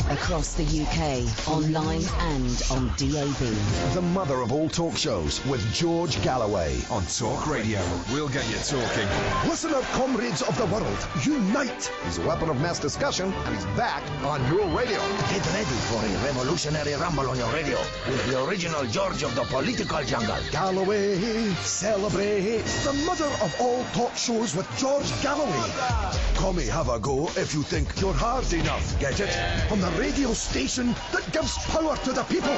Across the UK, online and on DAB. The mother of all talk shows with George Galloway. On Talk Radio, we'll get you talking. Listener comrades of the world, unite! He's a weapon of mass discussion, and he's back on your radio. Get ready for a revolutionary rumble on your radio with the original George of the political jungle. Galloway, celebrate the mother of all talk shows with George Galloway. Come have a go if you think you're hard enough. Get it? On the radio station that gives power to the people.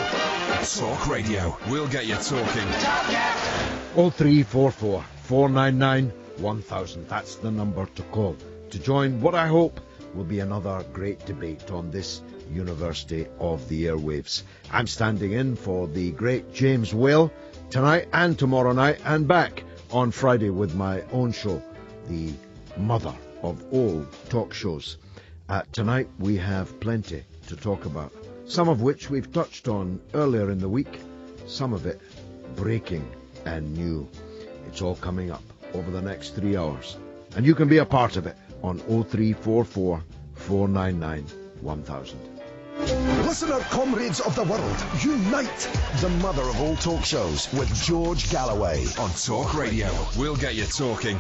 Talk Radio, we'll get you talking. 0344 499 1000. That's the number to call to join what I hope will be another great debate on this University of the Airwaves. I'm standing in for the great James Whale tonight and tomorrow night, and back on Friday with my own show, the mother of all talk shows. Tonight we have plenty to talk about, some of which we've touched on earlier in the week, some of it breaking and new. It's all coming up over the next 3 hours, and you can be a part of it on 0344 499 1000. Listener comrades of the world, unite! The mother of all talk shows with George Galloway. On Talk Radio, we'll get you talking.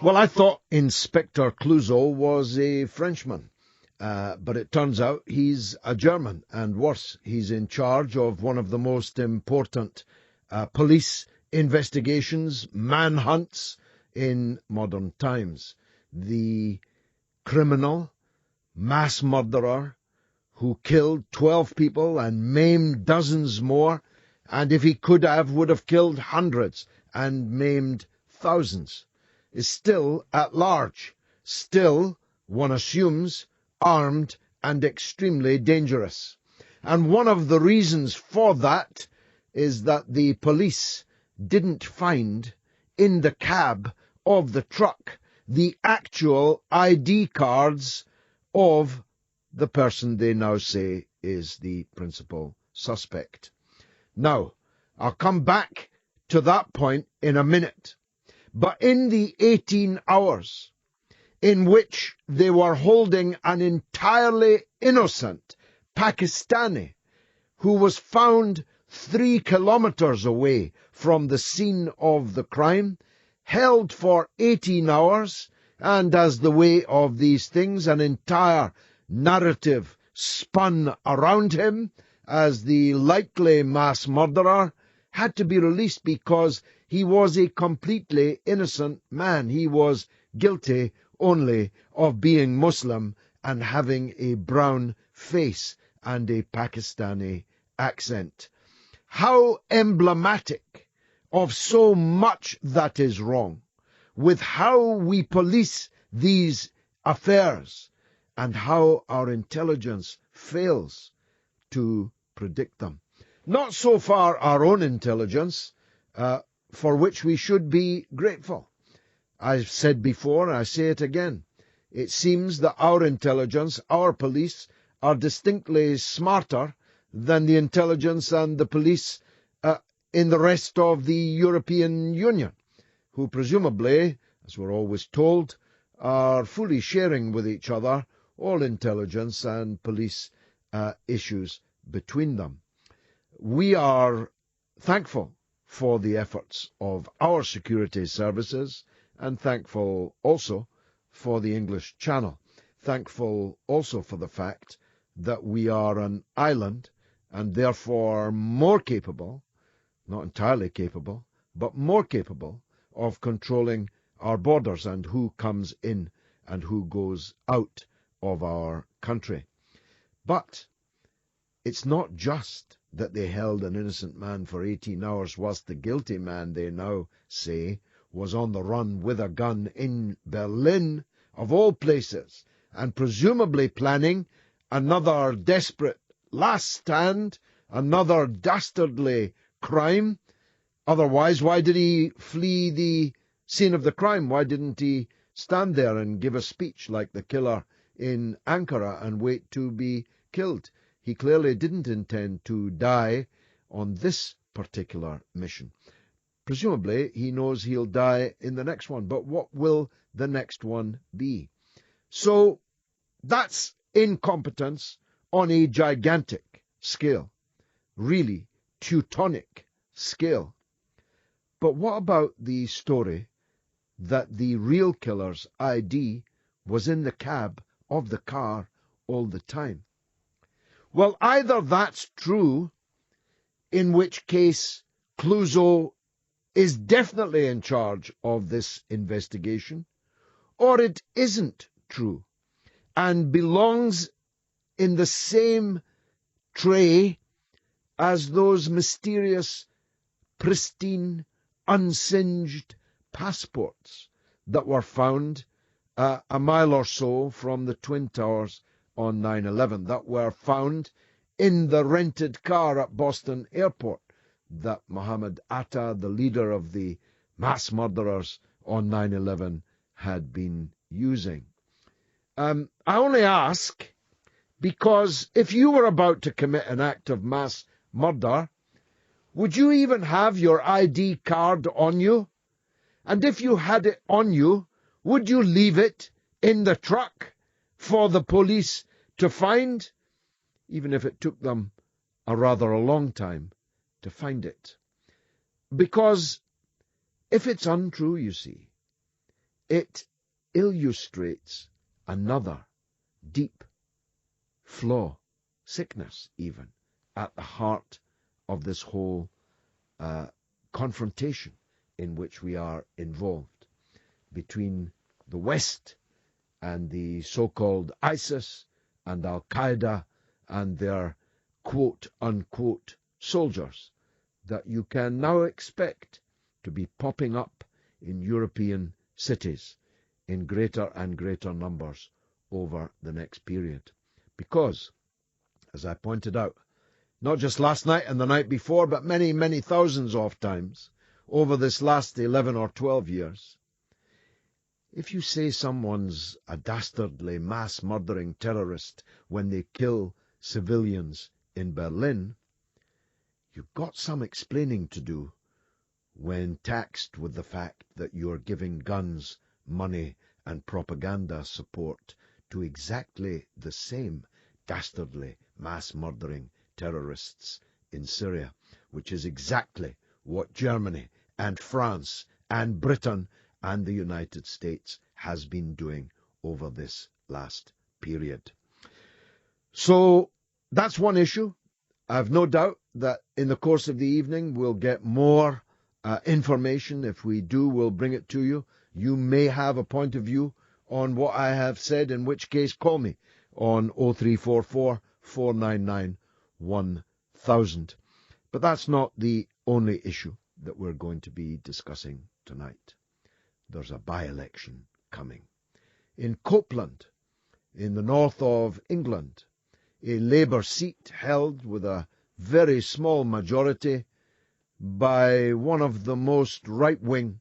Well, I thought Inspector Clouseau was a Frenchman, but it turns out he's a German, and worse, he's in charge of one of the most important police investigations, manhunts in modern times. The criminal, mass murderer, who killed 12 people and maimed dozens more, and if he could have, would have killed hundreds and maimed thousands, is still at large, still, one assumes, armed and extremely dangerous. And one of the reasons for that is that the police didn't find in the cab of the truck the actual ID cards of the person they now say is the principal suspect. Now, I'll come back to that point in a minute. But in the 18 hours in which they were holding an entirely innocent Pakistani who was found 3 kilometers away from the scene of the crime, held for 18 hours, and as the way of these things, an entire narrative spun around him as the likely mass murderer, had to be released because he was a completely innocent man. He was guilty only of being Muslim and having a brown face and a Pakistani accent. How emblematic of so much that is wrong with how we police these affairs and how our intelligence fails to predict them. Not so far our own intelligence, for which we should be grateful. I've said before, and I say it again, it seems that our intelligence, our police, are distinctly smarter than the intelligence and the police in the rest of the European Union, who presumably, as we're always told, are fully sharing with each other all intelligence and police issues between them. We are thankful for the efforts of our security services and thankful also for the English Channel. Thankful also for the fact that we are an island and therefore more capable, not entirely capable, but more capable of controlling our borders and who comes in and who goes out of our country. But it's not just that they held an innocent man for 18 hours whilst the guilty man, they now say, was on the run with a gun in Berlin, of all places, and presumably planning another desperate last stand, another dastardly crime. Otherwise, why did he flee the scene of the crime? Why didn't he stand there and give a speech like the killer in Ankara and wait to be killed? He clearly didn't intend to die on this particular mission. Presumably, he knows he'll die in the next one, but what will the next one be? So that's incompetence on a gigantic scale, really Teutonic scale. But what about the story that the real killer's ID was in the cab of the car all the time? Well, either that's true, in which case Clouseau is definitely in charge of this investigation, or it isn't true and belongs in the same tray as those mysterious, pristine, unsinged passports that were found a mile or so from the Twin Towers on 9/11, that were found in the rented car at Boston Airport that Mohammed Atta, the leader of the mass murderers on 9/11, had been using. I only ask because if you were about to commit an act of mass murder, would you even have your ID card on you? And if you had it on you, would you leave it in the truck for the police to find, even if it took them a rather long time to find it? Because if it's untrue, you see, it illustrates another deep flaw, sickness even, at the heart of this whole confrontation in which we are involved between the West and the so-called ISIS and Al-Qaeda and their quote-unquote soldiers that you can now expect to be popping up in European cities in greater and greater numbers over the next period. Because, as I pointed out, not just last night and the night before, but many, many thousands of times over this last 11 or 12 years, if you say someone's a dastardly mass-murdering terrorist when they kill civilians in Berlin, you've got some explaining to do when taxed with the fact that you're giving guns, money, and propaganda support to exactly the same dastardly mass-murdering terrorists in Syria, which is exactly what Germany and France and Britain and the United States has been doing over this last period. So that's one issue. I've no doubt that in the course of the evening we'll get more information. If we do, we'll bring it to you. You may have a point of view on what I have said, in which case call me on 0344 499 1000. But that's not the only issue that we're going to be discussing tonight. There's a by-election coming. In Copeland, in the north of England, a Labour seat held with a very small majority by one of the most right-wing,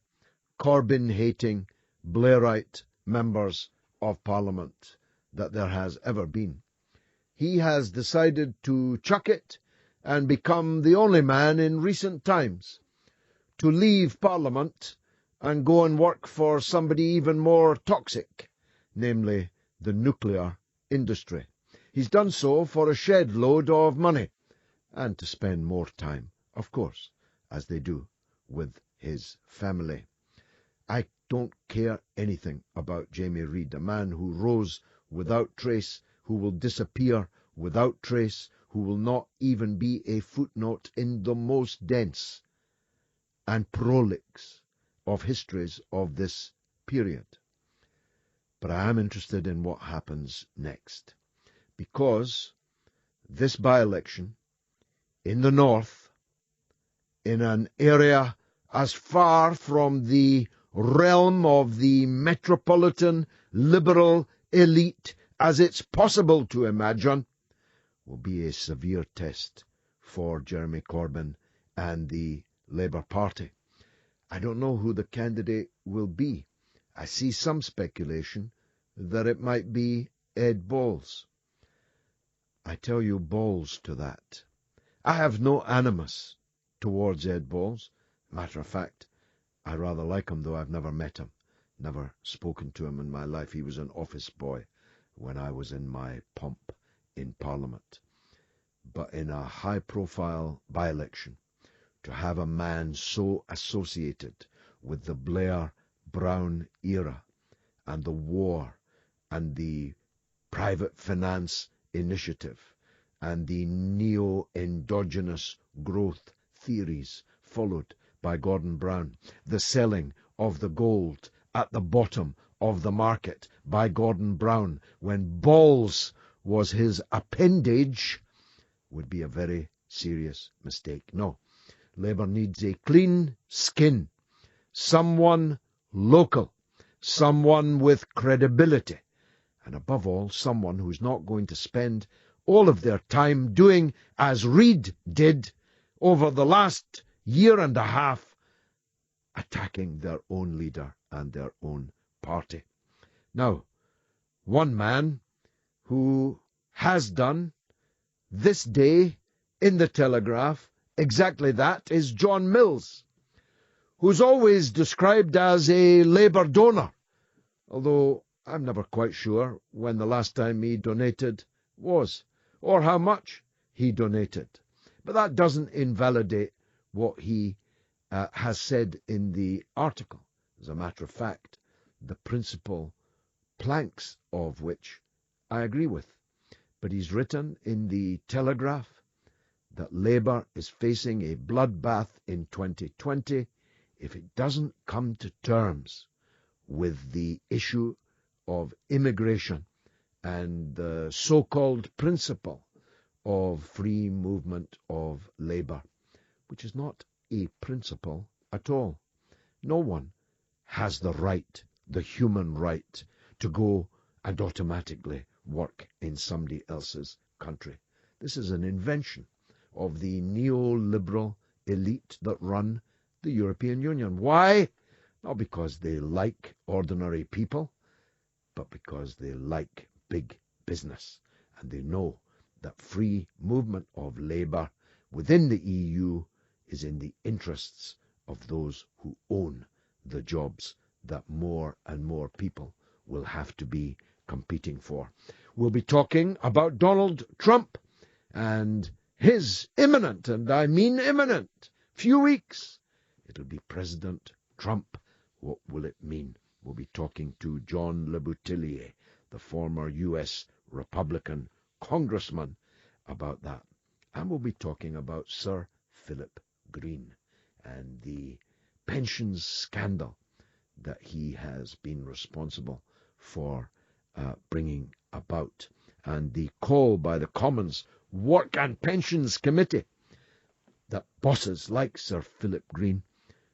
Corbyn-hating, Blairite members of Parliament that there has ever been. He has decided to chuck it and become the only man in recent times to leave Parliament and go and work for somebody even more toxic, namely the nuclear industry. He's done so for a shed load of money and to spend more time, of course, as they do, with his family. I don't care anything about Jamie Reid, a man who rose without trace, who will disappear without trace, who will not even be a footnote in the most dense and prolix of histories of this period. But I am interested in what happens next, because this by-election in the north, in an area as far from the realm of the metropolitan liberal elite as it's possible to imagine, will be a severe test for Jeremy Corbyn and the Labour Party. I don't know who the candidate will be. I see some speculation that it might be Ed Balls. I tell you balls to that. I have no animus towards Ed Balls. Matter of fact, I rather like him, though I've never met him, never spoken to him in my life. He was an office boy when I was in my pomp in Parliament. But in a high-profile by-election, to have a man so associated with the Blair-Brown era and the war and the private finance initiative and the neo-endogenous growth theories followed by Gordon Brown, the selling of the gold at the bottom of the market by Gordon Brown when balls was his appendage, would be a very serious mistake. No, Labour needs a clean skin, someone local, someone with credibility, and above all, someone who's not going to spend all of their time doing as Reid did over the last year and a half, attacking their own leader and their own party. Now, one man who has done this day in the Telegraph exactly that is John Mills, who's always described as a Labour donor, although I'm never quite sure when the last time he donated was, or how much he donated. But that doesn't invalidate what he has said in the article. As a matter of fact, the principal planks of which I agree with. But he's written in the Telegraph that Labour is facing a bloodbath in 2020 if it doesn't come to terms with the issue of immigration and the so-called principle of free movement of labour, which is not a principle at all. No one has the right, the human right, to go and automatically work in somebody else's country. This is an invention of the neoliberal elite that run the European Union. Why? Not because they like ordinary people, but because they like big business. And they know that free movement of labour within the EU is in the interests of those who own the jobs that more and more people will have to be competing for. We'll be talking about Donald Trump and his imminent, and I mean imminent, few weeks. It'll be President Trump. What will it mean? We'll be talking to John Le Boutillier, the former U.S. Republican congressman, about that. And we'll be talking about Sir Philip Green and the pensions scandal that he has been responsible for bringing about, and the call by the Commons Work and Pensions Committee that bosses like Sir Philip Green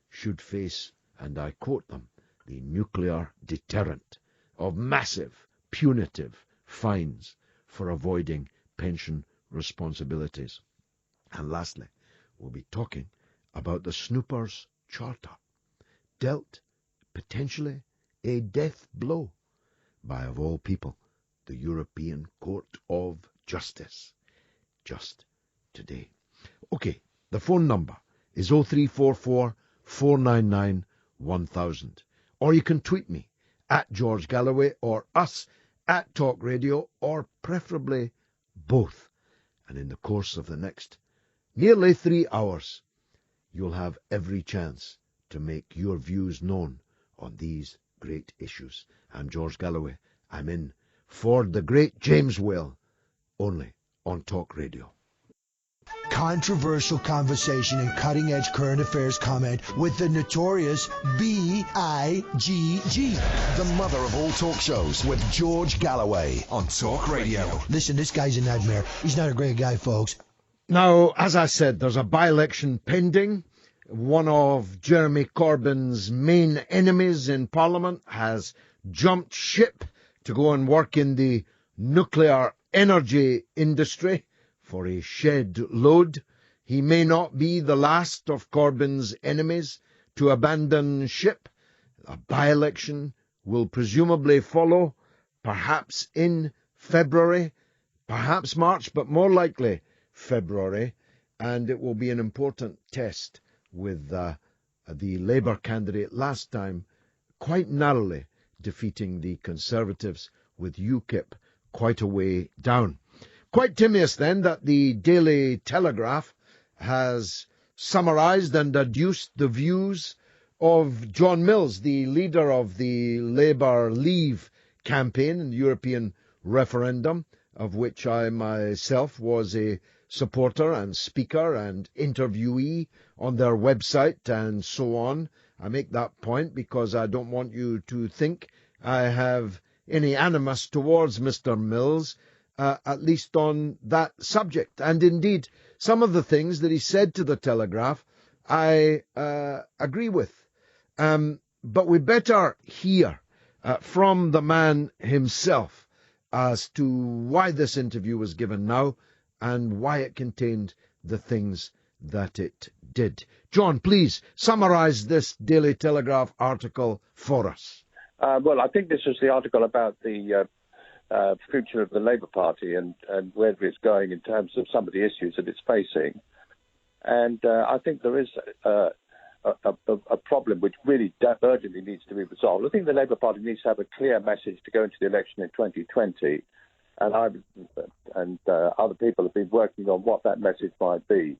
should face, and I quote them, the nuclear deterrent of massive punitive fines for avoiding pension responsibilities. And lastly, we'll be talking about the Snoopers Charter, dealt potentially a death blow by, of all people, the European Court of Justice just today. Okay, the phone number is 0344 499 1000. Or you can tweet me at George Galloway or us at Talk Radio, or preferably both. And in the course of the next nearly 3 hours, you'll have every chance to make your views known on these great issues. I'm George Galloway. I'm in for the great James Whale, only on Talk Radio. Controversial conversation and cutting-edge current affairs comment with the notorious B.I.G.G. The mother of all talk shows with George Galloway. On Talk Radio. Listen, this guy's a nightmare. He's not a great guy, folks. Now, as I said, there's a by-election pending. One of Jeremy Corbyn's main enemies in Parliament has jumped ship to go and work in the nuclear energy industry for a shed load. He may not be the last of Corbyn's enemies to abandon ship. A by-election will presumably follow, perhaps in February, perhaps March, but more likely February, and it will be an important test with the Labour candidate last time quite narrowly defeating the Conservatives with UKIP quite a way down. Quite timious, then, that the Daily Telegraph has summarised and adduced the views of John Mills, the leader of the Labour Leave campaign in the European referendum, of which I myself was a supporter and speaker and interviewee on their website and so on. I make that point because I don't want you to think I have any animus towards Mr. Mills, at least on that subject. And indeed, some of the things that he said to the Telegraph, I agree with. But we better hear from the man himself as to why this interview was given now and why it contained the things that it did. John, please summarise this Daily Telegraph article for us. Well, I think this was the article about the future of the Labour Party and where it's going in terms of some of the issues that it's facing. And I think there is a problem which really urgently needs to be resolved. I think the Labour Party needs to have a clear message to go into the election in 2020. And I and other people have been working on what that message might be.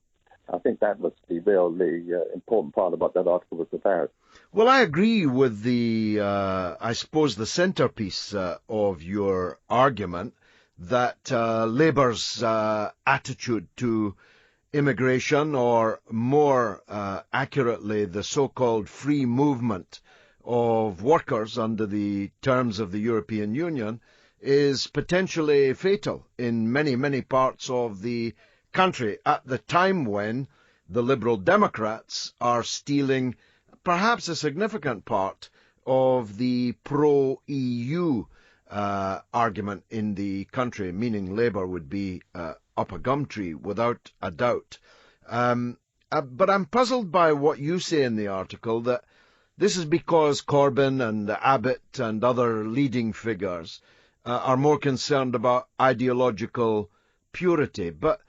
I think that was the really important part of what that article was about. Well, I agree with the, I suppose, the centrepiece of your argument that Labour's attitude to immigration, or more accurately, the so-called free movement of workers under the terms of the European Union, is potentially fatal in many, many parts of the country at the time when the Liberal Democrats are stealing perhaps a significant part of the pro-EU argument in the country, meaning Labour would be up a gum tree without a doubt. But I'm puzzled by what you say in the article, that this is because Corbyn and Abbott and other leading figures are more concerned about ideological purity. But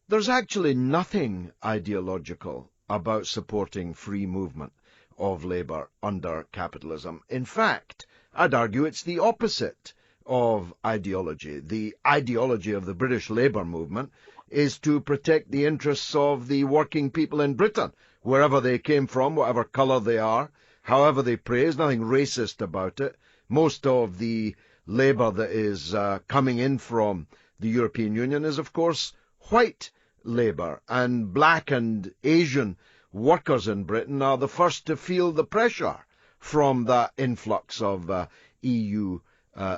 there's actually nothing ideological about supporting free movement of labour under capitalism. In fact, I'd argue it's the opposite of ideology. The ideology of the British labour movement is to protect the interests of the working people in Britain, wherever they came from, whatever colour they are, however they pray. There's nothing racist about it. Most of the labour that is coming in from the European Union is, of course, white labour, and black and Asian workers in Britain are the first to feel the pressure from that influx of EU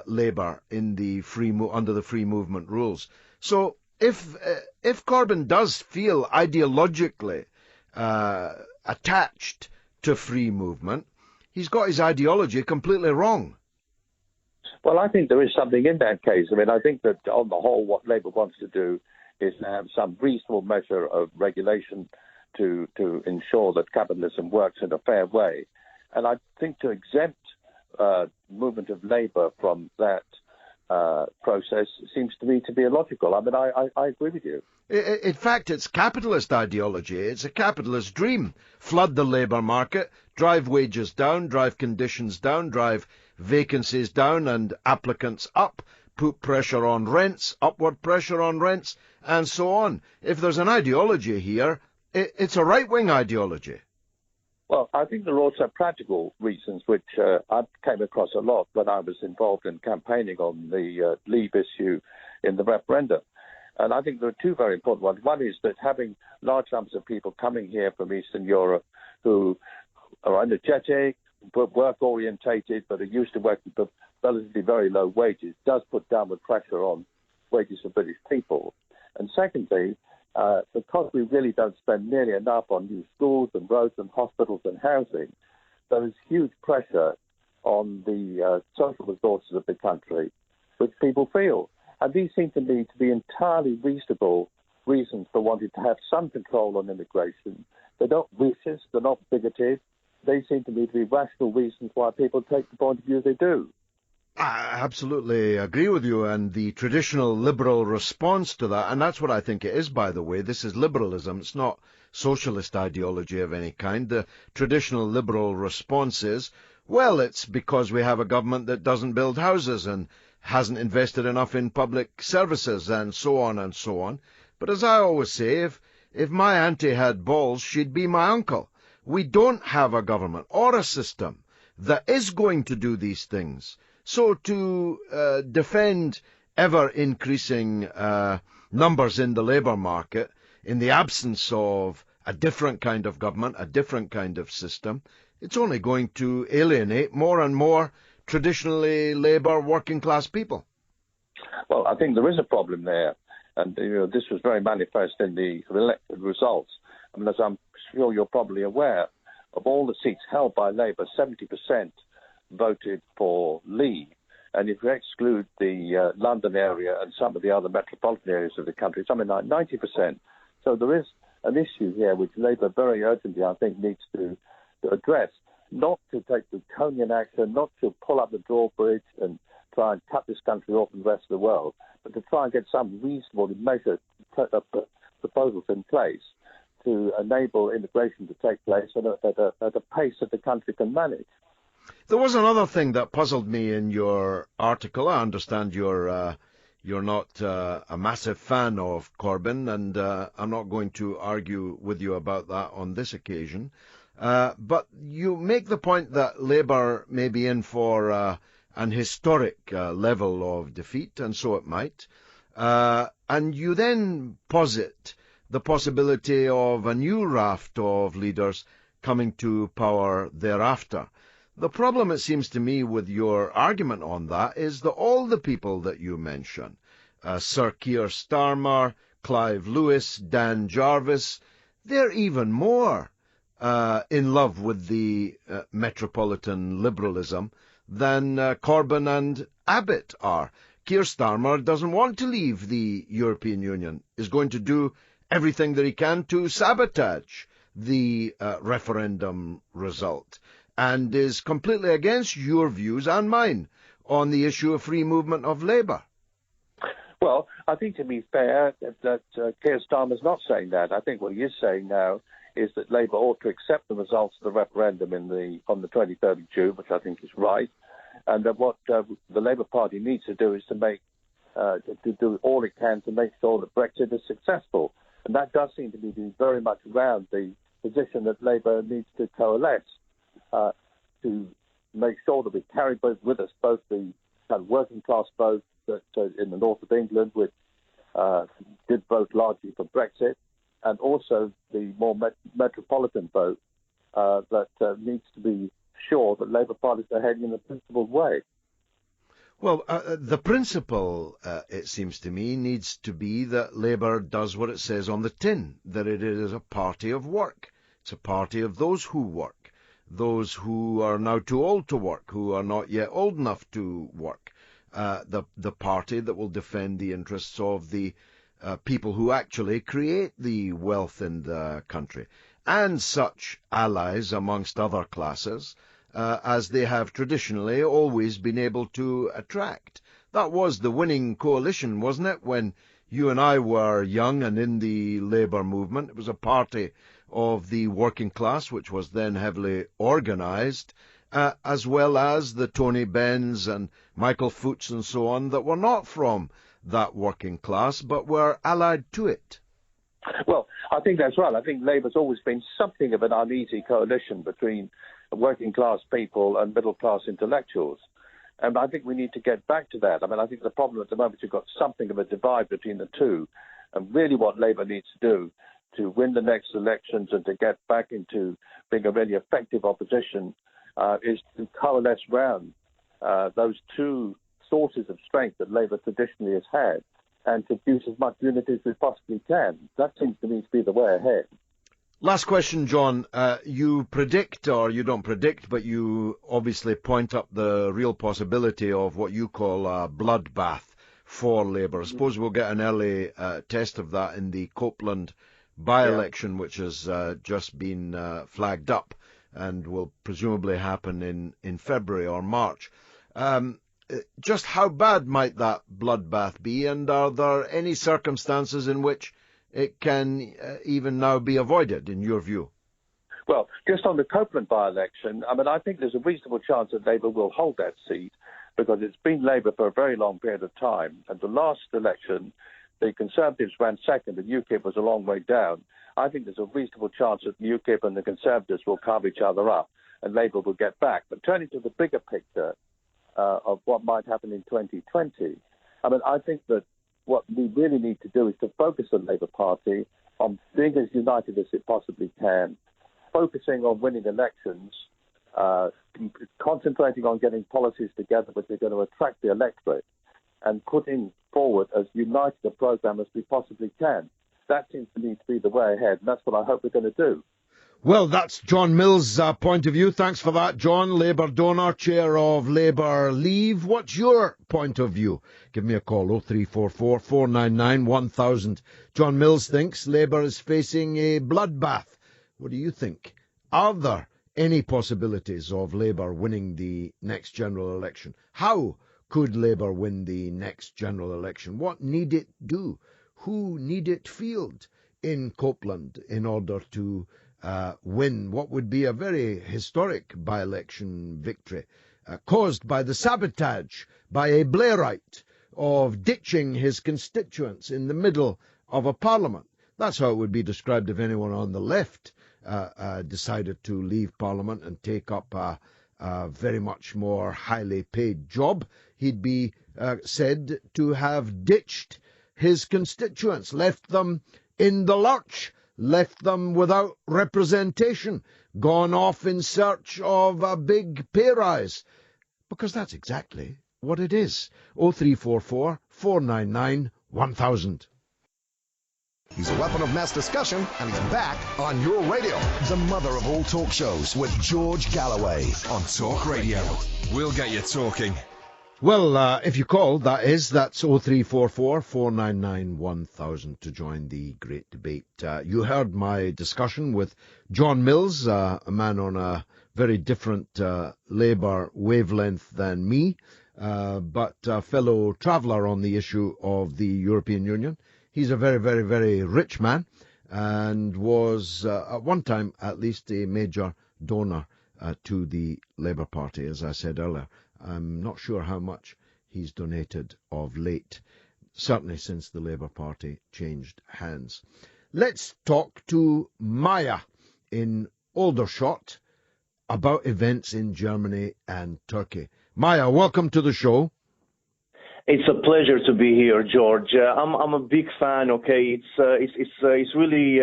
labour in the under the free movement rules. So if Corbyn does feel ideologically attached to free movement, he's got his ideology completely wrong. Well, I think there is something in that case. I mean, I think that on the whole, what Labour wants to do is to have some reasonable measure of regulation to ensure that capitalism works in a fair way. And I think to exempt movement of labour from that process seems to me to be illogical. I mean, I agree with you. In fact, it's capitalist ideology. It's a capitalist dream. Flood the labour market, drive wages down, drive conditions down, drive vacancies down and applicants up, put pressure on rents, upward pressure on rents, and so on. If there's an ideology here, it's a right-wing ideology. Well, I think there are also practical reasons which I came across a lot when I was involved in campaigning on the Leave issue in the referendum. And I think there are two very important ones. One is that having large numbers of people coming here from Eastern Europe who are energetic, work-orientated, but are used to working for relatively very low wages, does put downward pressure on wages for British people. And secondly, because we really don't spend nearly enough on new schools and roads and hospitals and housing, there is huge pressure on the social resources of the country, which people feel. And these seem to me to be entirely reasonable reasons for wanting to have some control on immigration. They're not racist, they're not bigoted. They seem to me to be rational reasons why people take the point of view they do. I absolutely agree with you, and the traditional liberal response to that, and that's what I think it is, by the way. This is liberalism. It's not socialist ideology of any kind. The traditional liberal response is, well, it's because we have a government that doesn't build houses and hasn't invested enough in public services, and so on and so on. But as I always say, if my auntie had balls, she'd be my uncle. We don't have a government or a system that is going to do these things. So to defend ever-increasing numbers in the labour market in the absence of a different kind of government, a different kind of system, it's only going to alienate more and more traditionally labour working-class people. Well, I think there is a problem there. And this was very manifest in the elected results. I mean, as I'm sure you're probably aware, of all the seats held by Labour, 70% voted for Leave. And if you exclude the London area and some of the other metropolitan areas of the country, something like 90%. So there is an issue here which Labour very urgently, I think, needs to address. Not to take draconian action, not to pull up the drawbridge and try and cut this country off from the rest of the world, but to try and get some reasonable measure proposals in place to enable immigration to take place at a pace that the country can manage. There was another thing that puzzled me in your article. I understand you're not a massive fan of Corbyn, and I'm not going to argue with you about that on this occasion. But you make the point that Labour may be in for an historic level of defeat, and so it might. And you then posit the possibility of a new raft of leaders coming to power thereafter. The problem, it seems to me, with your argument on that is that all the people that you mention, Sir Keir Starmer, Clive Lewis, Dan Jarvis, they're even more in love with the metropolitan liberalism than Corbyn and Abbott are. Keir Starmer doesn't want to leave the European Union, is going to do everything that he can to sabotage the referendum result, and is completely against your views and mine on the issue of free movement of labour. Well, I think to be fair, that Keir Starmer's not saying that. I think what he is saying now is that Labour ought to accept the results of the referendum on the 23rd of June, which I think is right, and that what the Labour Party needs to do is to do all it can to make sure that Brexit is successful. And that does seem to be very much around the position that Labour needs to coalesce to make sure that we carry with us both the kind of working class vote that in the north of England, which did vote largely for Brexit, and also the more metropolitan vote that needs to be sure that Labour parties are heading in a principled way. Well, the principle, it seems to me, needs to be that Labour does what it says on the tin, that it is a party of work. It's a party of those who work, those who are now too old to work, who are not yet old enough to work, the party that will defend the interests of the people who actually create the wealth in the country, and such allies amongst other classes, as they have traditionally always been able to attract. That was the winning coalition, wasn't it, when you and I were young and in the Labour movement? It was a party of the working class, which was then heavily organised, as well as the Tony Benns and Michael Foots and so on, that were not from that working class, but were allied to it. Well, I think that's right. I think Labour's always been something of an uneasy coalition between working class people and middle class intellectuals. And I think we need to get back to that. I mean, I think the problem at the moment is you've got something of a divide between the two. And really what Labour needs to do to win the next elections and to get back into being a really effective opposition is to coalesce round those two sources of strength that Labour traditionally has had, and to use as much unity as we possibly can. That seems to me to be the way ahead. Last question, John. You predict, or you don't predict, but you obviously point up the real possibility of what you call a bloodbath for Labour. I suppose we'll get an early test of that in the Copeland by-election, which has just been flagged up and will presumably happen in February or March. Just how bad might that bloodbath be, and are there any circumstances in which it can even now be avoided, in your view? Well, just on the Copeland by-election, I mean, I think there's a reasonable chance that Labour will hold that seat. because it's been Labour for a very long period of time. At the last election, the Conservatives ran second and UKIP was a long way down. I think there's a reasonable chance that UKIP and the Conservatives will carve each other up and Labour will get back. But turning to the bigger picture of what might happen in 2020, I think that what we really need to do is to focus the Labour Party on being as united as it possibly can, focusing on winning elections, concentrating on getting policies together which are going to attract the electorate, and putting forward as united a programme as we possibly can. That seems to me to be the way ahead, and that's what I hope we're going to do. Well, that's John Mills' point of view. Thanks for that, John. Labour donor, chair of Labour Leave. What's your point of view? Give me a call, 0344 499 1000. John Mills thinks Labour is facing a bloodbath. What do you think? Are there any possibilities of Labour winning the next general election? How could Labour win the next general election? What need it do? Who need it field in Copeland in order to win what would be a very historic by-election victory caused by the sabotage by a Blairite of ditching his constituents in the middle of a parliament? That's how it would be described if anyone on the left decided to leave Parliament and take up a very much more highly paid job. He'd be said to have ditched his constituents, left them in the lurch, left them without representation, gone off in search of a big pay rise. Because that's exactly what it is. 0344 499 1000. He's a weapon of mass discussion, and he's back on your radio. The mother of all talk shows with George Galloway. On Talk Radio. We'll get you talking. Well, if you call, that's 0344 499 1000 to join the great debate. You heard my discussion with John Mills, a man on a very different Labour wavelength than me, but a fellow traveller on the issue of the European Union. He's a very, very, very rich man and was, at one time at least, a major donor to the Labour Party, as I said earlier. I'm not sure how much he's donated of late, certainly since the Labour Party changed hands. Let's talk to Maya in Aldershot about events in Germany and Turkey. Maya, welcome to the show. It's a pleasure to be here, George. I'm a big fan. Okay, it's really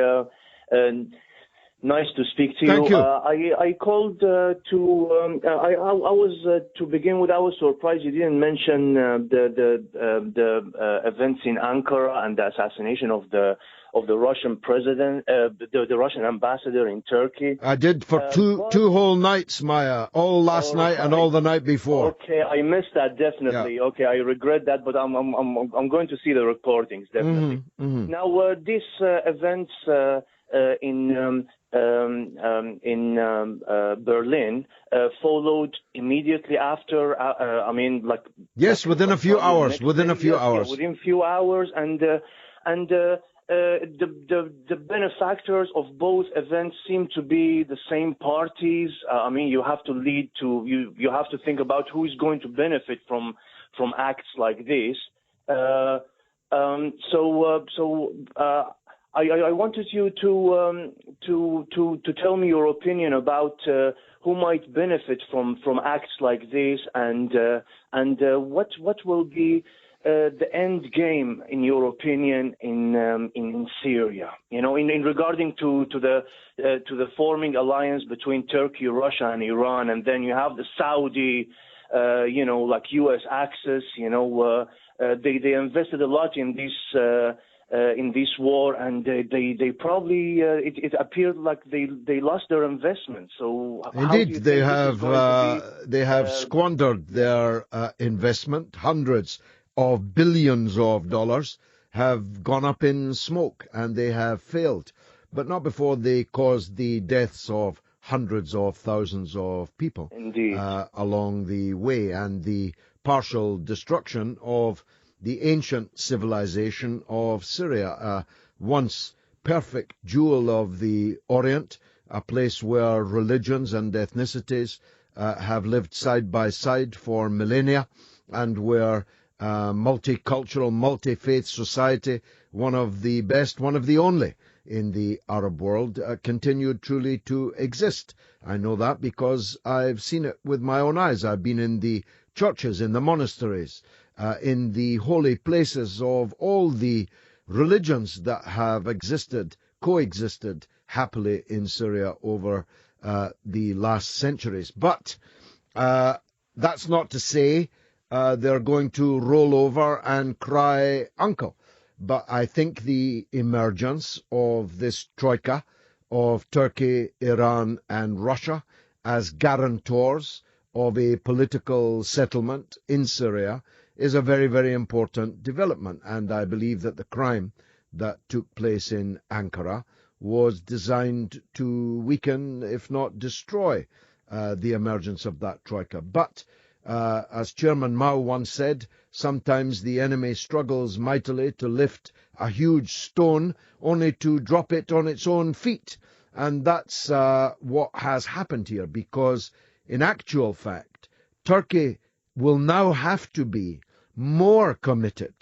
nice to speak to Thank you. I called to begin with. I was surprised you didn't mention the events in Ankara and the assassination of the Russian president, the Russian ambassador in Turkey. I did for two whole nights, Maya, all last night and all the night before. Okay, I missed that definitely. Yeah. Okay, I regret that, but I'm going to see the recordings definitely. Mm-hmm. Now these events in Berlin followed immediately after. Yes, within a few hours. Within a few hours, and the benefactors of both events seem to be the same parties. You have to you have to think about who is going to benefit from acts like this. I wanted you to tell me your opinion about who might benefit from acts like this, and what will be the end game, in your opinion, in Syria. In regarding to the forming alliance between Turkey, Russia, and Iran, and then you have the Saudi, like U.S. access. They invested a lot in this war, and they probably it appeared like they lost their investment. So indeed, they have squandered their investment. Hundreds of billions of dollars have gone up in smoke, and they have failed, but not before they caused the deaths of hundreds of thousands of people along the way, and the partial destruction of the ancient civilization of Syria, once perfect jewel of the Orient, a place where religions and ethnicities have lived side by side for millennia and were multicultural, multi-faith society, one of the best, one of the only in the Arab world, continued truly to exist. I know that because I've seen it with my own eyes. I've been in the churches, in the monasteries, in the holy places of all the religions that have coexisted happily in Syria over the last centuries. But that's not to say they're going to roll over and cry uncle. But I think the emergence of this troika of Turkey, Iran and Russia as guarantors of a political settlement in Syria is a very, very important development. And I believe that the crime that took place in Ankara was designed to weaken, if not destroy, the emergence of that troika. But as Chairman Mao once said, sometimes the enemy struggles mightily to lift a huge stone only to drop it on its own feet. And that's what has happened here, because in actual fact, Turkey will now have to be more committed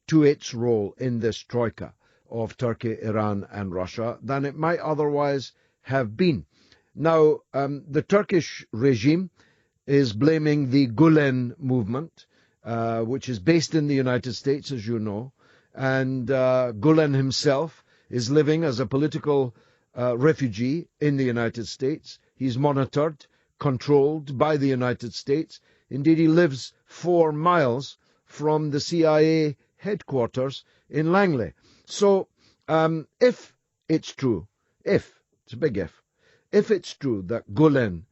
to its role in this troika of Turkey, Iran and Russia than it might otherwise have been. Now, the Turkish regime is blaming the Gulen movement, which is based in the United States, as you know, and Gulen himself is living as a political refugee in the United States. He's monitored, controlled by the United States. Indeed, he lives 4 miles from the CIA headquarters in Langley. So, if it's true, it's a big if it's true that Gulen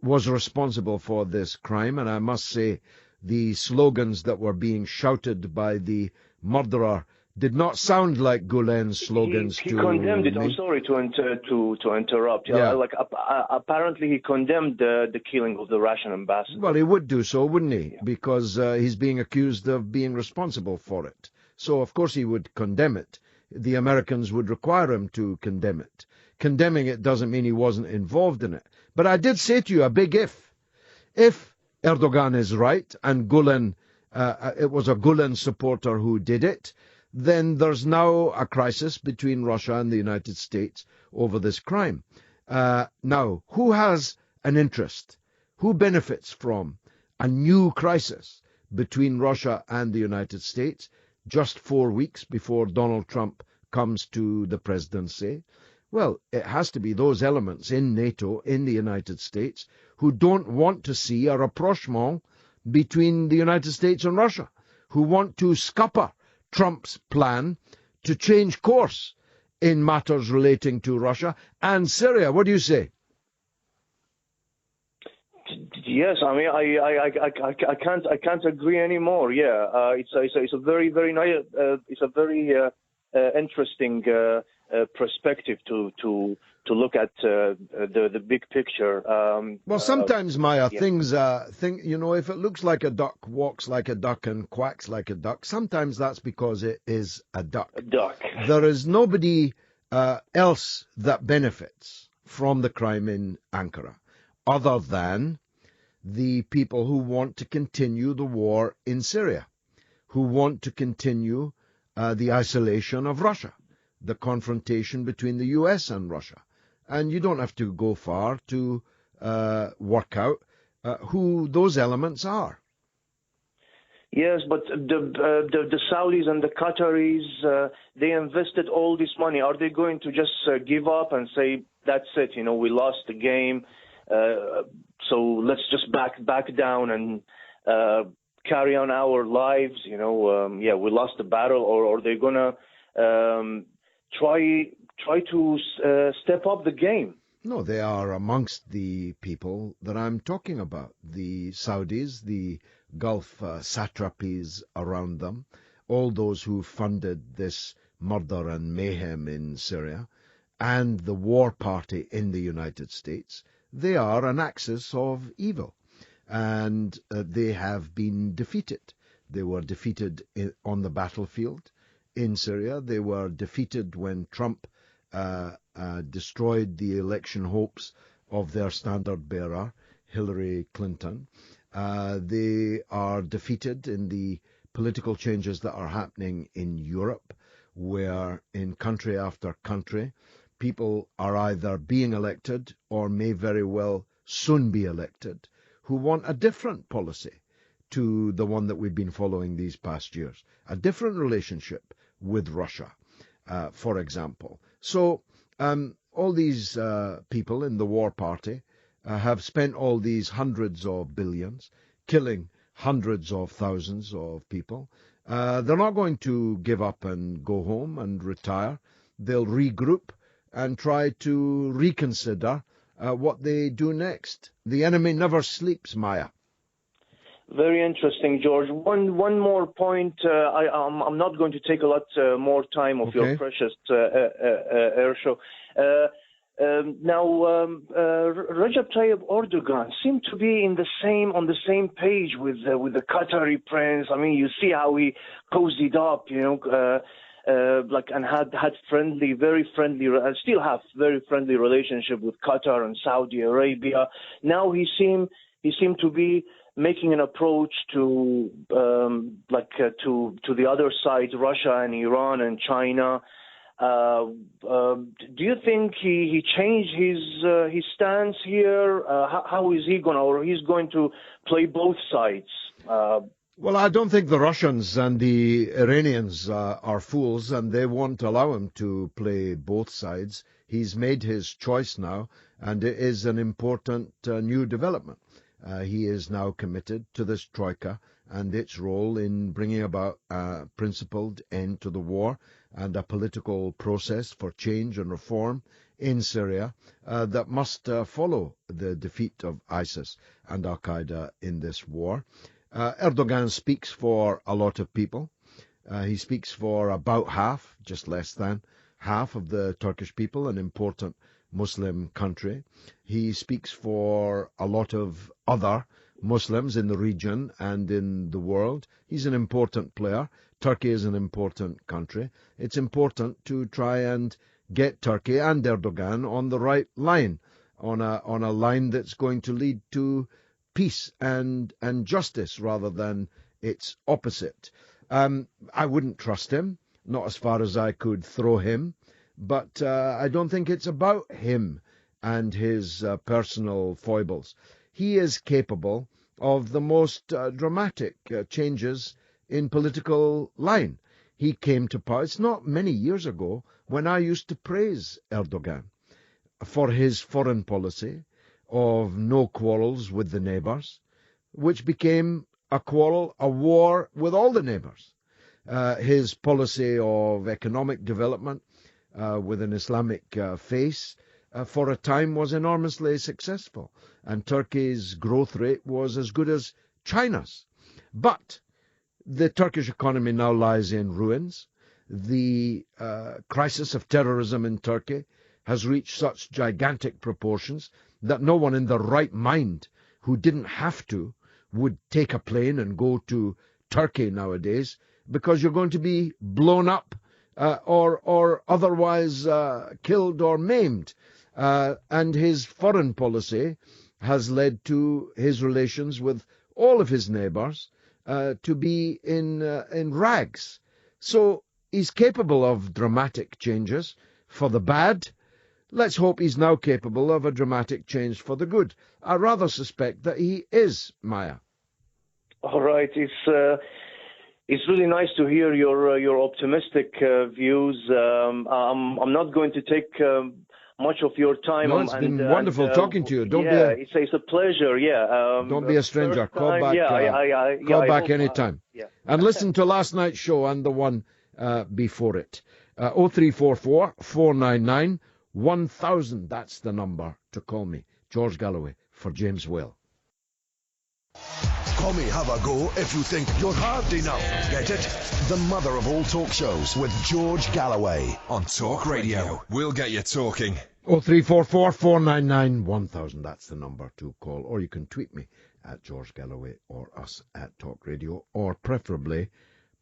was responsible for this crime, and I must say the slogans that were being shouted by the murderer did not sound like Gulen's slogans. He condemned it. I'm sorry to interrupt. Yeah. Apparently he condemned the killing of the Russian ambassador. Well, he would do so, wouldn't he? Yeah. Because he's being accused of being responsible for it. So, of course, he would condemn it. The Americans would require him to condemn it. Condemning it doesn't mean he wasn't involved in it. But I did say to you a big if. If Erdogan is right and Gulen, it was a Gulen supporter who did it, then there's now a crisis between Russia and the United States over this crime. Now, who has an interest? Who benefits from a new crisis between Russia and the United States just 4 weeks before Donald Trump comes to the presidency? Well, it has to be those elements in NATO, in the United States, who don't want to see a rapprochement between the United States and Russia, who want to scupper Trump's plan to change course in matters relating to Russia and Syria. What do you say? Yes, I mean, I can't agree anymore. Yeah, it's a very nice, it's a very interesting perspective to look at the big picture. Well, sometimes, Maya, things if it looks like a duck, walks like a duck, and quacks like a duck, sometimes that's because it is a duck. A duck. There is nobody else that benefits from the crime in Ankara other than the people who want to continue the war in Syria, who want to continue the isolation of Russia, the confrontation between the US and Russia. And you don't have to go far to work out who those elements are. Yes, but the Saudis and the Qataris, they invested all this money. Are they going to just give up and say, that's it, we lost the game, so let's just back down and carry on our lives, we lost the battle, or are they going to try to step up the game? No, they are amongst the people that I'm talking about. The Saudis, the Gulf satrapies around them, all those who funded this murder and mayhem in Syria, and the war party in the United States, they are an axis of evil. And they have been defeated. They were defeated on the battlefield in Syria. They were defeated when Trump destroyed the election hopes of their standard bearer, Hillary Clinton. They are defeated in the political changes that are happening in Europe, where in country after country, people are either being elected or may very well soon be elected who want a different policy to the one that we've been following these past years, a different relationship with Russia, for example. So all these people in the war party have spent all these hundreds of billions killing hundreds of thousands of people. They're not going to give up and go home and retire. They'll regroup and try to reconsider what they do next. The enemy never sleeps, Maya. Very interesting, George. One more point. I'm not going to take a lot more time of your precious air show. Now, Recep Tayyip Erdogan seemed to be on the same page with the Qatari prince. I mean, you see how he cozied up, and had very friendly, and still have very friendly relationship with Qatar and Saudi Arabia. Now he seemed to be making an approach to the other side, Russia and Iran and China. Do you think he changed his stance here? How is he going, or he's going to play both sides? Well, I don't think the Russians and the Iranians are fools, and they won't allow him to play both sides. He's made his choice now, and it is an important new development. He is now committed to this troika and its role in bringing about a principled end to the war and a political process for change and reform in Syria that must follow the defeat of ISIS and Al-Qaeda in this war. Erdogan speaks for a lot of people. He speaks for about half, just less than half of the Turkish people, an important Muslim country. He speaks for a lot of other Muslims in the region and in the world. He's an important player. Turkey is an important country. It's important to try and get Turkey and Erdogan on the right line, on a line that's going to lead to peace and justice rather than its opposite. I wouldn't trust him, not as far as I could throw him, but I don't think it's about him and his personal foibles. He is capable of the most dramatic changes in political line. He came to power. It's not many years ago when I used to praise Erdogan for his foreign policy of no quarrels with the neighbours, which became a war with all the neighbours. His policy of economic development with an Islamic face for a time was enormously successful, and Turkey's growth rate was as good as China's. But the Turkish economy now lies in ruins. The crisis of terrorism in Turkey has reached such gigantic proportions that no one in their right mind who didn't have to would take a plane and go to Turkey nowadays, because you're going to be blown up or otherwise killed or maimed. And his foreign policy has led to his relations with all of his neighbours to be in rags. So he's capable of dramatic changes for the bad. Let's hope he's now capable of a dramatic change for the good. I rather suspect that he is, Maya. All right. It's really nice to hear your optimistic views. I'm not going to take much of your time. No, it's been wonderful talking to you. It's a pleasure. Yeah. Don't be a stranger. Call back. Call back anytime. And listen to last night's show and the one before it. 0344 499 1000. That's the number to call me. George Galloway for James Whale. Call me have a go if you think you're hard enough. Get it? The mother of all talk shows with George Galloway. On Talk Radio. We'll get you talking. 0344 499 1000. That's the number to call. Or you can tweet me at George Galloway or us at Talk Radio, or preferably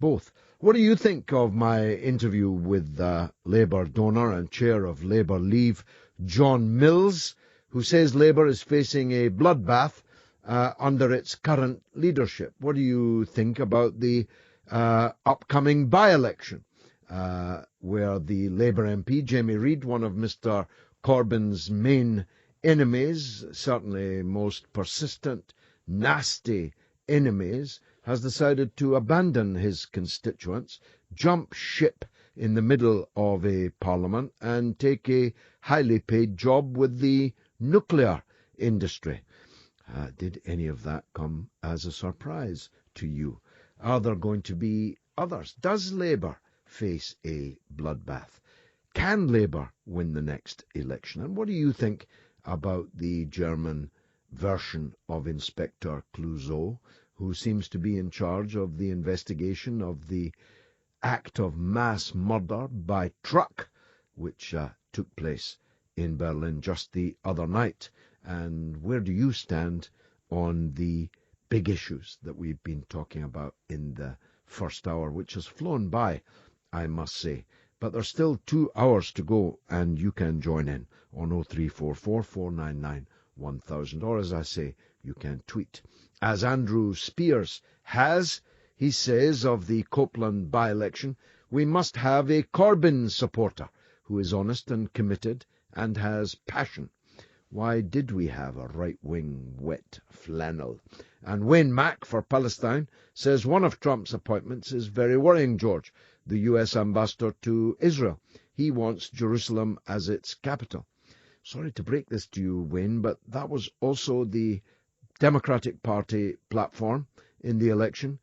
both. What do you think of my interview with Labour donor and chair of Labour Leave, John Mills, who says Labour is facing a bloodbath under its current leadership. What do you think about the upcoming by-election, where the Labour MP, Jamie Reid, one of Mr Corbyn's main enemies, certainly most persistent, nasty enemies, has decided to abandon his constituents, jump ship in the middle of a parliament, and take a highly paid job with the nuclear industry? Did any of that come as a surprise to you? Are there going to be others? Does Labour face a bloodbath? Can Labour win the next election? And what do you think about the German version of Inspector Clouseau, who seems to be in charge of the investigation of the act of mass murder by truck, which took place in Berlin just the other night? And where do you stand on the big issues that we've been talking about in the first hour, which has flown by, I must say? But there's still 2 hours to go, and you can join in on 0344 499 1000, or as I say, you can tweet. As Andrew Spears has, he says of the Copeland by-election, we must have a Corbyn supporter who is honest and committed and has passion. Why did we have a right-wing wet flannel? And Wayne Mack for Palestine says one of Trump's appointments is very worrying, George, the U.S. ambassador to Israel. He wants Jerusalem as its capital. Sorry to break this to you, Wayne, but that was also the Democratic Party platform in the election,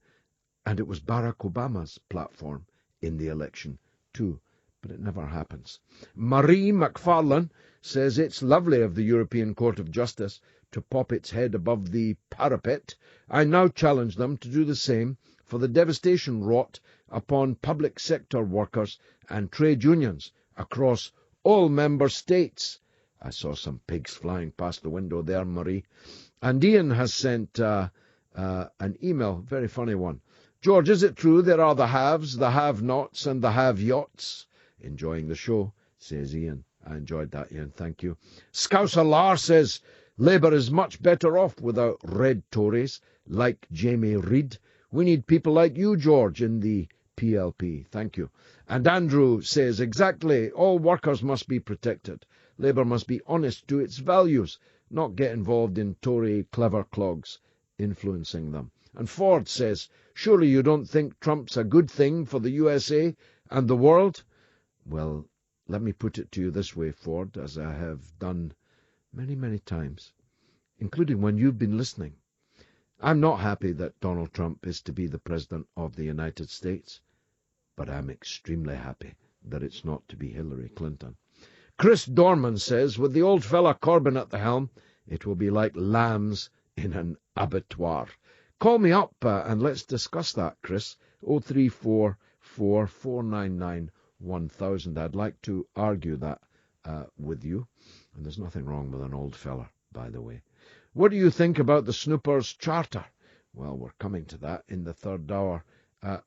and it was Barack Obama's platform in the election too. But it never happens. Marie McFarlane says it's lovely of the European Court of Justice to pop its head above the parapet. I now challenge them to do the same for the devastation wrought upon public sector workers and trade unions across all member states. I saw some pigs flying past the window there, Marie. And Ian has sent an email, very funny one. George, is it true there are the haves, the have-nots, and the have-yachts? Enjoying the show, says Ian. I enjoyed that, Ian. Thank you. Scouser Lar says Labour is much better off without red Tories like Jamie Reid. We need people like you, George, in the PLP. Thank you. And Andrew says exactly, all workers must be protected. Labour must be honest to its values, not get involved in Tory clever clogs influencing them. And Ford says, surely you don't think Trump's a good thing for the USA and the world? Well, let me put it to you this way, Ford, as I have done many, many times, including when you've been listening. I'm not happy that Donald Trump is to be the President of the United States, but I'm extremely happy that it's not to be Hillary Clinton. Chris Dorman says, with the old fella Corbyn at the helm, it will be like lambs in an abattoir. Call me up and let's discuss that, Chris. 0344 499 1000. I'd like to argue that with you. And there's nothing wrong with an old fella, by the way. What do you think about the Snoopers Charter? Well, we're coming to that in the third hour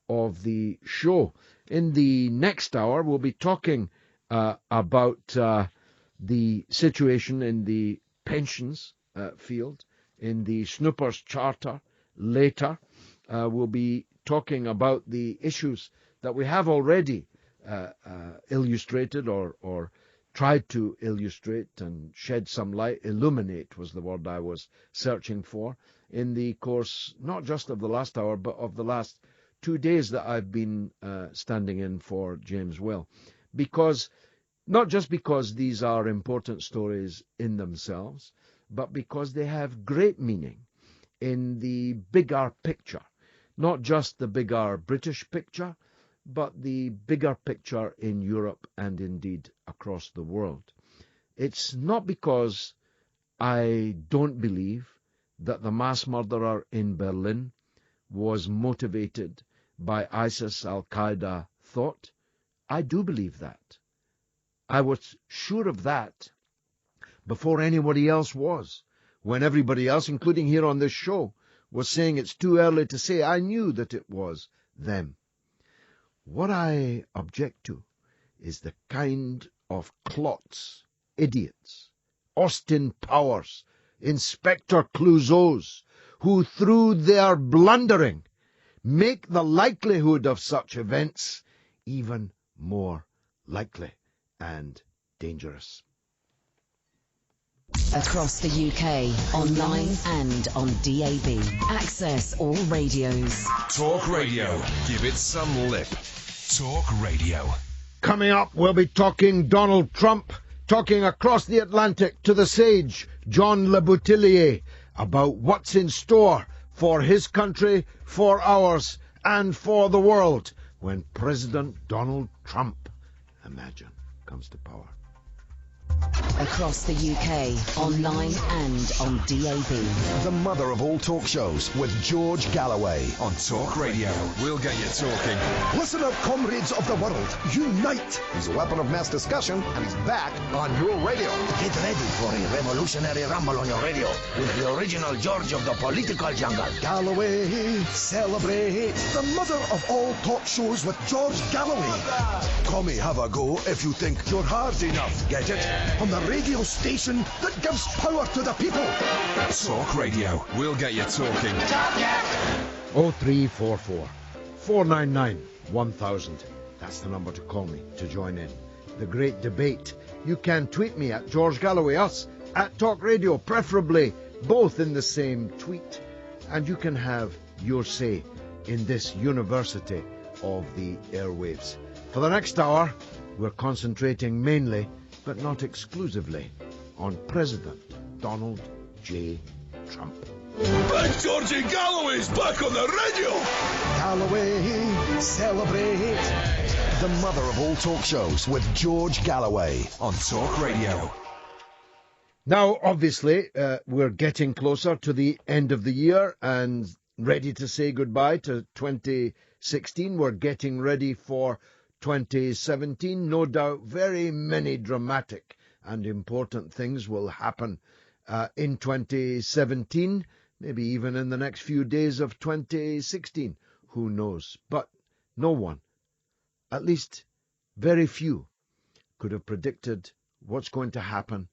of the show. In the next hour, we'll be talking about the situation in the pensions field, in the Snoopers Charter later. We'll be talking about the issues that we have already illustrated or tried to illustrate and shed some light. Illuminate was the word I was searching for in the course, not just of the last hour, but of the last 2 days that I've been standing in for James Will. Because, not just because these are important stories in themselves, but because they have great meaning in the bigger picture, not just the bigger British picture, but the bigger picture in Europe and indeed across the world. It's not because I don't believe that the mass murderer in Berlin was motivated by ISIS Al-Qaeda thought. I do believe that. I was sure of that before anybody else was. When everybody else, including here on this show, was saying it's too early to say, I knew that it was them. What I object to is the kind of clots, idiots, Austin Powers, Inspector Clouseaus, who through their blundering make the likelihood of such events even more likely and dangerous. Across the UK, online and on DAB. Access all radios. Talk Radio. Give it some lip. Talk Radio. Coming up, we'll be talking Donald Trump, talking across the Atlantic to the sage, John Le Boutillier, about what's in store for his country, for ours, and for the world when President Donald Trump, imagine, comes to power. Across the UK, online and on DAB. The mother of all talk shows with George Galloway. On Talk Radio. We'll get you talking. Listen up, comrades of the world. Unite. He's a weapon of mass discussion, and he's back on your radio. Get ready for a revolutionary rumble on your radio with the original George of the political jungle. Galloway, celebrate. The mother of all talk shows with George Galloway. Come have a go if you think you're hard enough. Get it? On the radio station that gives power to the people. Talk Radio. We'll get you talking. 0344 499 1000. That's the number to call me to join in the great debate. You can tweet me at George Galloway, us at Talk Radio, preferably both in the same tweet. And you can have your say in this university of the airwaves. For the next hour, we're concentrating mainly, but not exclusively, on President Donald J. Trump. Big Georgie Galloway's back on the radio! Galloway, celebrate. The mother of all talk shows with George Galloway. On Talk Radio. Now, obviously, we're getting closer to the end of the year and ready to say goodbye to 2016. We're getting ready for 2017. No doubt very many dramatic and important things will happen in 2017, maybe even in the next few days of 2016. Who knows? But no one, at least very few, could have predicted what's going to happen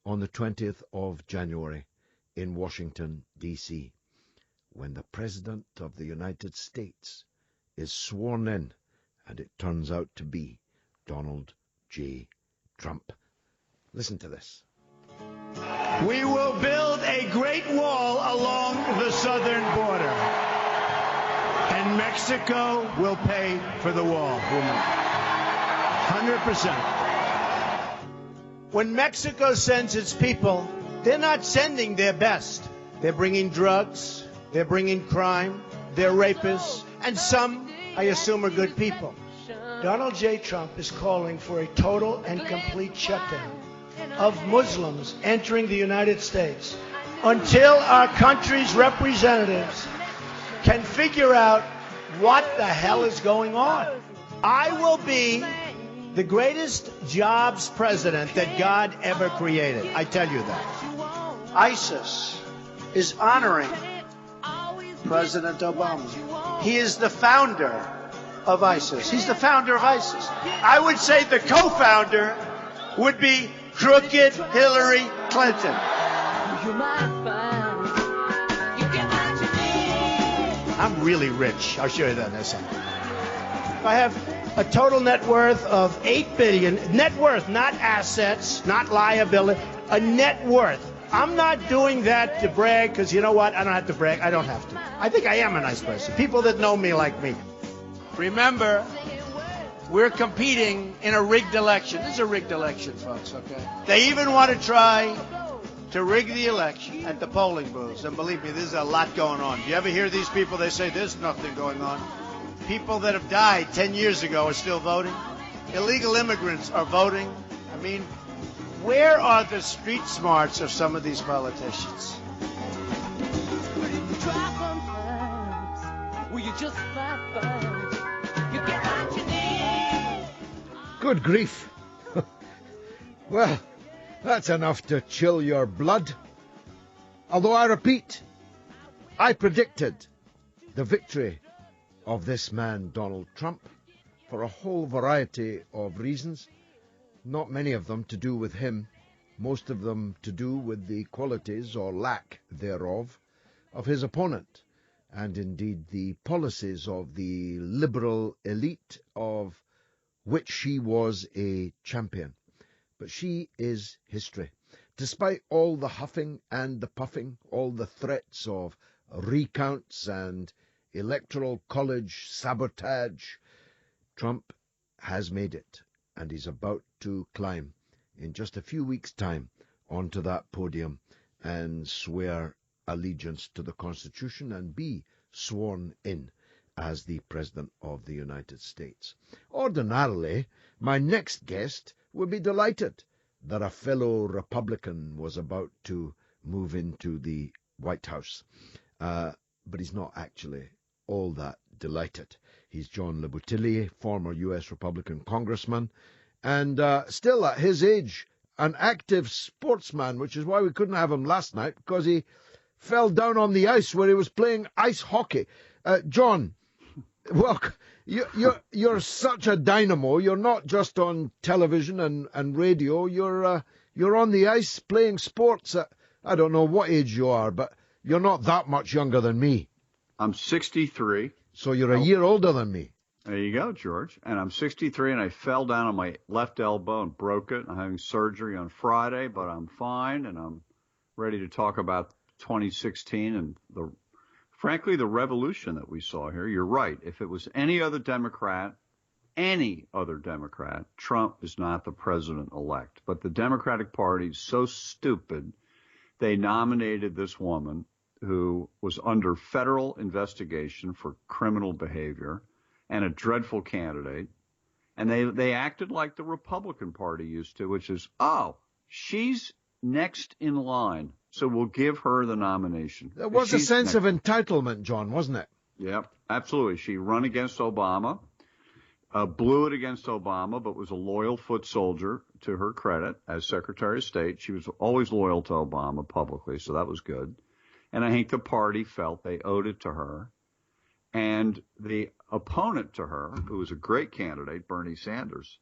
on the 20th of January in Washington, D.C., when the President of the United States is sworn in, and it turns out to be Donald J. Trump. Listen to this. We will build a great wall along the southern border, and Mexico will pay for the wall. 100%. When Mexico sends its people, they're not sending their best. They're bringing drugs, they're bringing crime, they're rapists, and some, I assume, are good people. Donald J. Trump is calling for a total and complete shutdown of Muslims entering the United States until our country's representatives can figure out what the hell is going on. I will be the greatest jobs president that God ever created. I tell you that. ISIS is honoring President Obama. He is the founder of ISIS. He's the founder of ISIS. I would say the co-founder would be crooked Hillary Clinton. I'm really rich. I'll show you that in a second. I have a total net worth of $8 billion. Net worth, not assets, not liability. A net worth. I'm not doing that to brag, because you know what? I don't have to brag. I don't have to. I think I am a nice person. People that know me like me. Remember, we're competing in a rigged election. This is a rigged election, folks, okay? They even want to try to rig the election at the polling booths. And believe me, there's a lot going on. You ever hear these people? They say there's nothing going on. People that have died 10 years ago are still voting. Illegal immigrants are voting. I mean, where are the street smarts of some of these politicians? Good grief. Well, that's enough to chill your blood. Although I repeat, I predicted the victory of this man, Donald Trump, for a whole variety of reasons, not many of them to do with him most of them to do with the qualities or lack thereof of his opponent, and indeed the policies of the liberal elite of which she was a champion. But she is history. Despite all the huffing and the puffing, all the threats of recounts and electoral college sabotage, Trump has made it, and he's about to climb in just a few weeks' time onto that podium and swear allegiance to the Constitution and be sworn in as the President of the United States. Ordinarily, my next guest would be delighted that a fellow Republican was about to move into the White House. But he's not actually all that delighted. He's John Le Boutillier, former U.S. Republican congressman, and still at his age, an active sportsman, which is why we couldn't have him last night, because he fell down on the ice where he was playing ice hockey. John, well, you're such a dynamo. You're not just on television and radio. You're on the ice playing sports. I don't know what age you are, but you're not that much younger than me. I'm 63. So you're a year older than me. There you go, George. And I'm 63, and I fell down on my left elbow and broke it. I'm having surgery on Friday, but I'm fine, and I'm ready to talk about 2016 and frankly, the revolution that we saw here. You're right. If it was any other Democrat, Trump is not the president-elect. But the Democratic Party is so stupid, they nominated this woman who was under federal investigation for criminal behavior and a dreadful candidate. And they acted like the Republican Party used to, which is, oh, she's next in line, so we'll give her the nomination. There was a sense of entitlement, John, wasn't it? Yep, absolutely. She ran against Obama, blew it against Obama, but was a loyal foot soldier, to her credit, as Secretary of State. She was always loyal to Obama publicly, so that was good. And I think the party felt they owed it to her. And the opponent to her, who was a great candidate, Bernie Sanders,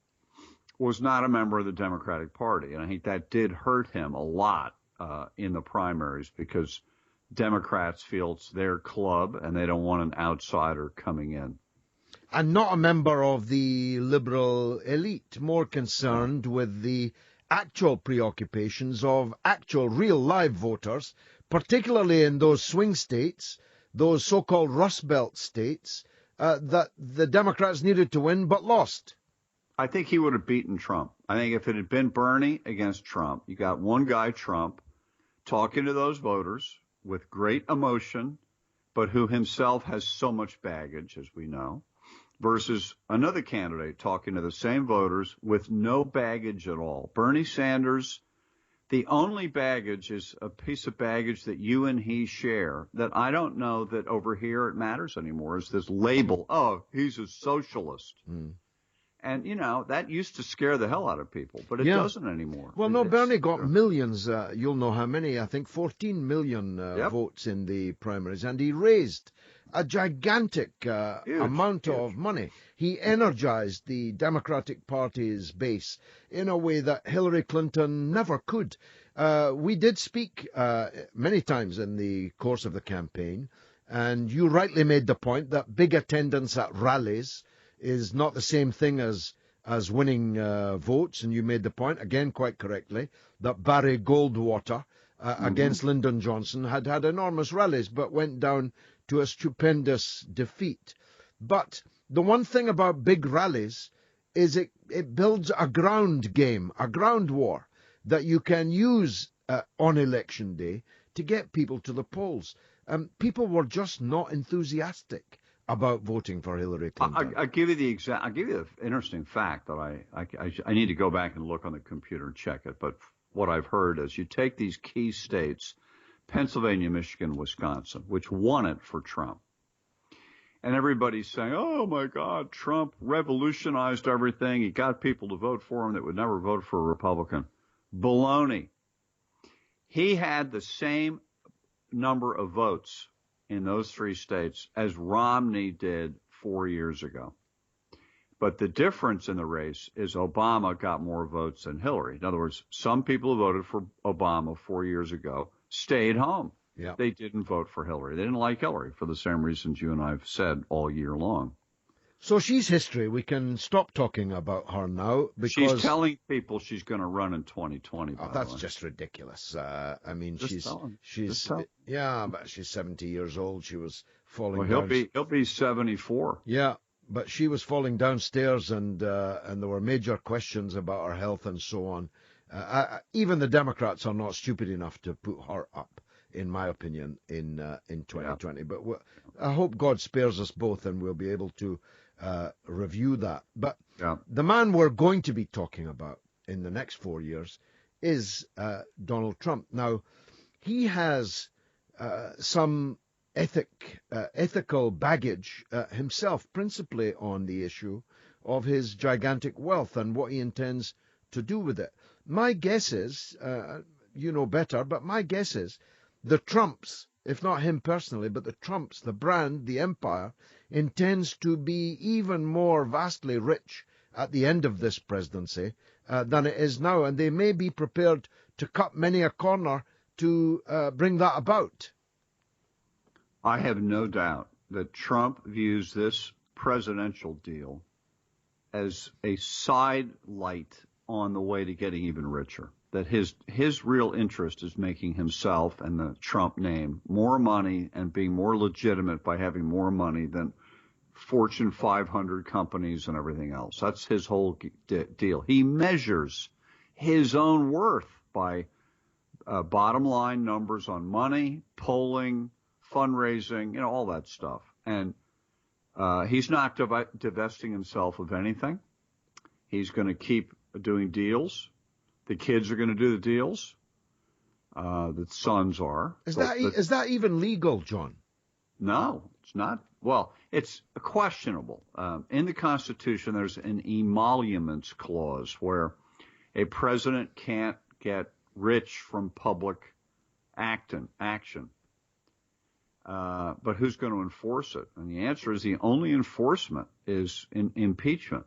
was not a member of the Democratic Party. And I think that did hurt him a lot in the primaries, because Democrats feel it's their club and they don't want an outsider coming in. And not a member of the liberal elite, more concerned with the actual preoccupations of actual real live voters, particularly in those swing states, those so-called Rust Belt states, that the Democrats needed to win but lost. I think he would have beaten Trump. I think if it had been Bernie against Trump, you got one guy, Trump, talking to those voters with great emotion, but who himself has so much baggage, as we know, versus another candidate talking to the same voters with no baggage at all. Bernie Sanders, the only baggage is a piece of baggage that you and he share that I don't know that over here it matters anymore, is this label, oh, he's a socialist. And, you know, that used to scare the hell out of people, but it doesn't anymore. Well, no, Bernie got millions. You'll know how many. I think 14 million votes in the primaries. And he raised a gigantic amount of money. He energized the Democratic Party's base in a way that Hillary Clinton never could. We did speak many times in the course of the campaign, and you rightly made the point that big attendance at rallies is not the same thing as winning votes. And you made the point, again quite correctly, that Barry Goldwater against Lyndon Johnson had enormous rallies but went down to a stupendous defeat. But the one thing about big rallies is it builds a ground game, a ground war that you can use on election day to get people to the polls. People were just not enthusiastic about voting for Hillary Clinton. I'll give you the interesting fact that I need to go back and look on the computer and check it. But what I've heard is you take these key states, Pennsylvania, Michigan, Wisconsin, which won it for Trump. And everybody's saying, oh, my God, Trump revolutionized everything. He got people to vote for him that would never vote for a Republican. Baloney. He had the same number of votes in those three states as Romney did 4 years ago. But the difference in the race is Obama got more votes than Hillary. In other words, some people who voted for Obama 4 years ago stayed home. Yeah. They didn't vote for Hillary. They didn't like Hillary for the same reasons you and I have said all year long. So she's history. We can stop talking about her now because she's telling people she's going to run in 2020. That's just ridiculous. I mean, she's but she's 70 years old. She was falling. Well, he'll be 74. Yeah, but she was falling downstairs, and there were major questions about her health and so on. Even the Democrats are not stupid enough to put her up, in my opinion, in 2020. Yeah. But I hope God spares us both, and we'll be able to review that. But the man we're going to be talking about in the next 4 years is Donald Trump. Now, he has some ethical baggage himself, principally on the issue of his gigantic wealth and what he intends to do with it. My guess is, you know better, but my guess is the Trumps, if not him personally, but the Trumps, the brand, the empire, intends to be even more vastly rich at the end of this presidency than it is now, and they may be prepared to cut many a corner to bring that about. I have no doubt that Trump views this presidential deal as a side light on the way to getting even richer. That his real interest is making himself and the Trump name more money and being more legitimate by having more money than Fortune 500 companies and everything else. That's his whole deal. He measures his own worth by bottom line numbers on money, polling, fundraising, all that stuff. And he's not divesting himself of anything. He's going to keep doing deals. The kids are going to do the deals. The sons are. Is that even legal, John? No, it's not. Well, it's questionable. In the Constitution, there's an emoluments clause where a president can't get rich from public action. But who's going to enforce it? And the answer is the only enforcement is impeachment.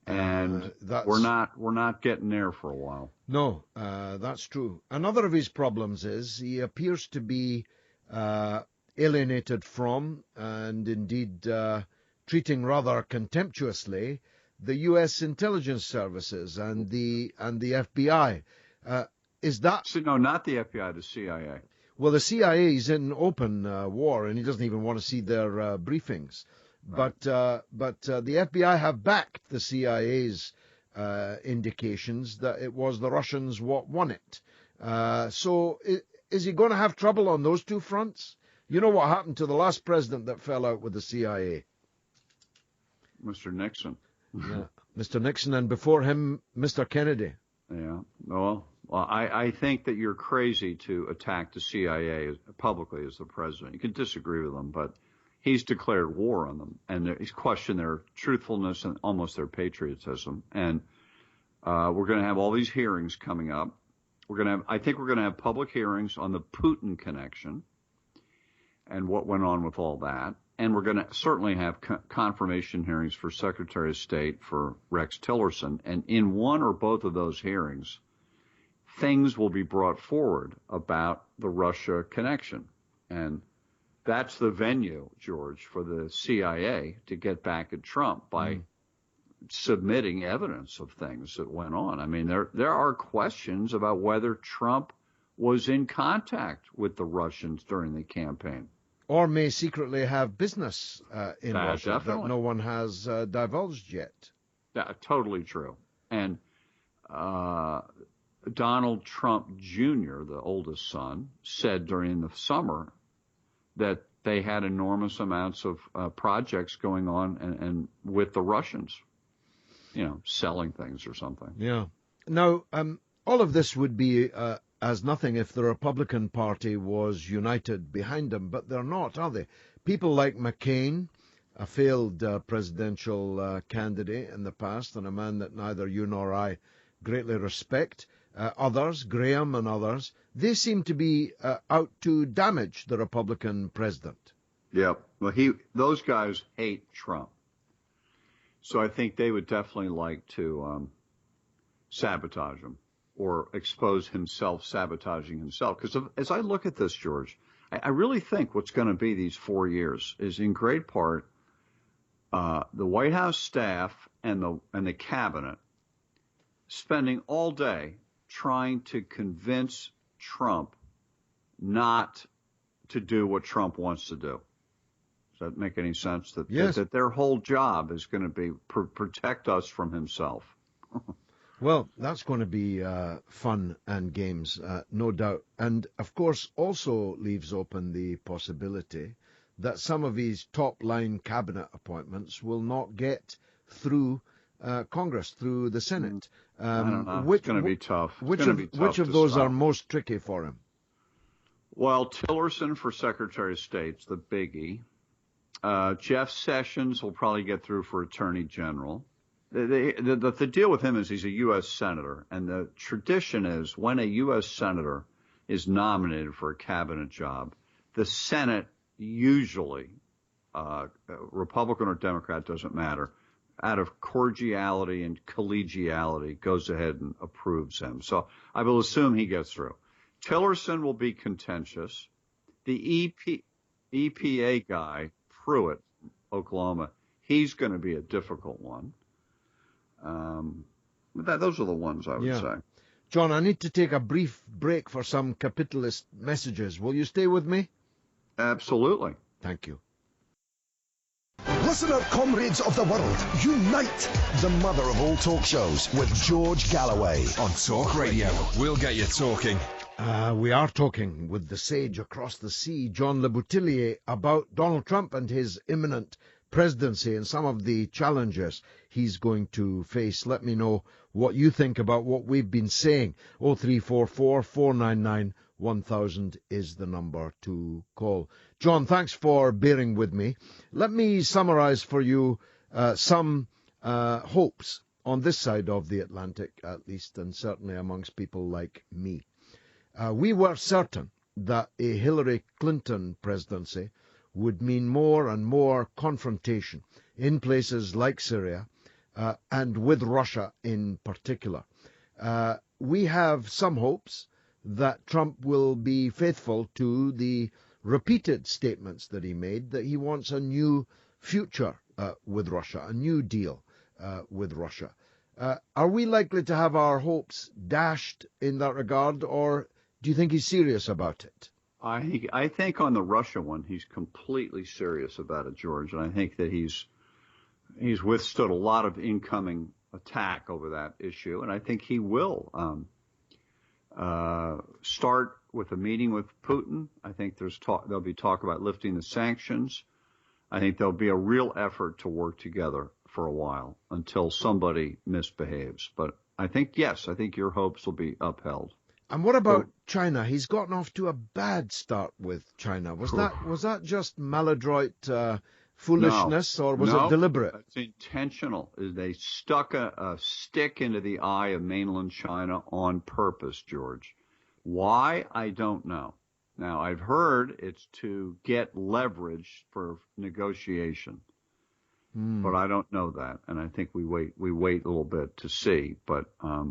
And we're not getting there for a while. No, that's true. Another of his problems is he appears to be alienated from, and indeed treating rather contemptuously, the U.S. intelligence services and the FBI. Is that? No, not the FBI, the CIA. Well, the CIA is in open war, and he doesn't even want to see their briefings. Right. But the FBI have backed the CIA's indications that it was the Russians what won it. So is he going to have trouble on those two fronts? You know what happened to the last president that fell out with the CIA? Mr. Nixon. Yeah. Mr. Nixon, and before him, Mr. Kennedy. Yeah. Well, I think that you're crazy to attack the CIA publicly as the president. You can disagree with him, but he's declared war on them, and he's questioned their truthfulness and almost their patriotism. And we're going to have all these hearings coming up. I think we're going to have public hearings on the Putin connection and what went on with all that. And we're going to certainly have confirmation hearings for Secretary of State for Rex Tillerson. And in one or both of those hearings, things will be brought forward about the Russia connection. And that's the venue, George, for the CIA to get back at Trump by submitting evidence of things that went on. I mean, there are questions about whether Trump was in contact with the Russians during the campaign. Or may secretly have business in Russia definitely. That no one has divulged yet. Yeah, totally true. And Donald Trump Jr., the oldest son, said during the summer that they had enormous amounts of projects going on and with the Russians, selling things or something. Yeah. Now, all of this would be as nothing if the Republican Party was united behind them, but they're not, are they? People like McCain, a failed presidential candidate in the past, and a man that neither you nor I greatly respect, others, Graham and others, they seem to be out to damage the Republican president. Yeah, well, those guys hate Trump. So I think they would definitely like to sabotage him or expose himself sabotaging himself. Because as I look at this, George, I really think what's going to be these 4 years is in great part the White House staff and the cabinet spending all day trying to convince Trump not to do what Trump wants to do. Does that make any sense? Yes. That their whole job is going to be protect us from himself. Well, that's going to be fun and games, no doubt. And, of course, also leaves open the possibility that some of his top-line cabinet appointments will not get through Congress, through the Senate. I don't know. It's going to be tough. Which of those are most tricky for him? Well, Tillerson for Secretary of State's the biggie. Jeff Sessions will probably get through for Attorney General. The deal with him is he's a U.S. Senator, and the tradition is when a U.S. Senator is nominated for a cabinet job, the Senate usually, Republican or Democrat, doesn't matter, out of cordiality and collegiality, goes ahead and approves him. So I will assume he gets through. Tillerson will be contentious. The EPA guy, Pruitt, Oklahoma, he's going to be a difficult one. Those are the ones I would say. John, I need to take a brief break for some capitalist messages. Will you stay with me? Absolutely. Thank you. Listener comrades of the world, unite! The mother of all talk shows with George Galloway. On Talk Radio. We'll get you talking. We are talking with the sage across the sea, John Le Boutillier, about Donald Trump and his imminent presidency and some of the challenges he's going to face. Let me know what you think about what we've been saying. 0344 499 1000 is the number to call. John, thanks for bearing with me. Let me summarize for you some hopes on this side of the Atlantic, at least, and certainly amongst people like me. We were certain that a Hillary Clinton presidency would mean more and more confrontation in places like Syria and with Russia in particular. We have some hopes that Trump will be faithful to the repeated statements that he made, that he wants a new future with Russia, a new deal with Russia. Are we likely to have our hopes dashed in that regard, or do you think he's serious about it? I think on the Russia one, he's completely serious about it, George, and I think that he's withstood a lot of incoming attack over that issue, and I think he will start with a meeting with Putin. I think there'll be talk about lifting the sanctions. I think there'll be a real effort to work together for a while until somebody misbehaves. But I think your hopes will be upheld. And what about China? He's gotten off to a bad start with China. Was that just maladroit foolishness, or was it deliberate? It's intentional. They stuck a stick into the eye of mainland China on purpose, George. Why? I don't know. Now, I've heard it's to get leverage for negotiation, but I don't know that, and I think we wait a little bit to see. But I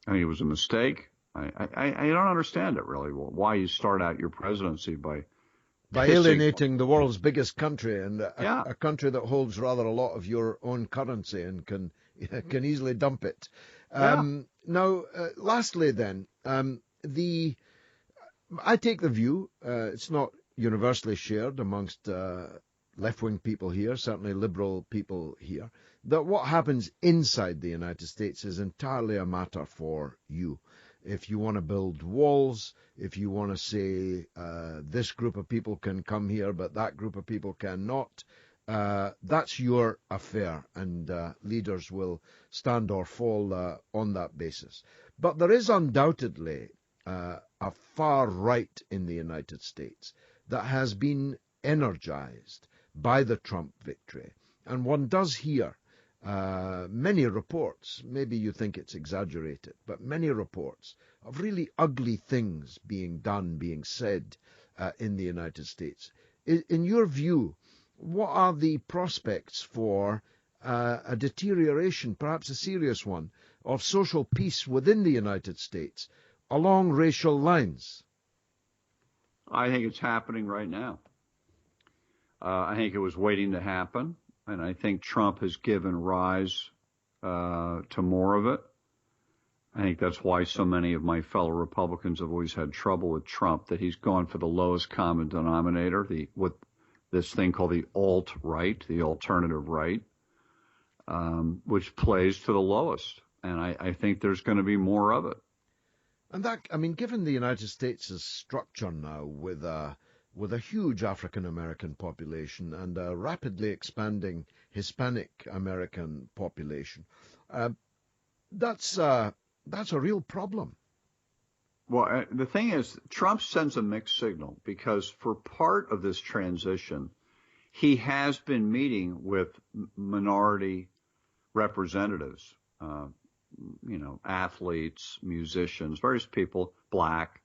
think it was a mistake. I don't understand it really. Why you start out your presidency by alienating the world's biggest country and a country that holds rather a lot of your own currency and can easily dump it. Now, lastly, then, I take the view, it's not universally shared amongst left-wing people here, certainly liberal people here, that what happens inside the United States is entirely a matter for you. If you want to build walls, if you want to say this group of people can come here but that group of people cannot, that's your affair, and leaders will stand or fall on that basis. But there is undoubtedly a far right in the United States that has been energized by the Trump victory. And one does hear many reports, maybe you think it's exaggerated, but many reports of really ugly things being done, being said in the United States. In your view, what are the prospects for a deterioration, perhaps a serious one, of social peace within the United States along racial lines? I think it's happening right now. I think it was waiting to happen, and I think Trump has given rise to more of it. I think that's why so many of my fellow Republicans have always had trouble with Trump, that he's gone for the lowest common denominator, with this thing called the alt-right, the alternative right, which plays to the lowest. And I think there's going to be more of it. And that, I mean, given the United States' structure now with a huge African-American population and a rapidly expanding Hispanic-American population, that's a real problem. Well, the thing is, Trump sends a mixed signal because for part of this transition, he has been meeting with minority representatives, athletes, musicians, various people, black,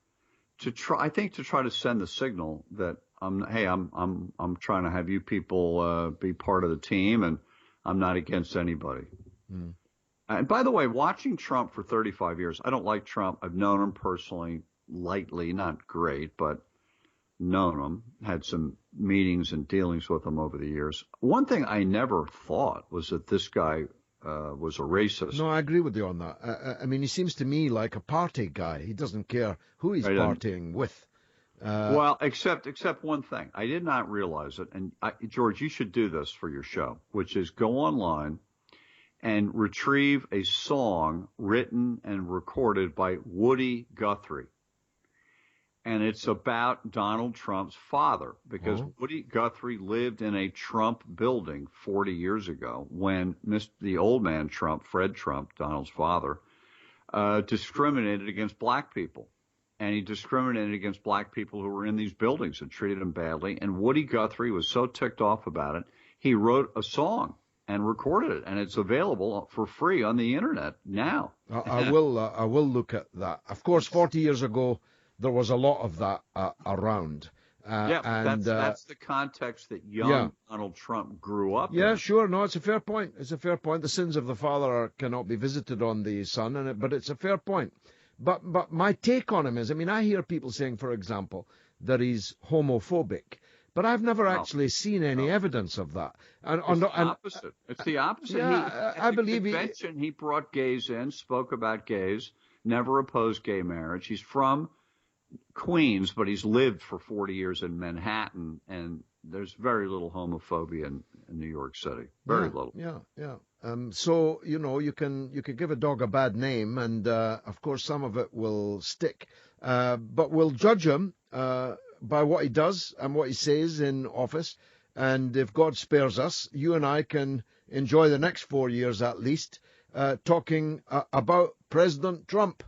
to try to send the signal that I'm trying to have you people be part of the team, and I'm not against anybody. Mm. And by the way, watching Trump for 35 years, I don't like Trump. I've known him personally, lightly, not great, but known him, had some meetings and dealings with him over the years. One thing I never thought was that this guy was a racist. No, I agree with you on that. I mean, he seems to me like a party guy. He doesn't care who he's partying with. Well, except one thing. I did not realize it. And George, you should do this for your show, which is go online and retrieve a song written and recorded by Woody Guthrie. And it's about Donald Trump's father, because Woody Guthrie lived in a Trump building 40 years ago when the old man Trump, Fred Trump, Donald's father, discriminated against black people. And he discriminated against black people who were in these buildings and treated them badly. And Woody Guthrie was so ticked off about it, he wrote a song and recorded it, and it's available for free on the internet now. I will look at that. Of course, 40 years ago, there was a lot of that around. That's the context that young Donald Trump grew up in. Yeah, sure. No, it's a fair point. It's a fair point. The sins of the father cannot be visited on the son, but it's a fair point. But my take on him is, I mean, I hear people saying, for example, that he's homophobic. But I've never actually seen any evidence of that. Opposite. It's the opposite. Yeah, I believe he brought gays in, spoke about gays, never opposed gay marriage. He's from Queens, but he's lived for 40 years in Manhattan, and there's very little homophobia in New York City. Very little. Yeah. So, you can give a dog a bad name, and of course some of it will stick. But we'll judge him by what he does and what he says in office. And if God spares us, you and I can enjoy the next 4 years at least talking about President Trump.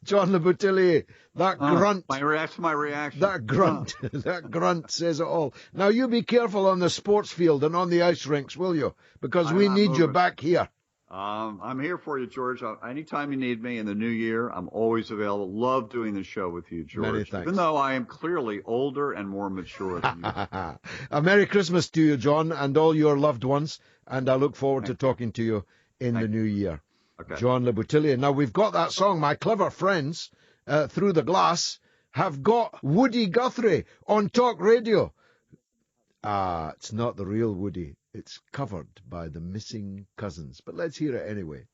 John Labutillier, that grunt. My reaction. That grunt. That grunt says it all. Now, you be careful on the sports field and on the ice rinks, will you? Because we need you back here. I'm here for you, George. Anytime you need me in the new year, I'm always available. Love doing the show with you, George. Many thanks. Even though I am clearly older and more mature than you. A Merry Christmas to you, John, and all your loved ones. And I look forward to talking to you in the new year. Okay. John Labutillier. Now, we've got that song, My Clever Friends, Through the Glass, have got Woody Guthrie on Talk Radio. It's not the real Woody. It's covered by the Missing Cousins. But let's hear it anyway.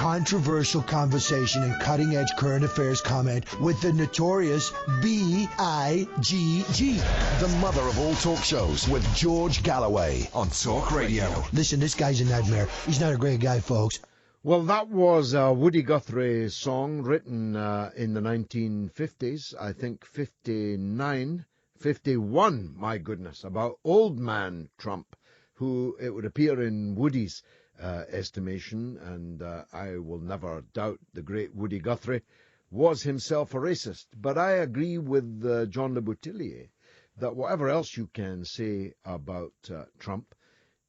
controversial conversation and cutting-edge current affairs comment with the notorious B-I-G-G. The mother of all talk shows with George Galloway on Talk Radio. Listen, this guy's a nightmare. He's not a great guy, folks. Well, that was a Woody Guthrie song written in the 1950s, I think 59, 51, my goodness, about Old Man Trump, who it would appear in Woody's estimation, and I will never doubt the great Woody Guthrie, was himself a racist. But I agree with John Le Boutillier that whatever else you can say about Trump,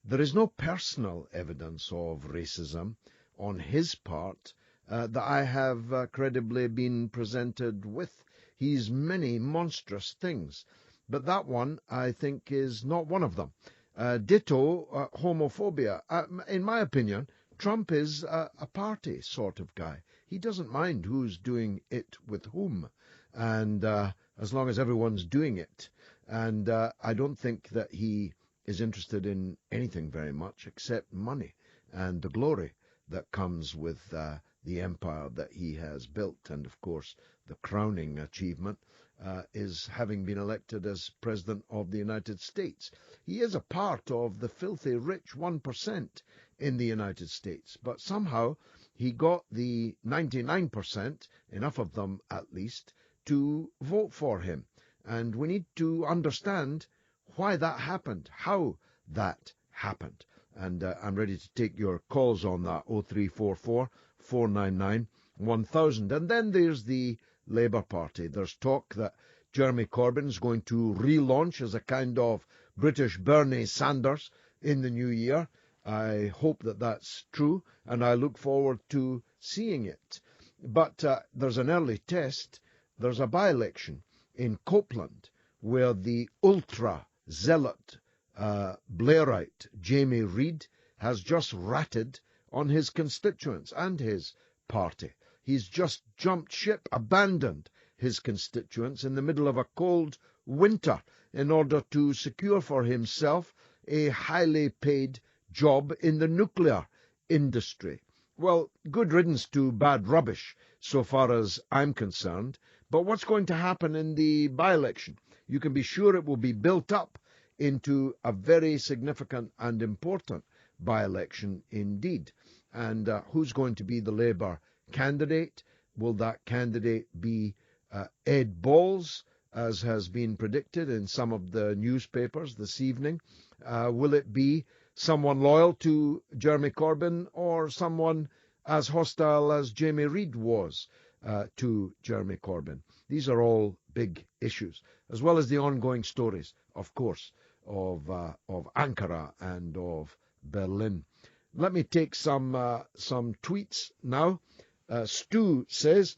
there is no personal evidence of racism on his part that I have credibly been presented with. He's many monstrous things, but that one, I think, is not one of them. Ditto homophobia. In my opinion, Trump is a party sort of guy. He doesn't mind who's doing it with whom, and as long as everyone's doing it. And I don't think that he is interested in anything very much except money and the glory that comes with the empire that he has built. And, of course, the crowning achievement is having been elected as President of the United States. He is a part of the filthy rich 1% in the United States, but somehow he got the 99%, enough of them at least, to vote for him. And we need to understand why that happened, how that happened. And I'm ready to take your calls on that, 0344 499 1000. And then there's the Labour Party. There's talk that Jeremy Corbyn is going to relaunch as a kind of British Bernie Sanders in the new year. I hope that that's true, and I look forward to seeing it. But there's an early test. There's a by-election in Copeland where the ultra-zealot Blairite Jamie Reid has just ratted on his constituents and his party. He's just jumped ship, abandoned his constituents in the middle of a cold winter in order to secure for himself a highly paid job in the nuclear industry. Well, good riddance to bad rubbish so far as I'm concerned. But what's going to happen in the by-election? You can be sure it will be built up into a very significant and important by-election indeed. And who's going to be the Labour candidate? Will that candidate be Ed Balls, as has been predicted in some of the newspapers this evening? Will it be someone loyal to Jeremy Corbyn or someone as hostile as Jamie Reid was to Jeremy Corbyn? These are all big issues, as well as the ongoing stories, of course, of Ankara and of Berlin. Let me take some tweets now. Stu says,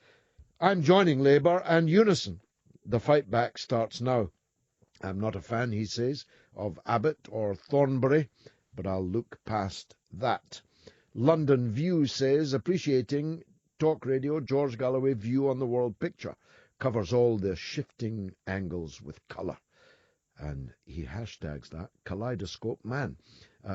I'm joining Labour and Unison. The fight back starts now. I'm not a fan, he says, of Abbott or Thornbury, but I'll look past that. London View says, appreciating Talk Radio, George Galloway view on the world picture. Covers all the shifting angles with colour. And he hashtags that, Kaleidoscope Man.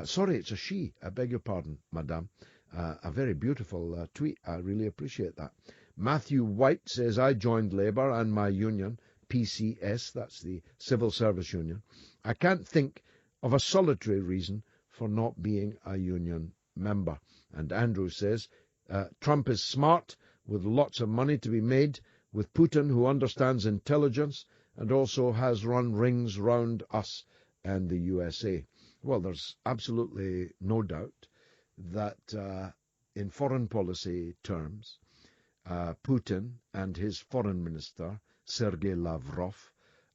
Sorry, it's a she. I beg your pardon, madame. A very beautiful tweet. I really appreciate that. Matthew White says, I joined Labour and my union, PCS, that's the Civil Service Union. I can't think of a solitary reason for not being a union member. And Andrew says, Trump is smart, with lots of money to be made, with Putin, who understands intelligence and also has run rings round us and the USA. Well, there's absolutely no doubt that in foreign policy terms, Putin and his foreign minister, Sergei Lavrov,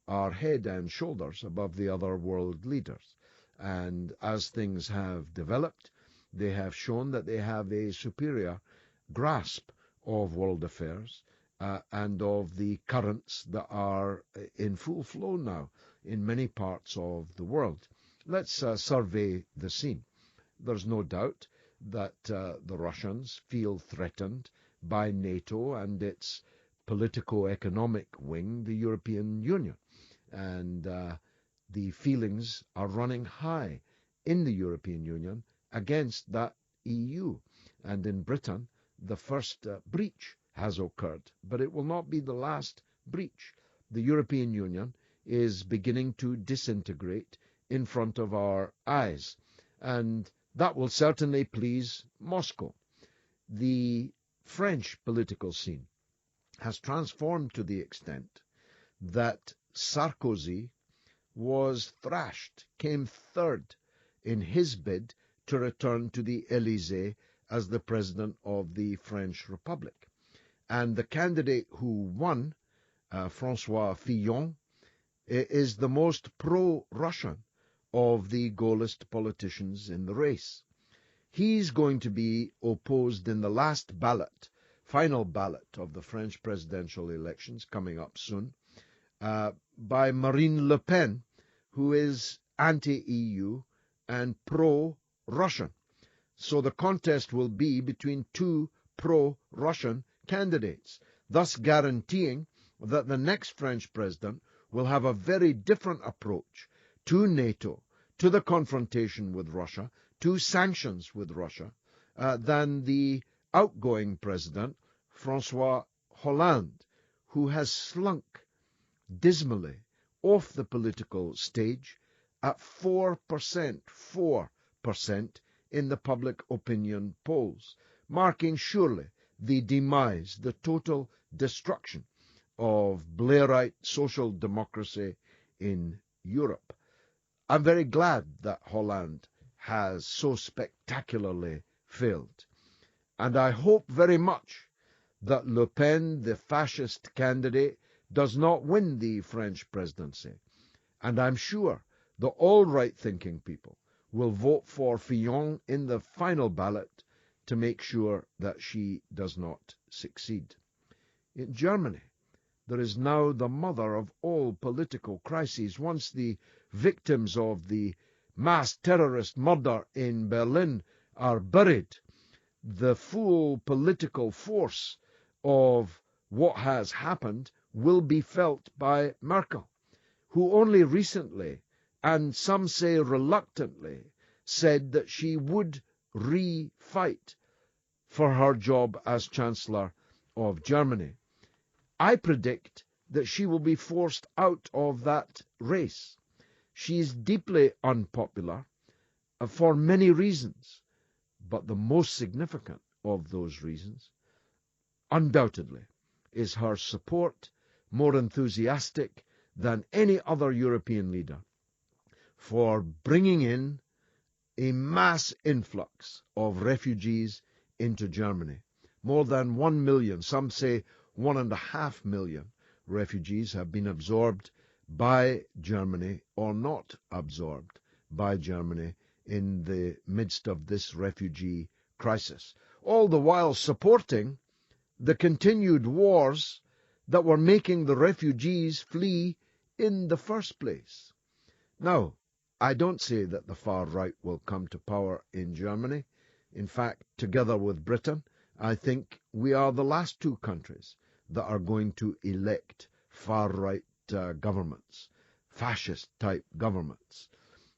are head and shoulders above the other world leaders. And as things have developed, they have shown that they have a superior grasp of world affairs and of the currents that are in full flow now in many parts of the world. Let's survey the scene. There's no doubt that the Russians feel threatened by NATO and its politico-economic wing, the European Union. And the feelings are running high in the European Union against that EU. And in Britain, the first breach has occurred, but it will not be the last breach. The European Union is beginning to disintegrate in front of our eyes, and that will certainly please Moscow. The French political scene has transformed to the extent that Sarkozy was thrashed, came third in his bid to return to the Élysée as the president of the French Republic. And the candidate who won, François Fillon, is the most pro-Russian of the Gaullist politicians in the race. He's going to be opposed in the last ballot, final ballot of the French presidential elections coming up soon, by Marine Le Pen, who is anti-EU and pro-Russian. So the contest will be between two pro-Russian candidates, thus guaranteeing that the next French president will have a very different approach to NATO, to the confrontation with Russia, to sanctions with Russia, than the outgoing president, François Hollande, who has slunk dismally off the political stage at 4% in the public opinion polls, marking surely the demise, the total destruction of Blairite social democracy in Europe. I'm very glad that Hollande has so spectacularly failed, and I hope very much that Le Pen, the fascist candidate, does not win the French presidency. And I'm sure the all right-thinking people will vote for Fillon in the final ballot to make sure that she does not succeed. In Germany, there is now the mother of all political crises. Once the victims of the mass terrorist murder in Berlin are buried, the full political force of what has happened will be felt by Merkel, who only recently, and some say reluctantly, said that she would re-fight for her job as Chancellor of Germany. I predict that she will be forced out of that race. She is deeply unpopular for many reasons, but the most significant of those reasons, undoubtedly, is her support, more enthusiastic than any other European leader, for bringing in a mass influx of refugees into Germany. More than 1 million, some say 1.5 million refugees have been absorbed by Germany or not absorbed by Germany in the midst of this refugee crisis, all the while supporting the continued wars that were making the refugees flee in the first place. Now, I don't say that the far right will come to power in Germany. In fact, together with Britain, I think we are the last two countries that are going to elect far-right governments, fascist-type governments.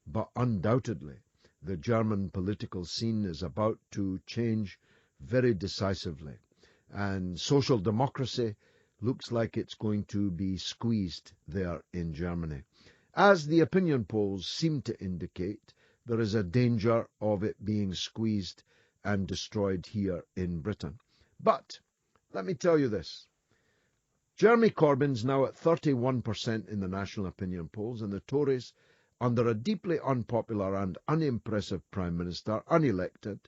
But undoubtedly, the German political scene is about to change very decisively, and social democracy looks like it's going to be squeezed there in Germany. As the opinion polls seem to indicate, there is a danger of it being squeezed and destroyed here in Britain. But let me tell you this. Jeremy Corbyn's now at 31% in the national opinion polls, and the Tories, under a deeply unpopular and unimpressive Prime Minister, unelected,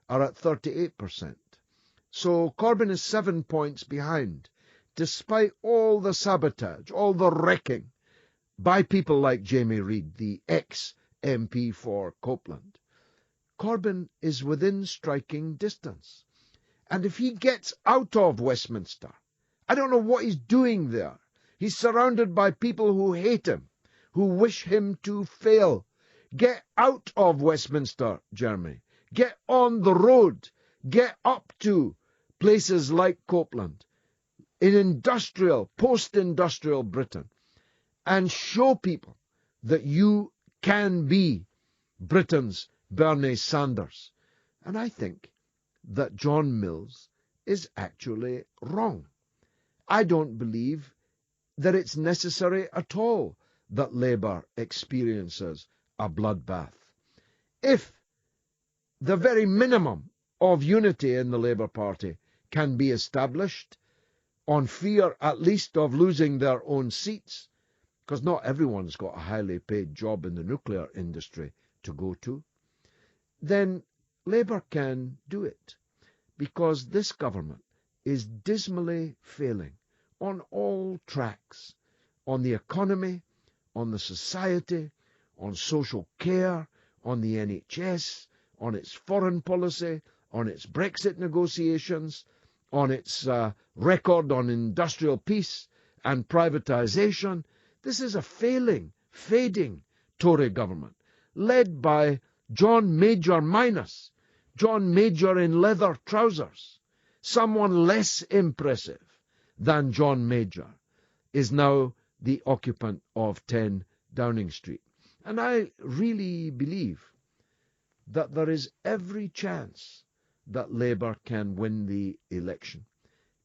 are at 38%. So Corbyn is 7 points behind, despite all the sabotage, all the wrecking by people like Jamie Reid, the ex-MP for Copeland. Corbyn is within striking distance. And if he gets out of Westminster, I don't know what he's doing there. He's surrounded by people who hate him, who wish him to fail. Get out of Westminster, Jeremy. Get on the road. Get up to places like Copeland, in industrial, post-industrial Britain, and show people that you can be Britain's Bernie Sanders. And I think that John Mills is actually wrong. I don't believe that it's necessary at all that Labour experiences a bloodbath. If the very minimum of unity in the Labour Party can be established, on fear at least of losing their own seats, because not everyone's got a highly paid job in the nuclear industry to go to, then Labour can do it, because this government is dismally failing on all tracks, on the economy, on the society, on social care, on the NHS, on its foreign policy, on its Brexit negotiations, on its record on industrial peace and privatisation. This is a failing, fading Tory government, led by John Major minus, John Major in leather trousers. Someone less impressive than John Major is now the occupant of 10 Downing Street. And I really believe that there is every chance that Labour can win the election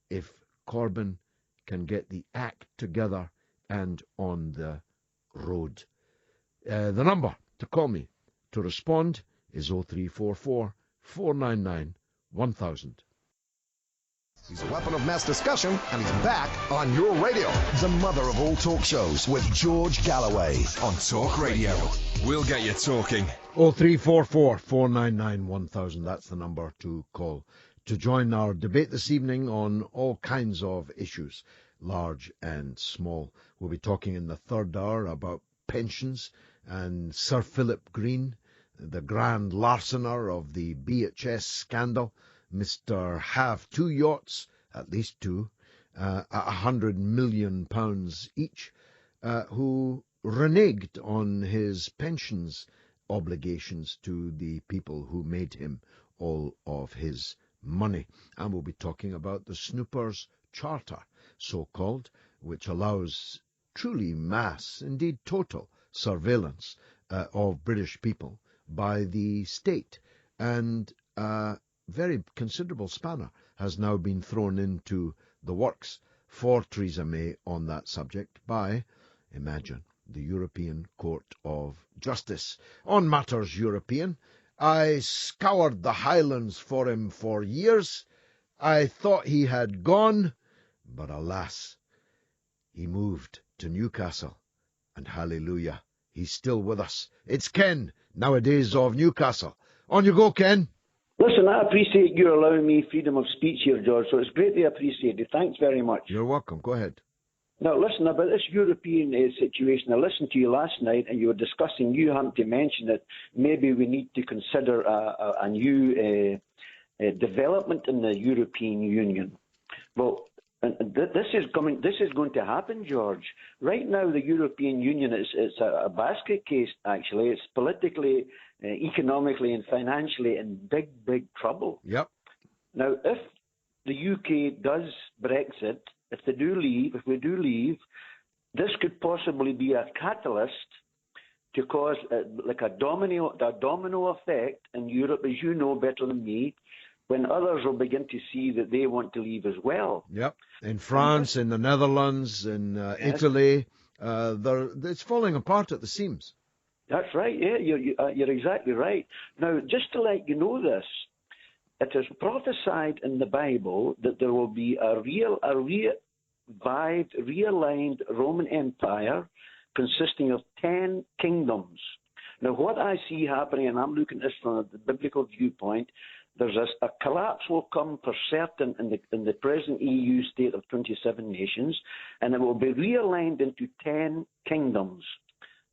if Corbyn can get the act together and on the road. The number to call me to respond is 0344 499 1000. He's a weapon of mass discussion, and he's back on your radio. The mother of all talk shows with George Galloway on Talk Radio. We'll get you talking. 0344 499 1000. That's the number to call to join our debate this evening on all kinds of issues, large and small. We'll be talking in the third hour about pensions and Sir Philip Green, the grand larcener of the BHS scandal. Mr. Have two yachts, at least two, at £100 million each, who reneged on his pensions obligations to the people who made him all of his money. And we'll be talking about the Snoopers Charter, so-called, which allows truly mass, indeed total, surveillance of British people by the state. And very considerable spanner has now been thrown into the works for Theresa May on that subject by, imagine, the European Court of Justice. On matters European, I scoured the Highlands for him for years. I thought he had gone, but alas, he moved to Newcastle, and hallelujah, he's still with us. It's Ken, nowadays of Newcastle. On you go, Ken. Listen, I appreciate you allowing me freedom of speech here, George, so it's greatly appreciated. Thanks very much. You're welcome. Go ahead. Now, listen, about this European situation, I listened to you last night and you were discussing, you happened to mention that maybe we need to consider a new development in the European Union. Well, this is going to happen, George. Right now, the European Union is a basket case, actually. It's politically, economically and financially in big, big trouble. Yep. Now, if the UK does Brexit, if we do leave, this could possibly be a catalyst to cause like a domino effect in Europe, as you know better than me, when others will begin to see that they want to leave as well. Yep. In France, in the Netherlands, in Italy, it's falling apart at the seams. That's right. Yeah, you're exactly right. Now, just to let you know this, it is prophesied in the Bible that there will be a realigned Roman Empire consisting of 10 kingdoms. Now, what I see happening, and I'm looking at this from a biblical viewpoint, there's a collapse will come for certain in the present EU state of 27 nations, and it will be realigned into 10 kingdoms.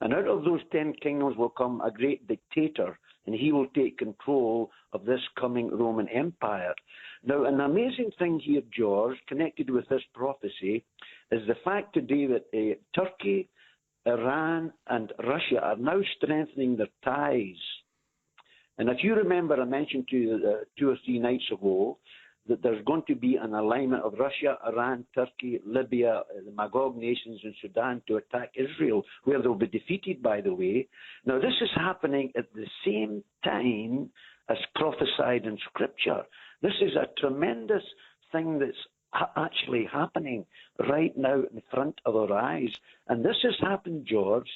And out of those 10 kingdoms will come a great dictator, and he will take control of this coming Roman Empire. Now, an amazing thing here, George, connected with this prophecy, is the fact today that Turkey, Iran, and Russia are now strengthening their ties. And if you remember, I mentioned to you 2 or 3 nights ago that there's going to be an alignment of Russia, Iran, Turkey, Libya, the Magog nations, and Sudan to attack Israel, where they'll be defeated, by the way. Now, this is happening at the same time as prophesied in Scripture. This is a tremendous thing that's actually happening right now in front of our eyes. And this has happened, George,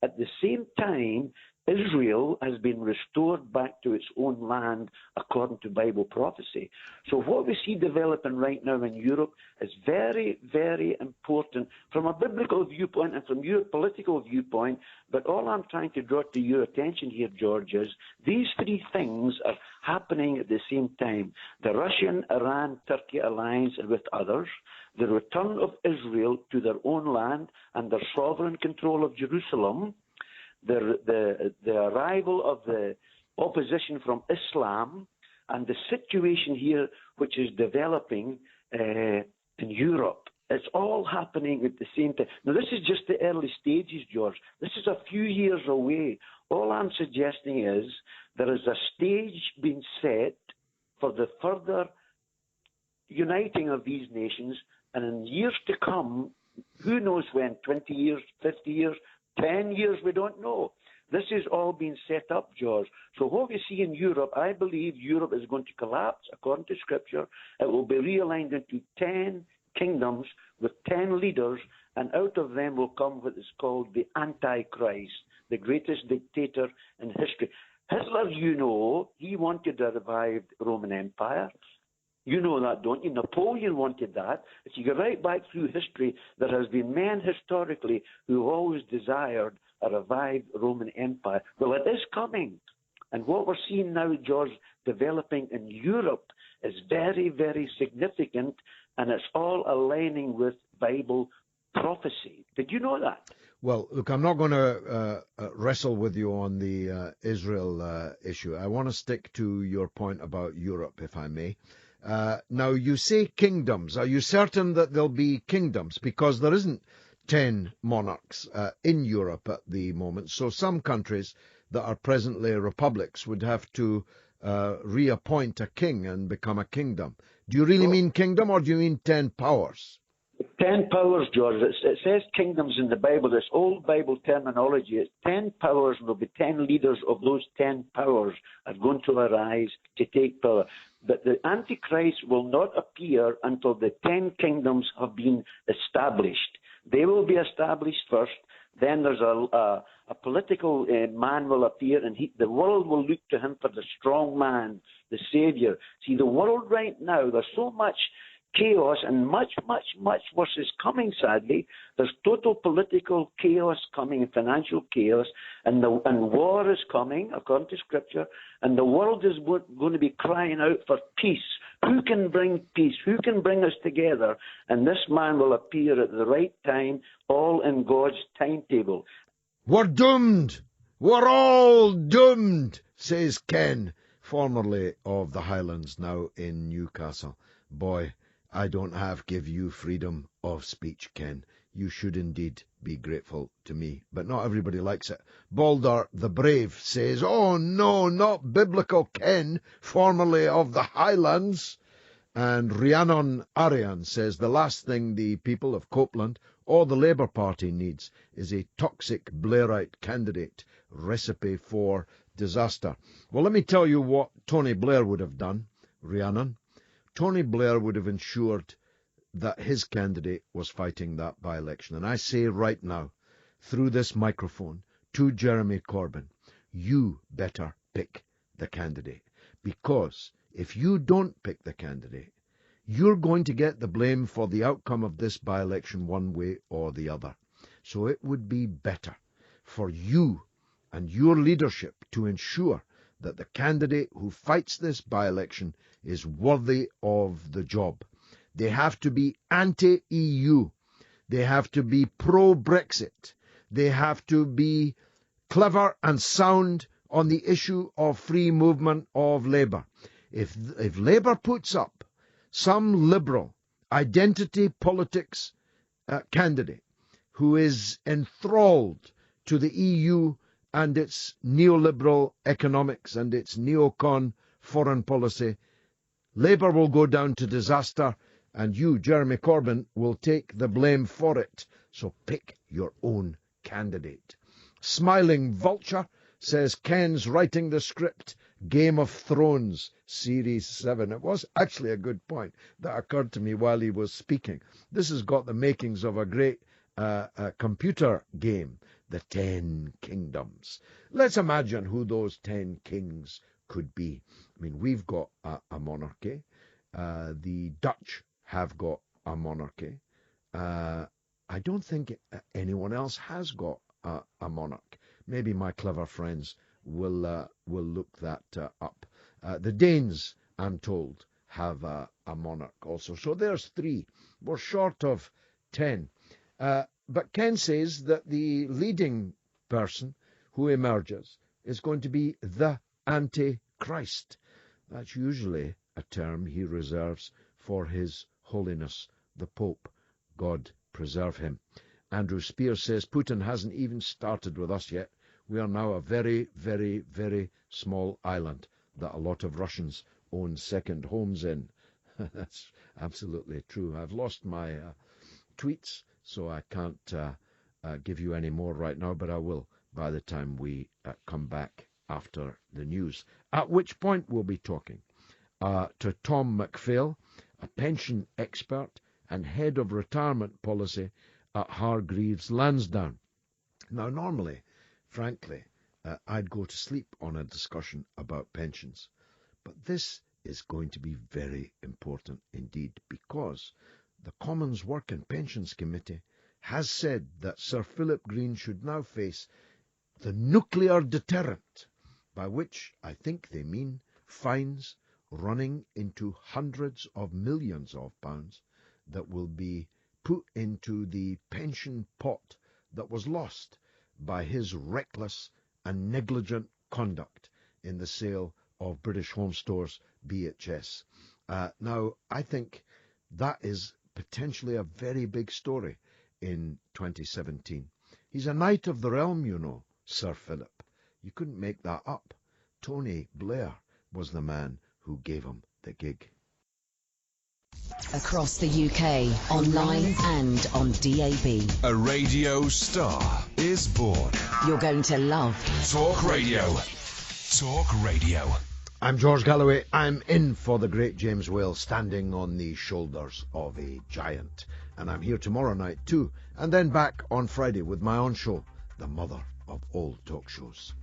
at the same time Israel has been restored back to its own land according to Bible prophecy. So what we see developing right now in Europe is very, very important from a biblical viewpoint and from your political viewpoint. But all I'm trying to draw to your attention here, George, is these three things are happening at the same time. The Russian-Iran-Turkey alliance and with others, the return of Israel to their own land and their sovereign control of Jerusalem, the arrival of the opposition from Islam, and the situation here which is developing in Europe. It's all happening at the same time. Now, this is just the early stages, George. This is a few years away. All I'm suggesting is there is a stage being set for the further uniting of these nations, and in years to come, who knows when, 20 years, 50 years, 10 years, we don't know. This is all being set up, George. So what we see in Europe, I believe Europe is going to collapse according to Scripture. It will be realigned into 10 kingdoms with 10 leaders, and out of them will come what is called the Antichrist, the greatest dictator in history. Hitler, you know, he wanted a revived Roman Empire. You know that, don't you? Napoleon wanted that. If you go right back through history, there has been men historically who always desired a revived Roman Empire. Well, it is coming. And what we're seeing now, George, developing in Europe is very, very significant, and it's all aligning with Bible prophecy. Did you know that? Well, look, I'm not going to wrestle with you on the Israel issue. I want to stick to your point about Europe, if I may. Now, you say kingdoms. Are you certain that there'll be kingdoms? Because there isn't 10 monarchs in Europe at the moment. So some countries that are presently republics would have to reappoint a king and become a kingdom. Do you really mean kingdom, or do you mean 10 powers? 10 powers, George. It says kingdoms in the Bible. This old Bible terminology. It's 10 powers, and there'll be 10 leaders of those 10 powers are going to arise to take power. But the Antichrist will not appear until the 10 kingdoms have been established. They will be established first. Then there's a political man will appear, and the world will look to him for the strong man, the savior. See, the world right now, there's so much chaos, and much, much, much worse is coming, sadly. There's total political chaos coming, and financial chaos, and war is coming, according to Scripture, and the world is going to be crying out for peace. Who can bring peace? Who can bring us together? And this man will appear at the right time, all in God's timetable. We're doomed. We're all doomed, says Ken, formerly of the Highlands, now in Newcastle. Boy, I don't give you freedom of speech, Ken. You should indeed be grateful to me, but not everybody likes it. Balder the Brave says, oh no, not biblical Ken, formerly of the Highlands. And Rhiannon Arian says, the last thing the people of Copeland or the Labour Party needs is a toxic Blairite candidate. Recipe for disaster. Well, let me tell you what Tony Blair would have done, Rhiannon. Tony Blair would have ensured that his candidate was fighting that by-election. And I say right now, through this microphone, to Jeremy Corbyn, you better pick the candidate. Because if you don't pick the candidate, you're going to get the blame for the outcome of this by-election one way or the other. So it would be better for you and your leadership to ensure that the candidate who fights this by-election is worthy of the job. They have to be anti-EU. They have to be pro-Brexit. They have to be clever and sound on the issue of free movement of labour. If Labour puts up some liberal identity politics candidate who is enthralled to the EU and its neoliberal economics and its neocon foreign policy, Labour will go down to disaster, and you, Jeremy Corbyn, will take the blame for it. So pick your own candidate. Smiling Vulture says Ken's writing the script. Game of Thrones Series 7. It was actually a good point that occurred to me while he was speaking. This has got the makings of a great computer game, the 10 Kingdoms. Let's imagine who those 10 kings could be. I mean, we've got a monarchy. The Dutch have got a monarchy. I don't think anyone else has got a monarch. Maybe my clever friends will look that up. The Danes, I'm told, have a monarch also. So there's 3. We're short of 10. But Ken says that the leading person who emerges is going to be the Antichrist. That's usually a term he reserves for His Holiness the Pope. God preserve him. Andrew Spears says Putin hasn't even started with us yet. We are now a very, very, very small island that a lot of Russians own second homes in. That's absolutely true. I've lost my tweets, so I can't give you any more right now, but I will by the time we come back after the news, at which point we'll be talking to Tom McPhail, a pension expert and head of retirement policy at Hargreaves Lansdowne. Now, normally, frankly, I'd go to sleep on a discussion about pensions, but this is going to be very important indeed, because the Commons Work and Pensions Committee has said that Sir Philip Green should now face the nuclear deterrent, by which I think they mean fines running into hundreds of millions of pounds that will be put into the pension pot that was lost by his reckless and negligent conduct in the sale of British Home Stores BHS. Now, I think that is potentially a very big story in 2017. He's a Knight of the Realm, you know, Sir Philip. You couldn't make that up. Tony Blair was the man who gave him the gig. Across the UK, online and on DAB. A radio star is born. You're going to love Talk Radio. Talk Radio. I'm George Galloway. I'm in for the great James Whale, standing on the shoulders of a giant. And I'm here tomorrow night too, and then back on Friday with my own show, the mother of all talk shows.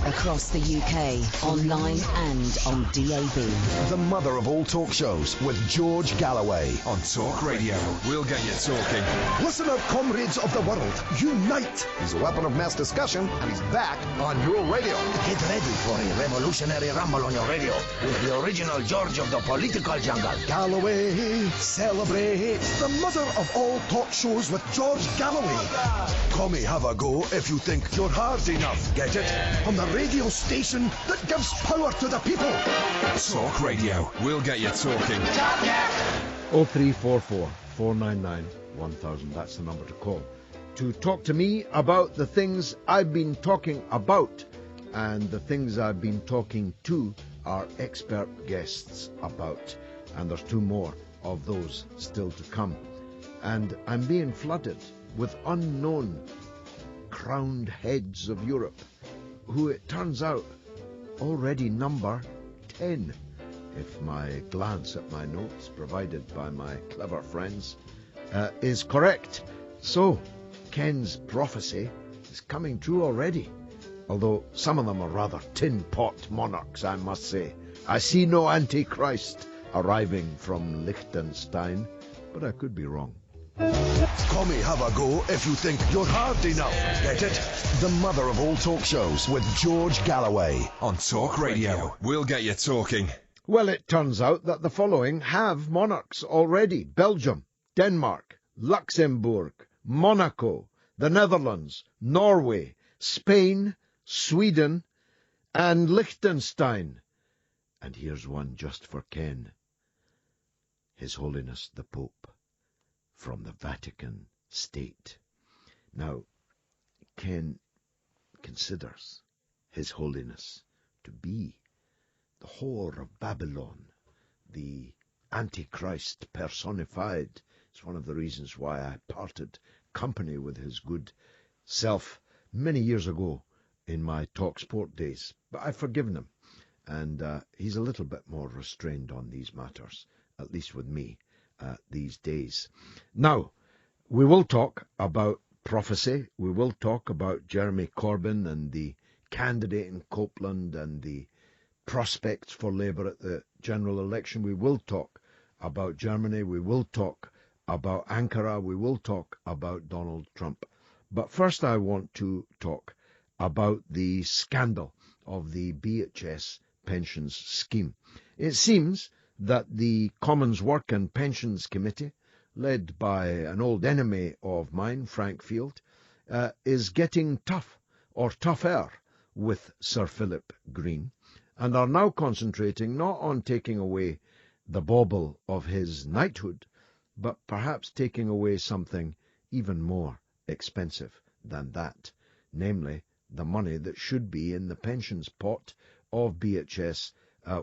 Across the UK, online and on DAB. The mother of all talk shows with George Galloway. On Talk Radio, we'll get you talking. Listen up, comrades of the world. Unite! He's a weapon of mass discussion, and he's back on your radio. Get ready for a revolutionary rumble on your radio with the original George of the political jungle. Galloway, celebrate the mother of all talk shows with George Galloway. Come have a go if you think you're hard enough. Get it? On the radio station that gives power to the people. Talk Radio, we'll get you talking. 0344 499 1000. That's the number to call to talk to me about the things I've been talking about, and the things I've been talking to our expert guests about. And there's 2 more of those still to come. And I'm being flooded with unknown crowned heads of Europe, who it turns out already number 10, if my glance at my notes provided by my clever friends is correct. So Ken's prophecy is coming true already, although some of them are rather tin pot monarchs, I must say. I see no Antichrist arriving from Liechtenstein, but I could be wrong. Come have a go if you think you're hard enough. Get it? The mother of all talk shows with George Galloway. On Talk Radio, we'll get you talking. Well, it turns out that the following have monarchs already: Belgium, Denmark, Luxembourg, Monaco, the Netherlands, Norway, Spain, Sweden, and Liechtenstein. And here's one just for Ken. His Holiness the Pope, from the Vatican State. Now, Ken considers His Holiness to be the whore of Babylon, the Antichrist personified. It's one of the reasons why I parted company with his good self many years ago in my TalkSport days. But I've forgiven him, and he's a little bit more restrained on these matters, at least with me, these days. Now, we will talk about prophecy. We will talk about Jeremy Corbyn and the candidate in Copeland and the prospects for Labour at the general election. We will talk about Germany. We will talk about Ankara. We will talk about Donald Trump. But first I want to talk about the scandal of the BHS pensions scheme. It seems that the Commons Work and Pensions Committee, led by an old enemy of mine, Frank Field, is getting tough, or tougher, with Sir Philip Green, and are now concentrating not on taking away the bauble of his knighthood, but perhaps taking away something even more expensive than that, namely the money that should be in the pensions pot of BHS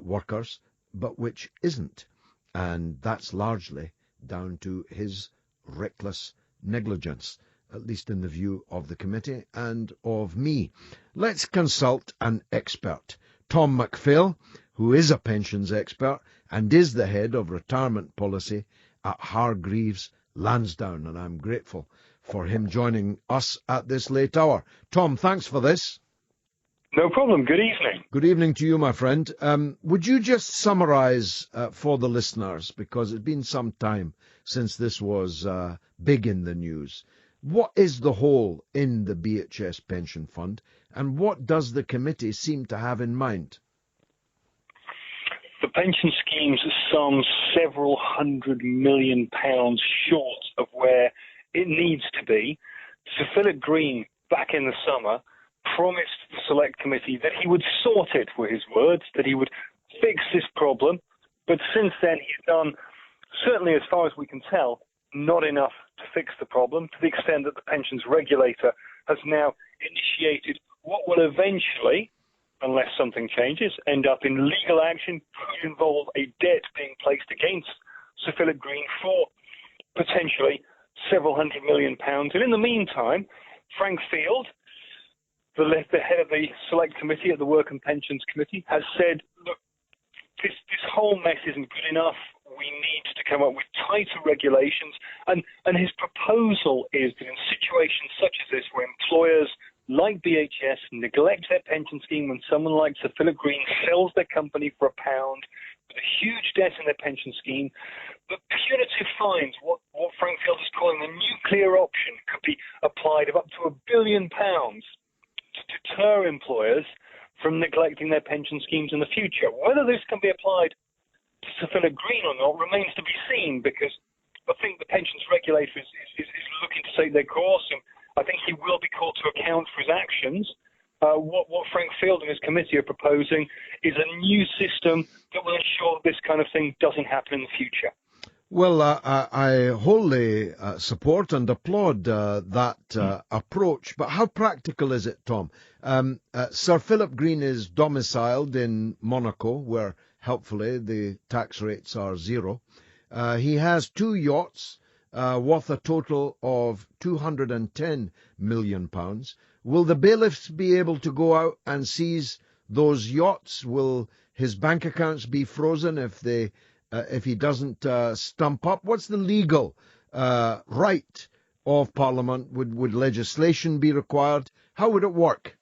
workers, but which isn't. And that's largely down to his reckless negligence, at least in the view of the committee and of me. Let's consult an expert. Tom MacPhail, who is a pensions expert and is the head of retirement policy at Hargreaves Lansdowne, and I'm grateful for him joining us at this late hour. Tom, thanks for this. No problem. Good evening. Good evening to you, my friend. Would you just summarise for the listeners, because it's been some time since this was big in the news, what is the hole in the BHS pension fund, and what does the committee seem to have in mind? The pension scheme's some several £100 million short of where it needs to be. Sir Philip Green, back in the summer, promised the Select Committee that he would sort it, were his words, that he would fix this problem. But since then, he's done, certainly as far as we can tell, not enough to fix the problem, to the extent that the pensions regulator has now initiated what will eventually, unless something changes, end up in legal action, could involve a debt being placed against Sir Philip Green for potentially several £100 million. And in the meantime, Frank Field, the head of the Select Committee at the Work and Pensions Committee, has said, look, this whole mess isn't good enough. We need to come up with tighter regulations. And his proposal is that in situations such as this, where employers like BHS neglect their pension scheme when someone like Sir Philip Green sells their company for £1 with a huge debt in their pension scheme, the punitive fines, what Frank Field is calling the nuclear option, could be applied of up to £1 billion to deter employers from neglecting their pension schemes in the future. Whether this can be applied to Sir Philip Green or not remains to be seen, because I think the pensions regulator is looking to take their course, and I think he will be called to account for his actions. What Frank Field and his committee are proposing is a new system that will ensure this kind of thing doesn't happen in the future. Well, I wholly support and applaud that approach, but how practical is it, Tom? Sir Philip Green is domiciled in Monaco, where helpfully the tax rates are zero. He has 2 yachts worth a total of £210 million. Will the bailiffs be able to go out and seize those yachts? Will his bank accounts be frozen if he doesn't stump up? What's the legal right of Parliament? Would legislation be required? How would it work?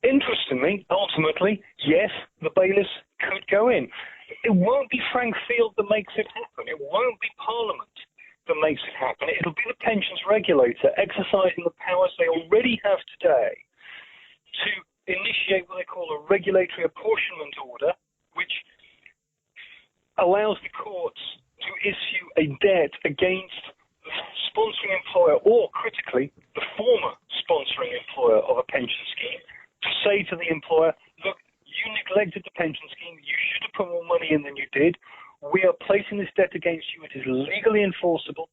Interestingly, ultimately, yes, the bailiffs could go in. It won't be Frank Field that makes it happen. It won't be Parliament that makes it happen. It'll be the pensions regulator exercising the powers they already have today to initiate what they call a regulatory apportionment order, which allows the courts to issue a debt against the sponsoring employer, or critically, the former sponsoring employer of a pension scheme, to say to the employer, look, you neglected the pension scheme, you should have put more money in than you did. We are placing this debt against you. It is legally enforceable.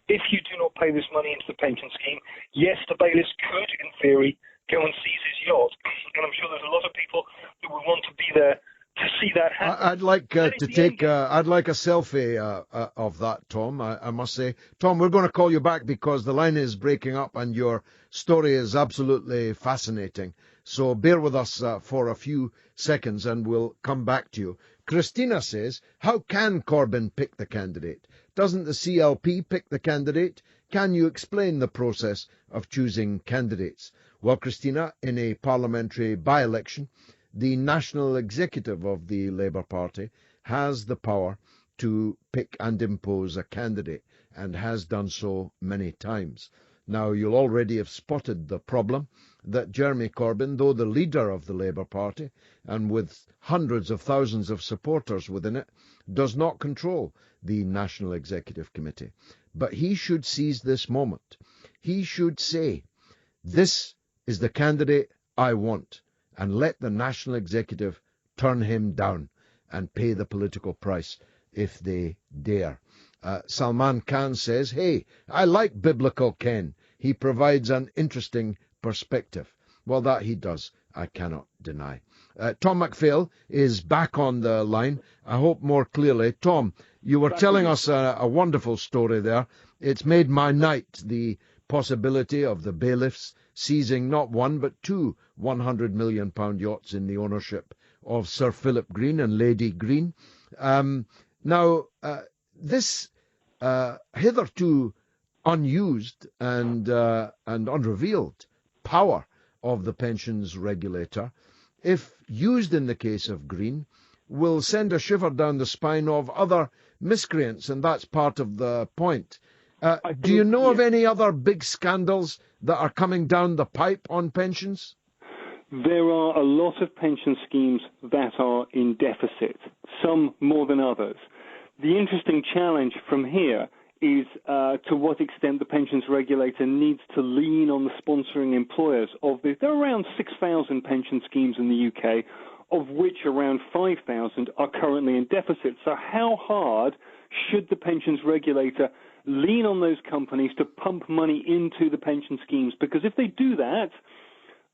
If you do not pay this money into the pension scheme, yes, the bailiffs could, in theory, go and seize his yacht. And I'm sure there's a lot of people that would want to be there to see that happen. I'd like I'd like a selfie of that, Tom, I must say. Tom, we're going to call you back because the line is breaking up and your story is absolutely fascinating. So bear with us for a few seconds and we'll come back to you. Christina says, how can Corbyn pick the candidate? Doesn't the CLP pick the candidate? Can you explain the process of choosing candidates? Well, Christina, in a parliamentary by-election, the national executive of the Labour Party has the power to pick and impose a candidate and has done so many times. Now, you'll already have spotted the problem that Jeremy Corbyn, though the leader of the Labour Party and with hundreds of thousands of supporters within it, does not control the National Executive Committee. But he should seize this moment. He should say, this is the candidate I want, and let the National Executive turn him down and pay the political price if they dare. Salman Khan says, hey, I like Biblical Ken. He provides an interesting perspective. Well, that he does, I cannot deny. Tom McPhail is back on the line, I hope more clearly. Tom, you were telling us a wonderful story there. It's made my night, the possibility of the bailiffs seizing not one but two £100 million yachts in the ownership of Sir Philip Green and Lady Green. Now, this hitherto unused and unrevealed power of the pensions regulator, if used in the case of Green, will send a shiver down the spine of other miscreants, and that's part of the point. Do you know of any other big scandals that are coming down the pipe on pensions? There are a lot of pension schemes that are in deficit, some more than others. The interesting challenge from here is to what extent the pensions regulator needs to lean on the sponsoring employers of this. There are around 6,000 pension schemes in the UK, of which around 5,000 are currently in deficit. So how hard should the pensions regulator lean on those companies to pump money into the pension schemes? Because if they do that,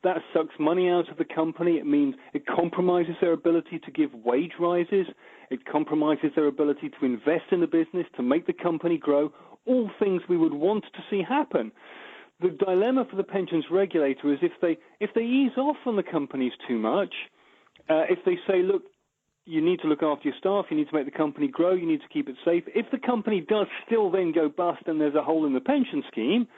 that sucks money out of the company. It means it compromises their ability to give wage rises. It compromises their ability to invest in the business, to make the company grow, all things we would want to see happen. The dilemma for the pensions regulator is if they ease off on the companies too much, if they say, look, you need to look after your staff, you need to make the company grow, you need to keep it safe. If the company does still then go bust and there's a hole in the pension scheme,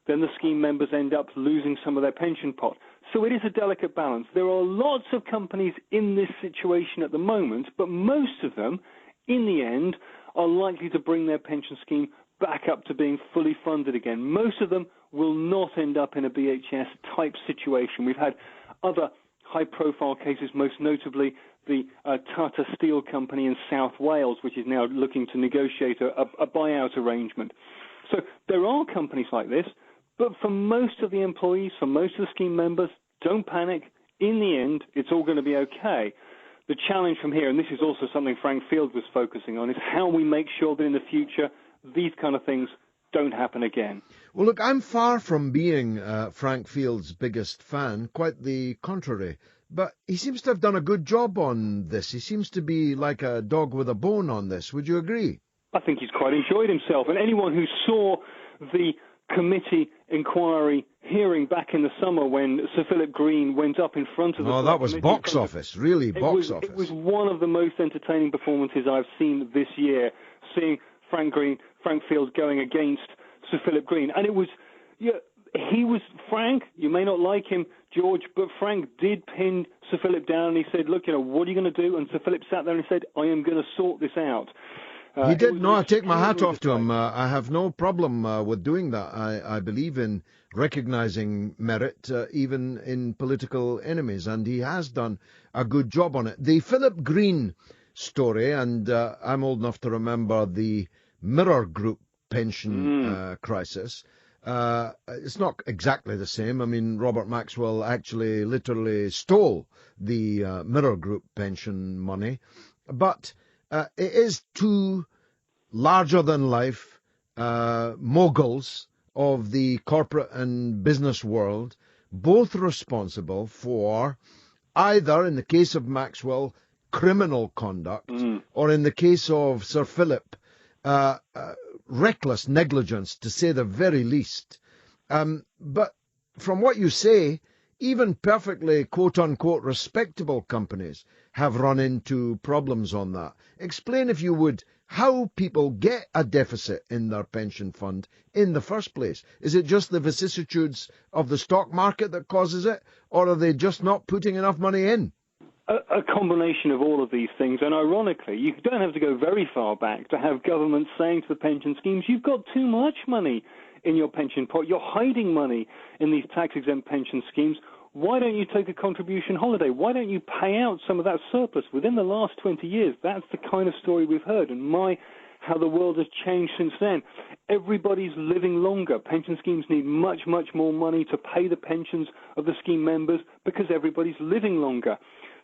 then the scheme members end up losing some of their pension pot. So it is a delicate balance. There are lots of companies in this situation at the moment, but most of them, in the end, are likely to bring their pension scheme back up to being fully funded again. Most of them will not end up in a BHS-type situation. We've had other high-profile cases, most notably the Tata Steel Company in South Wales, which is now looking to negotiate a buyout arrangement. So there are companies like this, but for most of the employees, for most of the scheme members, don't panic. In the end, it's all going to be okay. The challenge from here, and this is also something Frank Field was focusing on, is how we make sure that in the future these kind of things don't happen again. Well, look, I'm far from being Frank Field's biggest fan, quite the contrary. But he seems to have done a good job on this. He seems to be like a dog with a bone on this. Would you agree? I think he's quite enjoyed himself. And anyone who saw the committee inquiry hearing back in the summer when Sir Philip Green went up in front of the... Oh, that was box office, really box office. It was one of the most entertaining performances I've seen this year, seeing Frank Field going against Sir Philip Green. And it was... he was Frank. You may not like him, George, but Frank did pin Sir Philip down and he said, look, what are you going to do? And Sir Philip sat there and said, I am going to sort this out. He did. No, I take my hat off to him. I have no problem with doing that. I believe in recognizing merit, even in political enemies, and he has done a good job on it. The Philip Green story, and I'm old enough to remember the Mirror Group pension crisis. It's not exactly the same. I mean, Robert Maxwell actually literally stole the Mirror Group pension money, but it is two larger-than-life moguls of the corporate and business world, both responsible for either, in the case of Maxwell, criminal conduct, or in the case of Sir Philip, reckless negligence, to say the very least. But from what you say, even perfectly quote-unquote respectable companies have run into problems on that. Explain, if you would, how people get a deficit in their pension fund in the first place. Is it just the vicissitudes of the stock market that causes it, or are they just not putting enough money in? A combination of all of these things, and ironically, you don't have to go very far back to have governments saying to the pension schemes, you've got too much money in your pension pot, you're hiding money in these tax-exempt pension schemes. Why don't you take a contribution holiday? Why don't you pay out some of that surplus? Within the last 20 years, that's the kind of story we've heard, and how the world has changed since then. Everybody's living longer. Pension schemes need much, much more money to pay the pensions of the scheme members because everybody's living longer.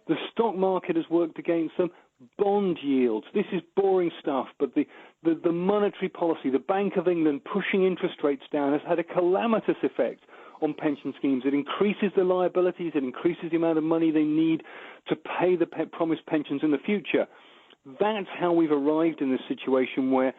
The stock market has worked against them. Bond yields. This is boring stuff, but the monetary policy, the Bank of England pushing interest rates down has had a calamitous effect on pension schemes. It increases the liabilities. It increases the amount of money they need to pay the promised pensions in the future. That's how we've arrived in this situation where,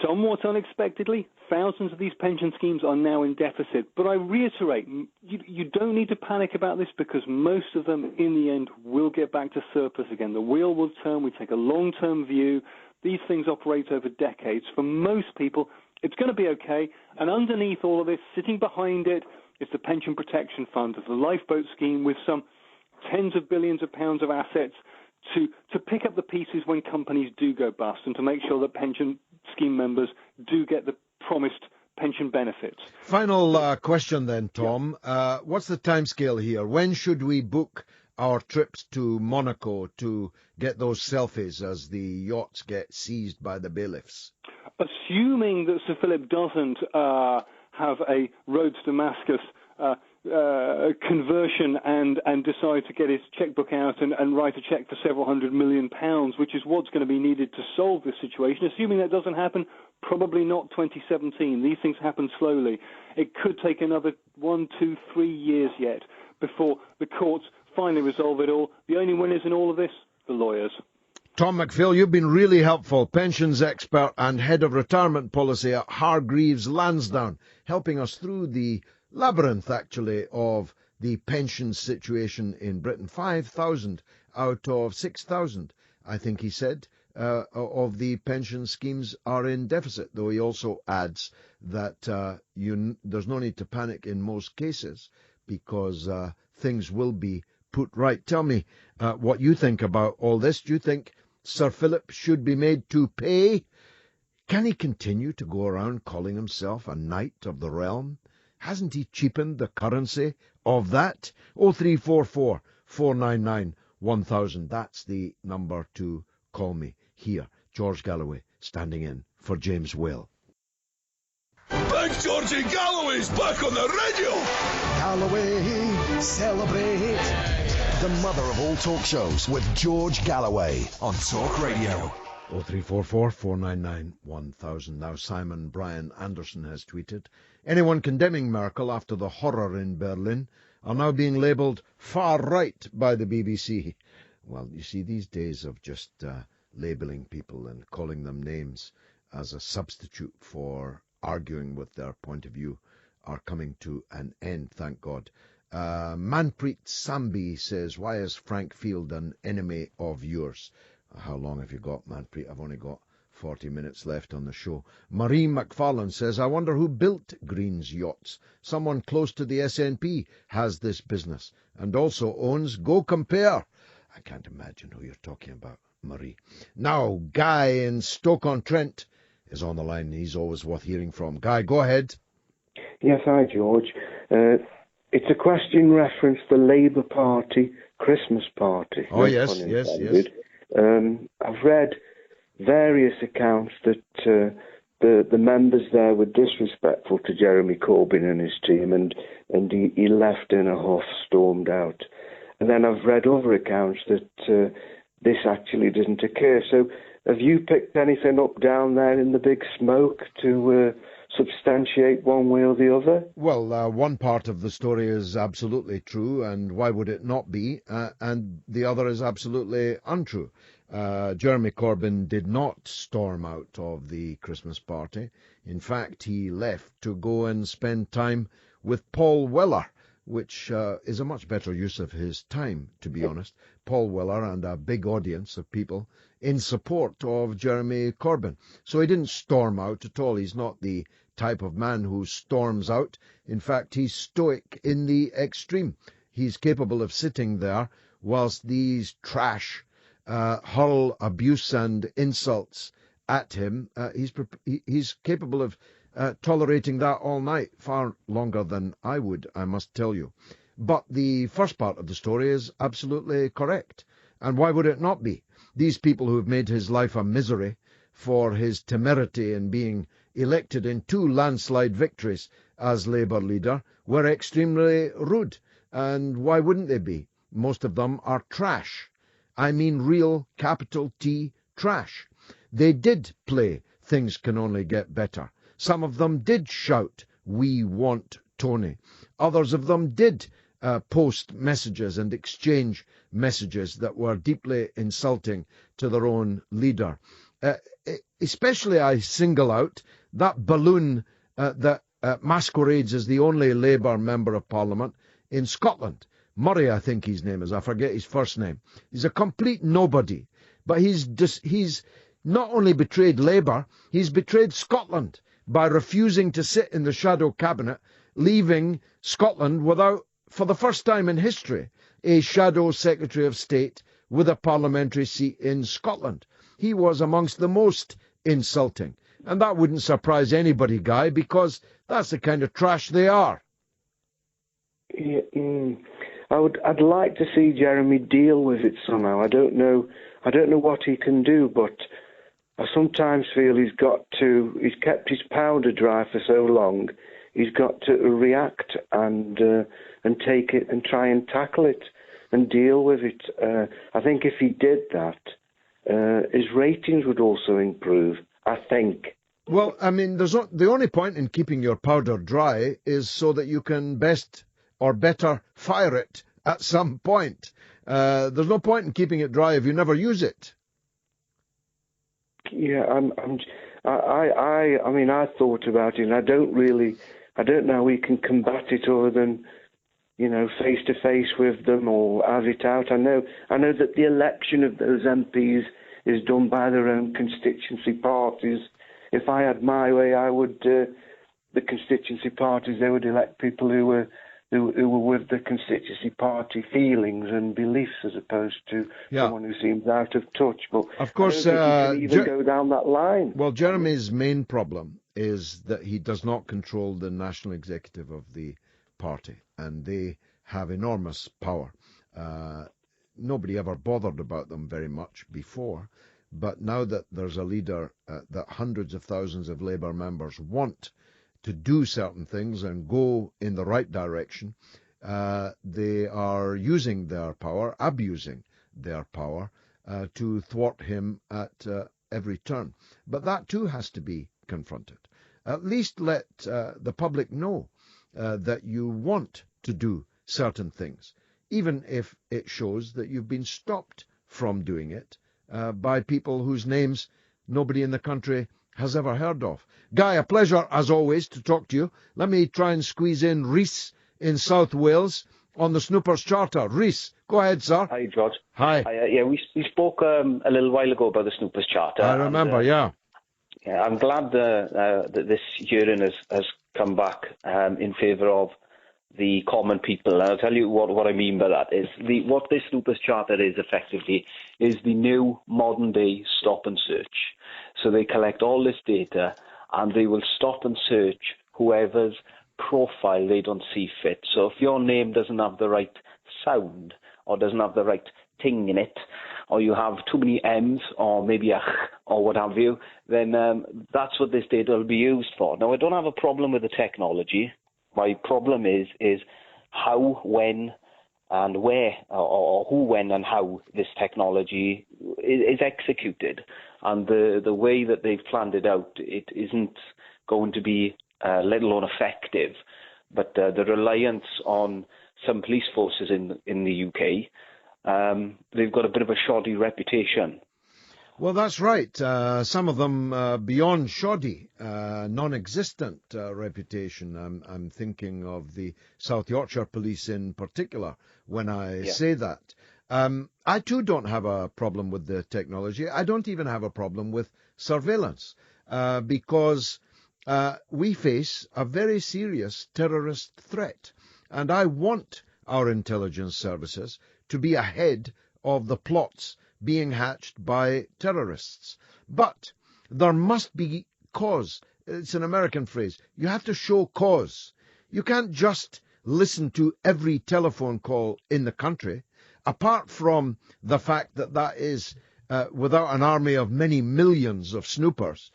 somewhat unexpectedly, thousands of these pension schemes are now in deficit. But I reiterate, you don't need to panic about this because most of them, in the end, will get back to surplus again. The wheel will turn. We take a long-term view. These things operate over decades. For most people, it's going to be okay. And underneath all of this, sitting behind it, is the Pension Protection Fund, the lifeboat scheme with some tens of billions of pounds of assets to pick up the pieces when companies do go bust and to make sure that pension scheme members do get the promised pension benefits. Final question then, Tom. Yeah. What's the timescale here? When should we book our trips to Monaco to get those selfies as the yachts get seized by the bailiffs? Assuming that Sir Philip doesn't have a road to Damascus conversion and decide to get his checkbook out and write a check for several £100 million, which is what's going to be needed to solve this situation. Assuming that doesn't happen, probably not 2017. These things happen slowly. It could take another 1, 2, 3 years yet before the courts finally resolve it all. The only winners in all of this, the lawyers. Tom McPhail, you've been really helpful, pensions expert and head of retirement policy at Hargreaves Lansdowne, helping us through the labyrinth, actually, of the pension situation in Britain. 5,000 out of 6,000, I think he said, of the pension schemes are in deficit, though he also adds that there's no need to panic in most cases because things will be put right. Tell me what you think about all this. Do you think Sir Philip should be made to pay? Can he continue to go around calling himself a knight of the realm? Hasn't he cheapened the currency of that? 0344 499 1000. That's the number to call me here. George Galloway standing in for James Whale. Big Georgie Galloway's back on the radio. Galloway, celebrate. The mother of all talk shows with George Galloway on Talk Radio. 0344 499 1000. Now Simon Brian Anderson has tweeted, anyone condemning Merkel after the horror in Berlin are now being labelled far right by the BBC. Well, you see, these days of just labelling people and calling them names as a substitute for arguing with their point of view are coming to an end, thank God. Manpreet Sambi says, why is Frank Field an enemy of yours? How long have you got, Manpreet? I've only got 40 minutes left on the show. Marie McFarlane says, I wonder who built Green's yachts. Someone close to the SNP has this business and also owns Go Compare. I can't imagine who you're talking about, Marie. Now, Guy in Stoke-on-Trent is on the line. He's always worth hearing from. Guy, go ahead. Yes, hi, George. It's a question reference the Labour Party Christmas party. Oh, yes. I've read various accounts that the members there were disrespectful to Jeremy Corbyn and his team, and he left in a huff, stormed out. And then I've read other accounts that this actually didn't occur. So have you picked anything up down there in the big smoke to substantiate one way or the other? Well, one part of the story is absolutely true, and why would it not be? And the other is absolutely untrue. Jeremy Corbyn did not storm out of the Christmas party. In fact, he left to go and spend time with Paul Weller, which is a much better use of his time, to be honest. Paul Weller and a big audience of people in support of Jeremy Corbyn. So he didn't storm out at all. He's not the type of man who storms out. In fact, he's stoic in the extreme. He's capable of sitting there whilst these trash hurl abuse and insults at him. He's capable of tolerating that all night, far longer than I would, I must tell you. But the first part of the story is absolutely correct. And why would it not be? These people who have made his life a misery for his temerity in being elected in 2 landslide victories as Labour leader were extremely rude. And why wouldn't they be? Most of them are trash. I mean real capital T trash. They did play Things Can Only Get Better. Some of them did shout, "We want Tony." Others of them did post messages and exchange messages that were deeply insulting to their own leader. Especially I single out that balloon that masquerades as the only Labour Member of Parliament in Scotland. Murray, I think his name is. I forget his first name. He's a complete nobody. But he's not only betrayed Labour, he's betrayed Scotland by refusing to sit in the shadow cabinet, leaving Scotland without, for the first time in history, a shadow Secretary of State with a parliamentary seat in Scotland. He was amongst the most insulting. And that wouldn't surprise anybody, Guy, because that's the kind of trash they are. Yeah, I'd like to see Jeremy deal with it somehow. I don't know what he can do, but I sometimes feel he's kept his powder dry for so long. He's got to react and take it and try and tackle it and deal with it. I think if he did that, his ratings would also improve, I think. Well, I mean, the only point in keeping your powder dry is so that you can best or better fire it at some point. There's no point in keeping it dry if you never use it. Yeah, I mean, I thought about it, and I don't know how we can combat it other than, face to face with them or have it out. I know that the election of those MPs is done by their own constituency parties. If I had my way, I would, the constituency parties, they would elect people who were with the constituency party feelings and beliefs as opposed to someone who seems out of touch. But of course, I don't think you can even go down that line. Well, Jeremy's main problem is that he does not control the national executive of the party, and they have enormous power. Nobody ever bothered about them very much before, but now that there's a leader that hundreds of thousands of Labour members want to do certain things and go in the right direction, they are using their power, abusing their power, to thwart him at every turn. But that too has to be confronted. At least let the public know that you want to do certain things, even if it shows that you've been stopped from doing it by people whose names nobody in the country has ever heard of. Guy, a pleasure as always to talk to you. Let me try and squeeze in Rhys in South Wales on the Snoopers Charter. Rhys, go ahead, sir. Hi, George. Hi. We spoke a little while ago about the Snoopers Charter. I remember, Yeah, I'm glad that this hearing has come back in favour of the common people. And I'll tell you what I mean by that is what this Snoopers Charter is effectively is the new modern day stop and search. So they collect all this data and they will stop and search whoever's profile they don't see fit. So if your name doesn't have the right sound or doesn't have the right ting in it, or you have too many M's or maybe a or what have you, then that's what this data will be used for. Now, I don't have a problem with the technology. My problem is how, when, and where, or who, when, and how this technology is executed. And the way that they've planned it out, it isn't going to be, let alone effective. But the reliance on some police forces in the UK, they've got a bit of a shoddy reputation. Well, that's right. Some of them beyond shoddy, non-existent reputation. I'm thinking of the South Yorkshire Police in particular when I say that. I too don't have a problem with the technology. I don't even have a problem with surveillance because we face a very serious terrorist threat. And I want our intelligence services to be ahead of the plots being hatched by terrorists. But there must be cause. It's an American phrase. You have to show cause. You can't just listen to every telephone call in the country, apart from the fact that that is, without an army of many millions of snoopers,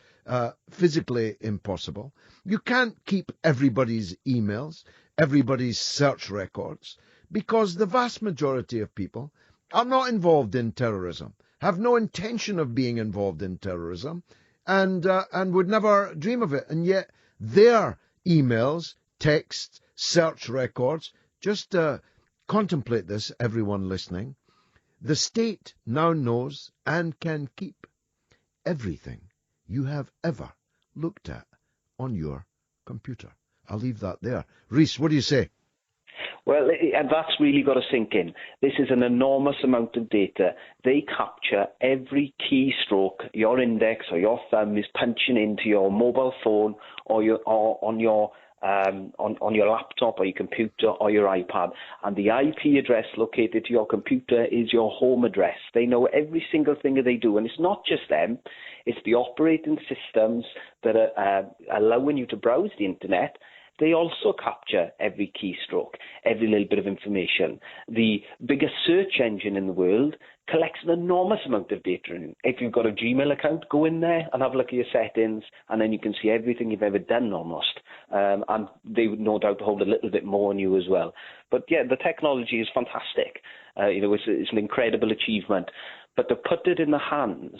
physically impossible. You can't keep everybody's emails, everybody's search records, because the vast majority of people are not involved in terrorism, have no intention of being involved in terrorism, and would never dream of it. And yet their emails, texts, search records, just contemplate this, everyone listening. The state now knows and can keep everything you have ever looked at on your computer. I'll leave that there. Rhys, what do you say? Well, and that's really got to sink in. This is an enormous amount of data. They capture every keystroke your index or your thumb is punching into your mobile phone or on your laptop or your computer or your iPad. And the IP address located to your computer is your home address. They know every single thing that they do. And it's not just them. It's the operating systems that are allowing you to browse the internet. They also capture every keystroke, every little bit of information. The biggest search engine in the world collects an enormous amount of data. If you've got a Gmail account, go in there and have a look at your settings, and then you can see everything you've ever done almost. And they would no doubt hold a little bit more on you as well. But yeah, the technology is fantastic. It's an incredible achievement. But to put it in the hands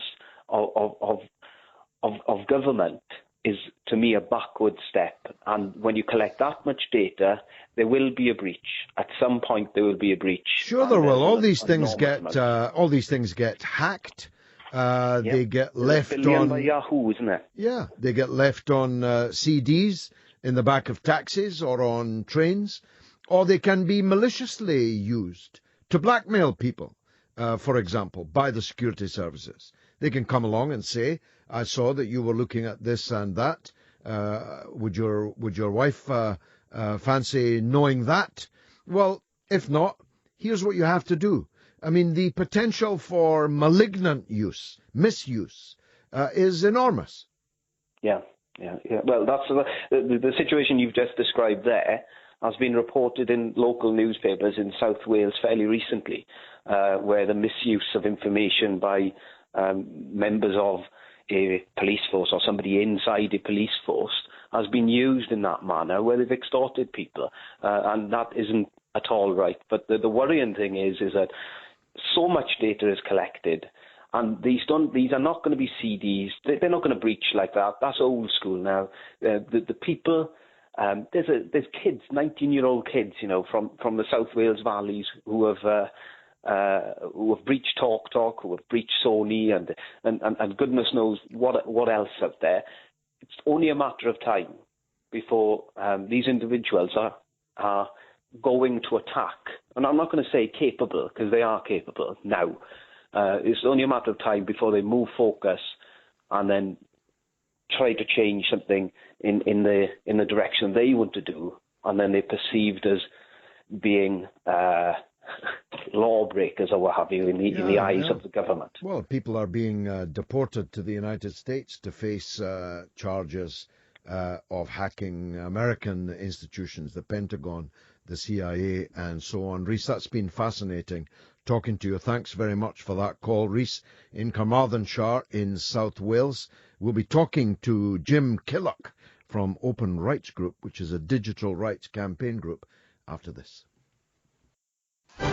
of government is, to me, a backward step. And when you collect that much data, there will be a breach. At some point, there will be a breach. Sure, there will. All these things get hacked. They get left on by Yahoo, isn't it? Yeah, they get left on CDs in the back of taxis or on trains, or they can be maliciously used to blackmail people. For example, by the security services. They can come along and say, I saw that you were looking at this and that. Would your wife fancy knowing that? Well, if not, here's what you have to do. I mean, the potential for malignant misuse, is enormous. Yeah. Well, that's the situation you've just described there has been reported in local newspapers in South Wales fairly recently, where the misuse of information by members of a police force or somebody inside a police force has been used in that manner, where they've extorted people, and that isn't at all right. But the worrying thing is that so much data is collected, and these are not going to be CDs. They're not going to breach like that. That's old school now. The people. There's kids, 19-year-old kids, from the South Wales valleys who have breached TalkTalk, who have breached Sony, and goodness knows what else out there. It's only a matter of time before these individuals are going to attack. And I'm not going to say capable, because they are capable now. It's only a matter of time before they move focus and then try to change something in the direction they want to do, and then they're perceived as being lawbreakers or what have you in the eyes of the government. Well, people are being deported to the United States to face charges of hacking American institutions, the Pentagon, the CIA, and so on. Rhys, that's been fascinating talking to you. Thanks very much for that call, Rhys, in Carmarthenshire in South Wales. We'll be talking to Jim Killock from Open Rights Group, which is a digital rights campaign group, after this.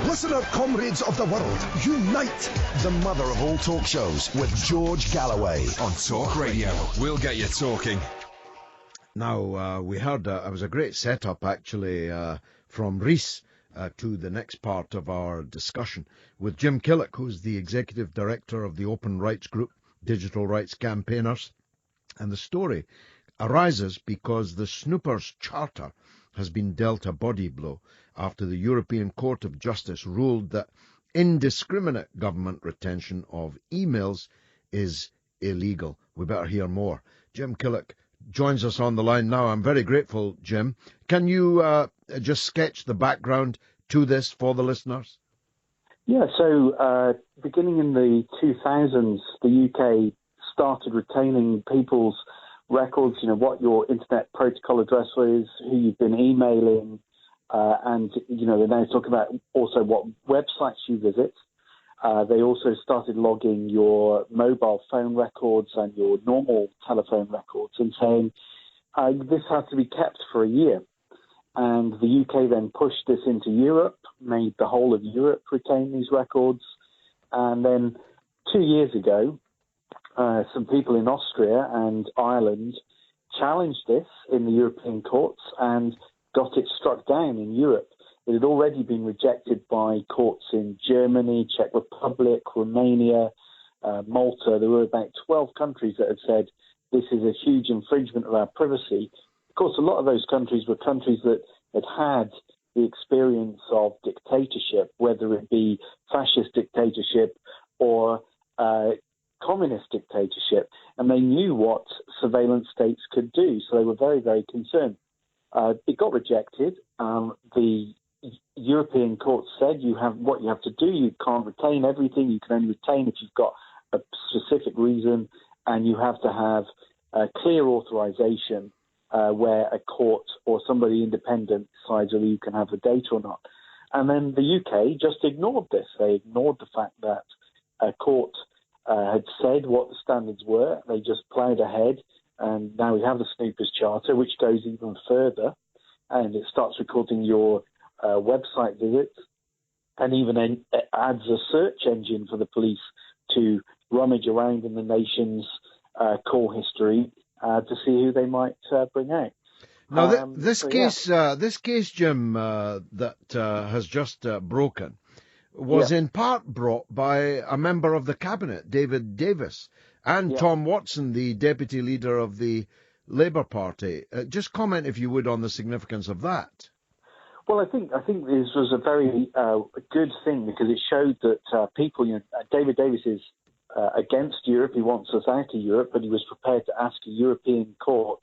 Listener comrades of the world, unite! The mother of all talk shows with George Galloway. On Talk Radio, we'll get you talking. Now, we heard it was a great setup, actually, from Rhys to the next part of our discussion with Jim Killock, who's the Executive Director of the Open Rights Group, digital rights campaigners. And the story arises because the Snoopers Charter has been dealt a body blow after the European Court of Justice ruled that indiscriminate government retention of emails is illegal. We better hear more. Jim Killock joins us on the line now. I'm very grateful, Jim. Can you just sketch the background to this for the listeners? Yeah, so beginning in the 2000s, the UK started retaining people's records, what your internet protocol address was, who you've been emailing, and, they're now talking about also what websites you visit. They also started logging your mobile phone records and your normal telephone records and saying this has to be kept for a year. And the UK then pushed this into Europe, made the whole of Europe retain these records. And then 2 years ago, some people in Austria and Ireland challenged this in the European courts and got it struck down in Europe. It had already been rejected by courts in Germany, Czech Republic, Romania, Malta. There were about 12 countries that had said this is a huge infringement of our privacy. Of course, a lot of those countries were countries that had had the experience of dictatorship, whether it be fascist dictatorship or communist dictatorship, and they knew what surveillance states could do, so they were very, very concerned. It got rejected. The European court said what you have to do. You can't retain everything. You can only retain if you've got a specific reason, and you have to have a clear authorization where a court or somebody independent decides whether you can have the data or not. And then the UK just ignored this. They ignored the fact that a court had said what the standards were. They just ploughed ahead, and now we have the Snoopers Charter, which goes even further, and it starts recording your website visits, and even adds a search engine for the police to rummage around in the nation's call history to see who they might bring out. Now, this case, Jim, that has just broken, was in part brought by a member of the cabinet, David Davis, and Tom Watson, the deputy leader of the Labour Party. Just comment, if you would, on the significance of that. Well, I think this was a very good thing because it showed that people, David Davis is against Europe. He wants us out of Europe, but he was prepared to ask a European court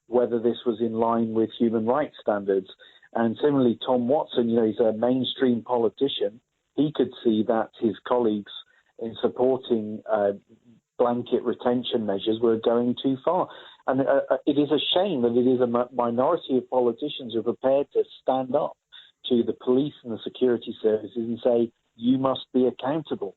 whether this was in line with human rights standards. And similarly, Tom Watson, he's a mainstream politician. He could see that his colleagues in supporting blanket retention measures were going too far. And it is a shame that it is a minority of politicians who are prepared to stand up to the police and the security services and say, you must be accountable.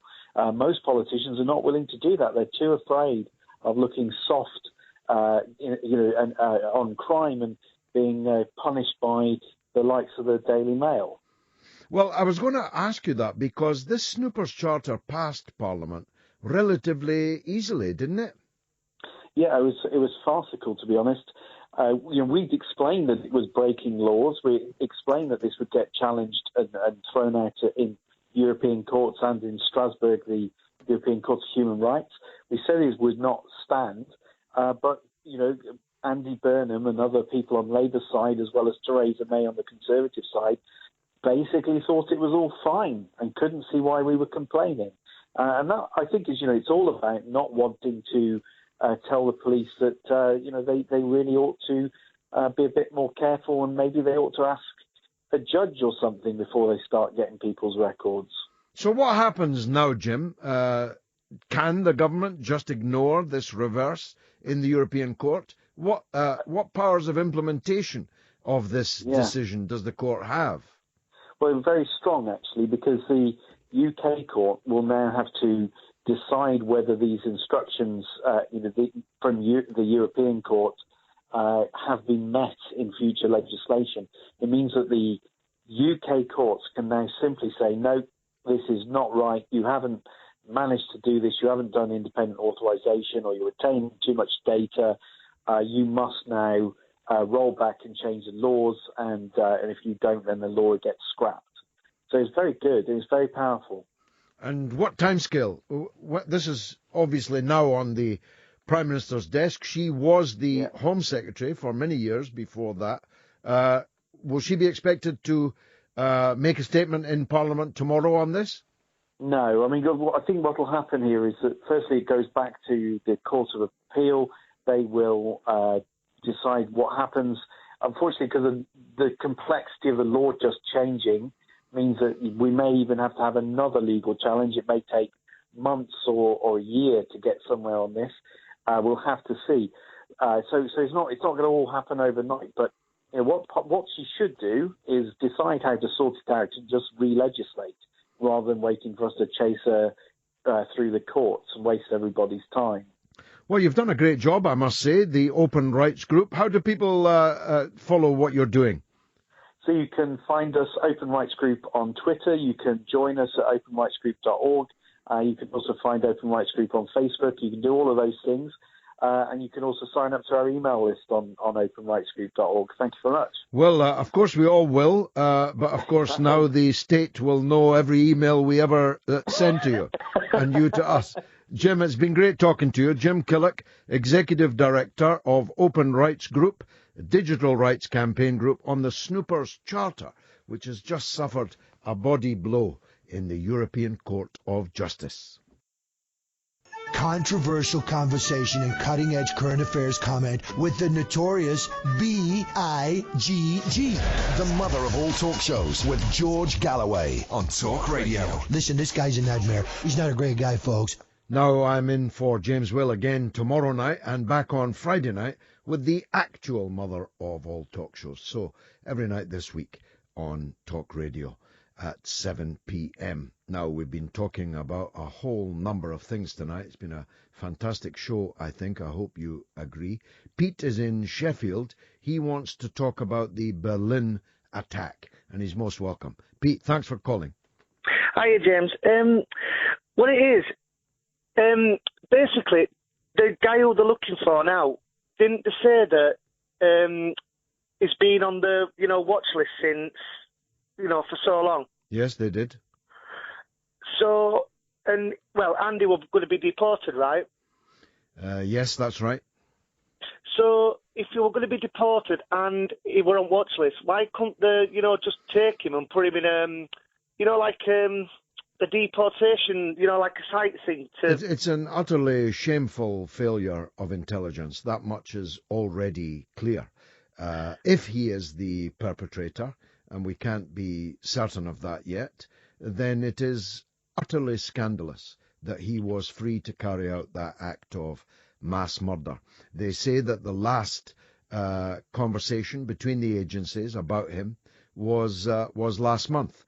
Most politicians are not willing to do that. They're too afraid of looking soft on crime and being punished by the likes of the Daily Mail. Well, I was going to ask you that because this Snoopers Charter passed Parliament relatively easily, didn't it? Yeah, it was farcical, to be honest. We'd explained that it was breaking laws. We explained that this would get challenged and thrown out in European courts and in Strasbourg, the European Court of Human Rights. We said it would not stand, but, Andy Burnham and other people on Labour side, as well as Theresa May on the Conservative side, basically thought it was all fine and couldn't see why we were complaining. And that, I think, is, it's all about not wanting to tell the police that, they really ought to be a bit more careful, and maybe they ought to ask a judge or something before they start getting people's records. So what happens now, Jim? Can the government just ignore this reverse in the European Court? What powers of implementation of this decision does the court have? Well, very strong, actually, because the UK court will now have to decide whether these instructions from the European court have been met in future legislation. It means that the UK courts can now simply say, no, this is not right. You haven't managed to do this. You haven't done independent authorization, or you're retaining too much data. You must now roll back and change the laws, and if you don't, then the law gets scrapped. So it's very good. It's very powerful. And what timescale? This is obviously now on the Prime Minister's desk. She was the Home Secretary for many years before that. Will she be expected to make a statement in Parliament tomorrow on this? No. I mean, I think what will happen here is that, firstly, it goes back to the Court of Appeal. They will decide what happens. Unfortunately, because of the complexity of the law just changing, means that we may even have to have another legal challenge. It may take months or a year to get somewhere on this. We'll have to see. So it's not going to all happen overnight. But what she should do is decide how to sort it out and just re-legislate, rather than waiting for us to chase her through the courts and waste everybody's time. Well, you've done a great job, I must say, the Open Rights Group. How do people follow what you're doing? So you can find us, Open Rights Group, on Twitter. You can join us at openrightsgroup.org. You can also find Open Rights Group on Facebook. You can do all of those things. And you can also sign up to our email list on openrightsgroup.org. Thank you very much. Well, of course we all will, but of course now the state will know every email we ever send to you, and you to us. Jim, it's been great talking to you. Jim Killick, Executive Director of Open Rights Group, a digital rights campaign group on the Snoopers Charter, which has just suffered a body blow in the European Court of Justice. Controversial conversation and cutting-edge current affairs comment with the notorious B.I.G.G. The mother of all talk shows with George Galloway on Talk Radio. Listen, this guy's a nightmare. He's not a great guy, folks. Now I'm in for James Will again tomorrow night and back on Friday night with the actual mother of all talk shows. So every night this week on Talk Radio at 7 p.m. Now, we've been talking about a whole number of things tonight. It's been a fantastic show, I think. I hope you agree. Pete is in Sheffield. He wants to talk about the Berlin attack, and he's most welcome. Pete, thanks for calling. Hiya, James. What it is, basically, the guy who they're looking for now, didn't they say that he's been on the, watch list since, for so long? Yes, they did. So, Andy was going to be deported, right? Yes, that's right. So, if you were going to be deported and he were on watch list, why couldn't they, just take him and put him in, a deportation, like a sightseeing? It's an utterly shameful failure of intelligence. That much is already clear. If he is the perpetrator, and we can't be certain of that yet, then it is utterly scandalous that he was free to carry out that act of mass murder. They say that the last conversation between the agencies about him was last month.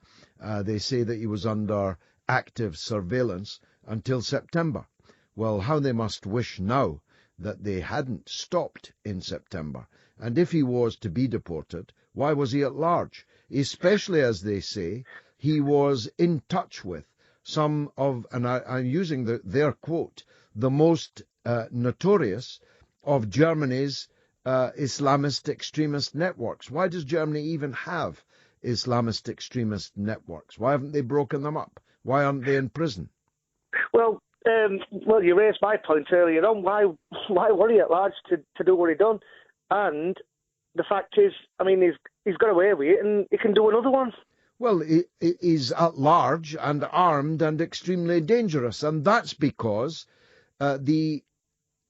They say that he was under active surveillance until September. Well, how they must wish now that they hadn't stopped in September. And if he was to be deported, why was he at large? Especially, as they say, he was in touch with some of, and I'm using their quote, the most notorious of Germany's Islamist extremist networks. Why does Germany even have Islamist extremist networks? Why haven't they broken them up? Why aren't they in prison? Well, you raised my point earlier on. Why were he at large to do what he done? And the fact is, he's got away with it, and he can do another one. Well, he's at large and armed and extremely dangerous, and that's because the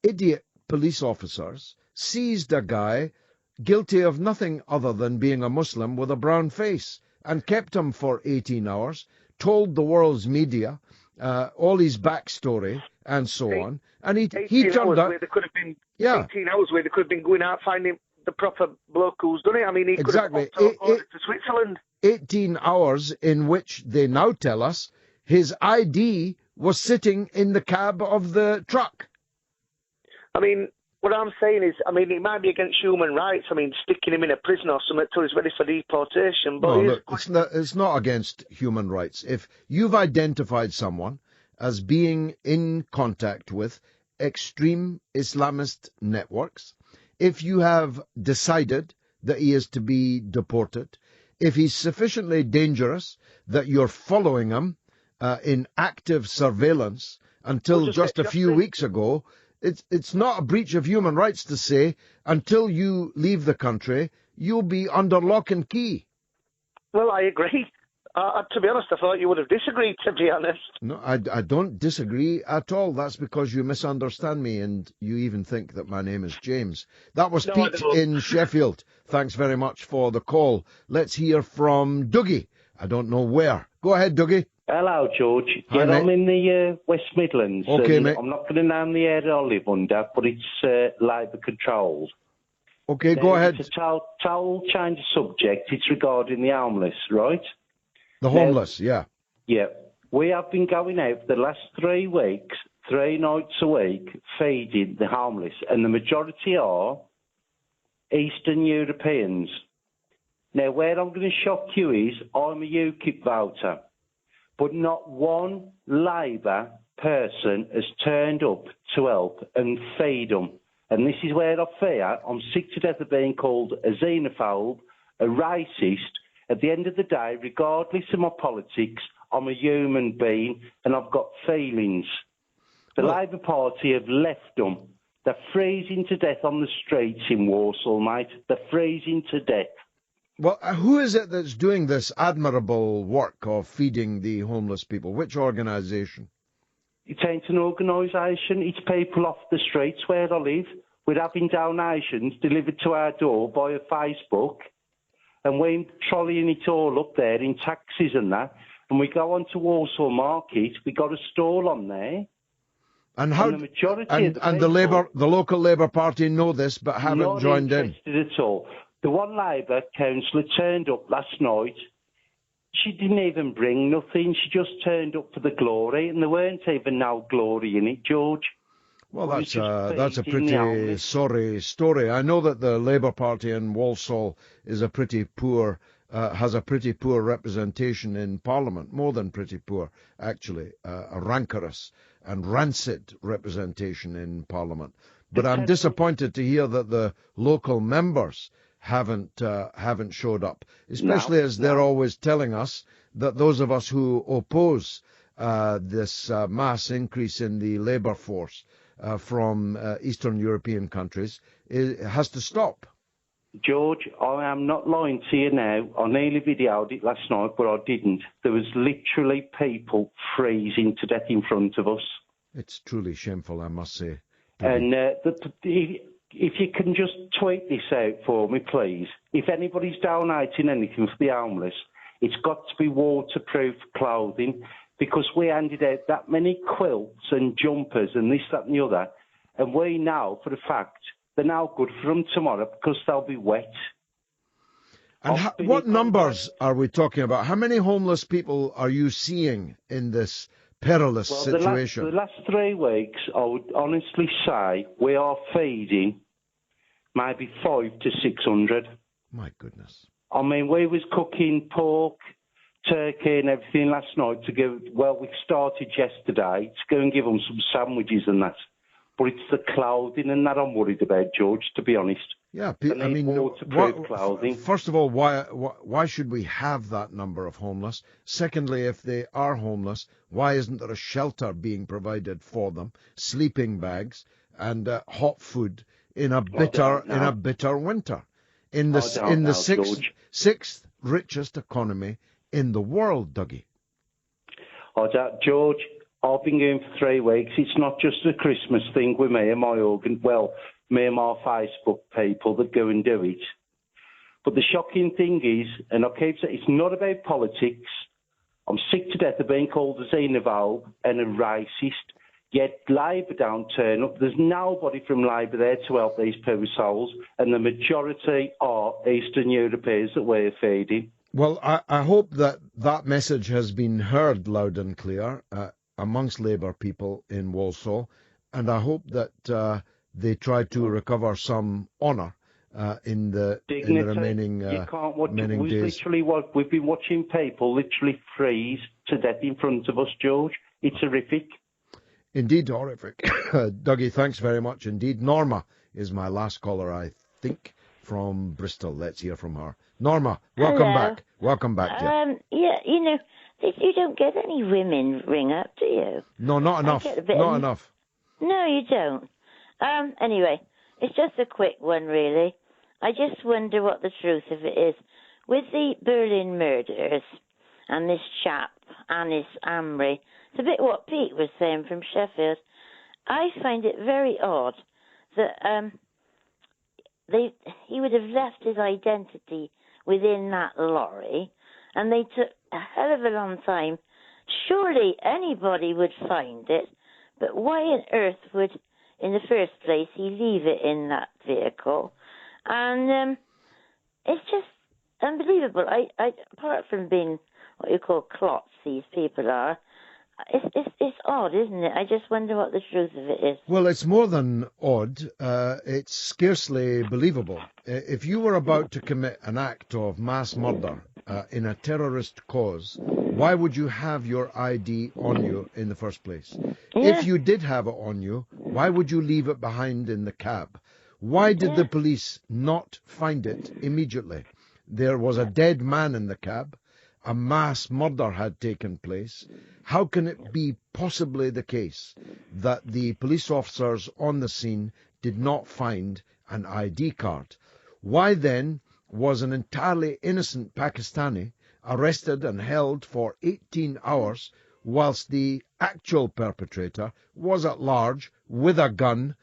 idiot police officers seized a guy guilty of nothing other than being a Muslim with a brown face and kept him for 18 hours, told the world's media all his backstory and so on, and he turned out... 18 hours where they could have been going out finding the proper bloke who's done it. He could have popped over to Switzerland. 18 hours in which they now tell us his ID was sitting in the cab of the truck. What I'm saying is, it might be against human rights. Sticking him in a prison or something until he's ready for deportation. But no, look, it's not against human rights. If you've identified someone as being in contact with extreme Islamist networks, if you have decided that he is to be deported, if he's sufficiently dangerous that you're following him in active surveillance until just a few weeks ago. It's not a breach of human rights to say until you leave the country, you'll be under lock and key. Well, I agree. To be honest, I thought you would have disagreed, to be honest. No, I don't disagree at all. That's because you misunderstand me and you even think that my name is James. That was Pete in Sheffield. Thanks very much for the call. Let's hear from Dougie. I don't know where. Go ahead, Dougie. Hello, George. Hi, I'm in the West Midlands. Okay, mate. I'm not going to name the area I live under, but it's Labour controlled. Okay, go ahead. It's a total change of subject. It's regarding the homeless, right? The homeless, yeah. Yeah. We have been going out for the last 3 weeks, 3 nights a week, feeding the homeless, and the majority are Eastern Europeans. Now, where I'm going to shock you is I'm a UKIP voter, but not one Labour person has turned up to help and feed them. And this is where I fear I'm sick to death of being called a xenophobe, a racist. At the end of the day, regardless of my politics, I'm a human being and I've got feelings. The Labour Party have left them. They're freezing to death on the streets in Warsaw, mate. They're freezing to death. Well, who is it that's doing this admirable work of feeding the homeless people? Which organisation? It ain't an organisation. It's people off the streets where I live. We're having donations delivered to our door via Facebook, and we're trolleying it all up there in taxis and that. And we go on to Warsaw Market. We got a stall on there. And how? And the majority of the local Labour Party know this, but haven't joined in. Not interested at all. The one Labour councillor turned up last night. She didn't even bring nothing. She just turned up for the glory, and there weren't even no glory in it, George. Well, that's a pretty sorry story. I know that the Labour Party in Walsall is has a pretty poor representation in Parliament, more than pretty poor, actually, a rancorous and rancid representation in Parliament. But I'm disappointed to hear that the local members haven't showed up, especially as they're always telling us that those of us who oppose this mass increase in the labour force from Eastern European countries has to stop. George, I am not lying to you now. I nearly videoed it last night, but I didn't. There was literally people freezing to death in front of us. It's truly shameful, I must say. And if you can just tweet this out for me, please. If anybody's donating anything for the homeless, it's got to be waterproof clothing, because we handed out that many quilts and jumpers and this, that and the other, and we know for a fact they're now good for them tomorrow because they'll be wet. And what numbers are we talking about? How many homeless people are you seeing in this perilous situation? The last 3 weeks, I would honestly say we are feeding maybe 500 to 600. My goodness. I mean, we was cooking pork, turkey and everything last night to go. Well, we started yesterday to go and give them some sandwiches and that. But it's the clothing and that I'm worried about, George, to be honest. Yeah, I mean, first of all, why should we have that number of homeless? Secondly, if they are homeless, why isn't there a shelter being provided for them, sleeping bags and hot food in a bitter winter, in the sixth richest economy in the world, Dougie? George, I've been going for 3 weeks. It's not just a Christmas thing with me and my me and my Facebook people that go and do it. But the shocking thing is, and I keep saying, it's not about politics. I'm sick to death of being called a xenophobe and a racist, yet Labour don't turn up. There's nobody from Labour there to help these poor souls, and the majority are Eastern Europeans that we're feeding. Well, I hope that message has been heard loud and clear amongst Labour people in Walsall, and I hope that they try to recover some honour in the remaining days. We've been watching people literally freeze to death in front of us, George. It's horrific. Indeed, horrific. Dougie, thanks very much indeed. Norma is my last caller, I think, from Bristol. Let's hear from her. Norma, welcome back. Welcome back, dear. Yeah, You don't get any women ring up, do you? No, not enough. Not enough. No, you don't. Anyway, it's just a quick one, really. I just wonder what the truth of it is. With the Berlin murders and this chap, Anis Amri, it's a bit what Pete was saying from Sheffield. I find it very odd that he would have left his identity within that lorry, and they took a hell of a long time. Surely anybody would find it, but why on earth would, in the first place, he leave it in that vehicle? And it's just unbelievable. I apart from being what you call clots, these people are. It's odd, isn't it? I just wonder what the truth of it is. Well, it's more than odd. It's scarcely believable. If you were about to commit an act of mass murder in a terrorist cause, why would you have your ID on you in the first place? Yeah. If you did have it on you, why would you leave it behind in the cab? Why did the police not find it immediately? There was a dead man in the cab. A mass murder had taken place. How can it be possibly the case that the police officers on the scene did not find an ID card? Why then was an entirely innocent Pakistani arrested and held for 18 hours whilst the actual perpetrator was at large with a gun,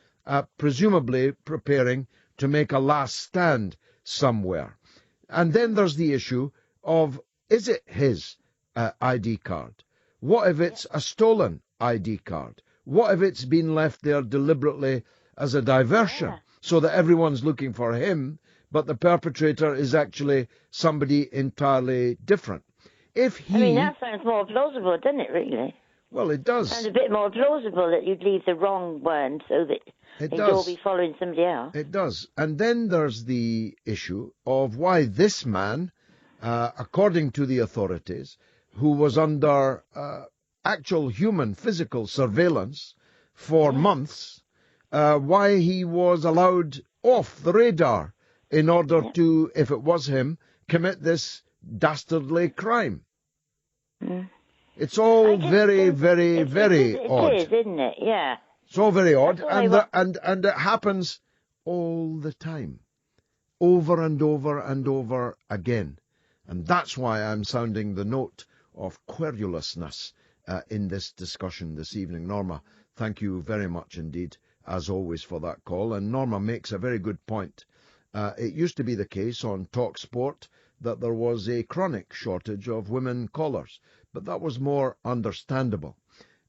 presumably preparing to make a last stand somewhere? And then there's the issue of, is it his ID card? What if it's a stolen ID card? What if it's been left there deliberately as a diversion so that everyone's looking for him, but the perpetrator is actually somebody entirely different? I mean, that sounds more plausible, doesn't it, really? Well, it does. Sounds a bit more plausible that you'd leave the wrong one so that they'd all be following somebody else. It does. And then there's the issue of why this man, according to the authorities, who was under actual human physical surveillance for months, why he was allowed off the radar in order to, if it was him, commit this dastardly crime. It's all very, very, very odd. It is, isn't it? Yeah. It's all very odd, and it happens all the time, over and over and over again. And that's why I'm sounding the note of querulousness in this discussion this evening. Norma, thank you very much indeed, as always, for that call. And Norma makes a very good point. It used to be the case on Talk Sport that there was a chronic shortage of women callers, but that was more understandable.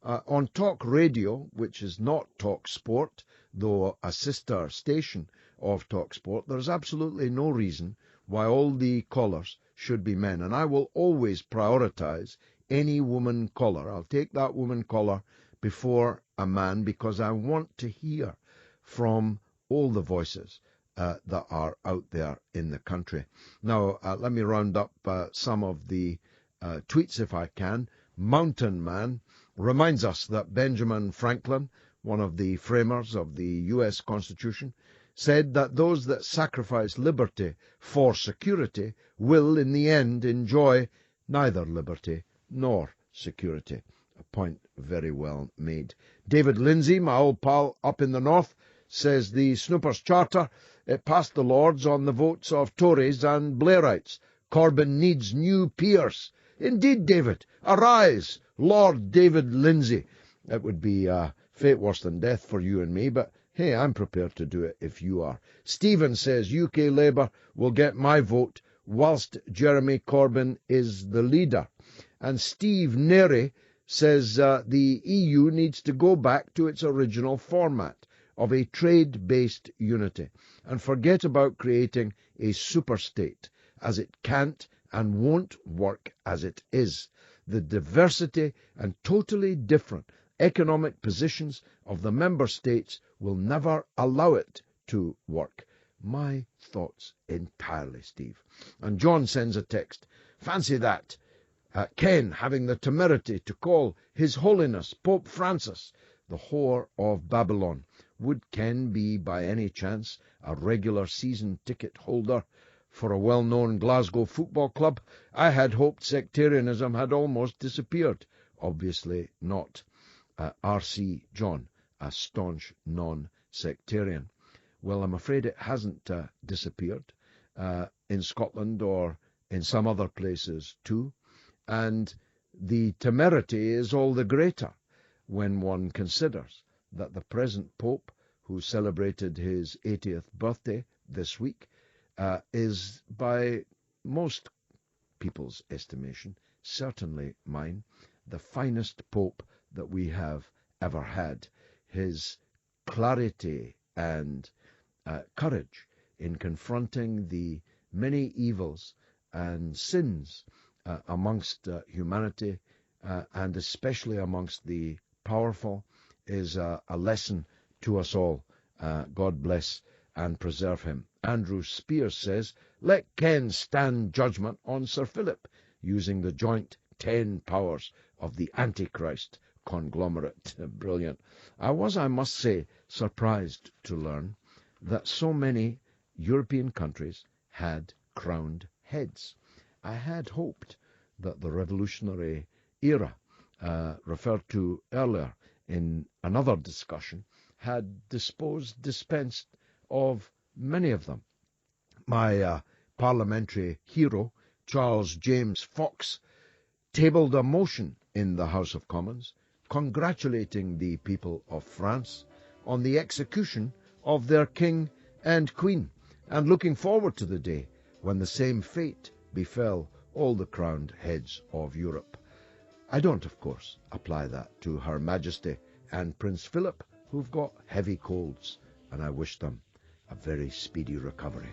On Talk Radio, which is not Talk Sport, though a sister station of Talk Sport, there's absolutely no reason why all the callers should be men. And I will always prioritize any woman caller. I'll take that woman caller before a man because I want to hear from all the voices that are out there in the country. Now, let me round up some of the tweets if I can. Mountain Man reminds us that Benjamin Franklin, one of the framers of the U.S. Constitution, said that those that sacrifice liberty for security will, in the end, enjoy neither liberty nor security. A point very well made. David Lindsay, my old pal up in the north, says the Snoopers Charter, it passed the Lords on the votes of Tories and Blairites. Corbyn needs new peers. Indeed, David, arise, Lord David Lindsay. It would be fate worse than death for you and me, but hey, I'm prepared to do it if you are. Stephen says UK Labour will get my vote whilst Jeremy Corbyn is the leader. And Steve Neri says the EU needs to go back to its original format of a trade-based unity and forget about creating a superstate, as it can't and won't work as it is. The diversity and totally different economic positions of the member states will never allow it to work. My thoughts entirely, Steve. And John sends a text. Fancy that. Ken having the temerity to call His Holiness Pope Francis the whore of Babylon. Would Ken be, by any chance, a regular season ticket holder for a well-known Glasgow football club, I had hoped sectarianism had almost disappeared. Obviously not. R.C. John, a staunch non-sectarian. Well, I'm afraid it hasn't disappeared in Scotland or in some other places too. And the temerity is all the greater when one considers that the present Pope, who celebrated his 80th birthday this week, is by most people's estimation, certainly mine, the finest Pope that we have ever had. His clarity and courage in confronting the many evils and sins amongst humanity, and especially amongst the powerful, is a lesson to us all. God bless and preserve him. Andrew Spears says, let Ken stand judgment on Sir Philip, using the joint 10 powers of the Antichrist conglomerate. Brilliant. I was, I must say, surprised to learn that so many European countries had crowned heads. I had hoped that the revolutionary era referred to earlier in another discussion had dispensed of many of them. My parliamentary hero, Charles James Fox, tabled a motion in the House of Commons congratulating the people of France on the execution of their king and queen, and looking forward to the day when the same fate befell all the crowned heads of Europe. I don't, of course, apply that to Her Majesty and Prince Philip, who've got heavy colds, and I wish them a very speedy recovery.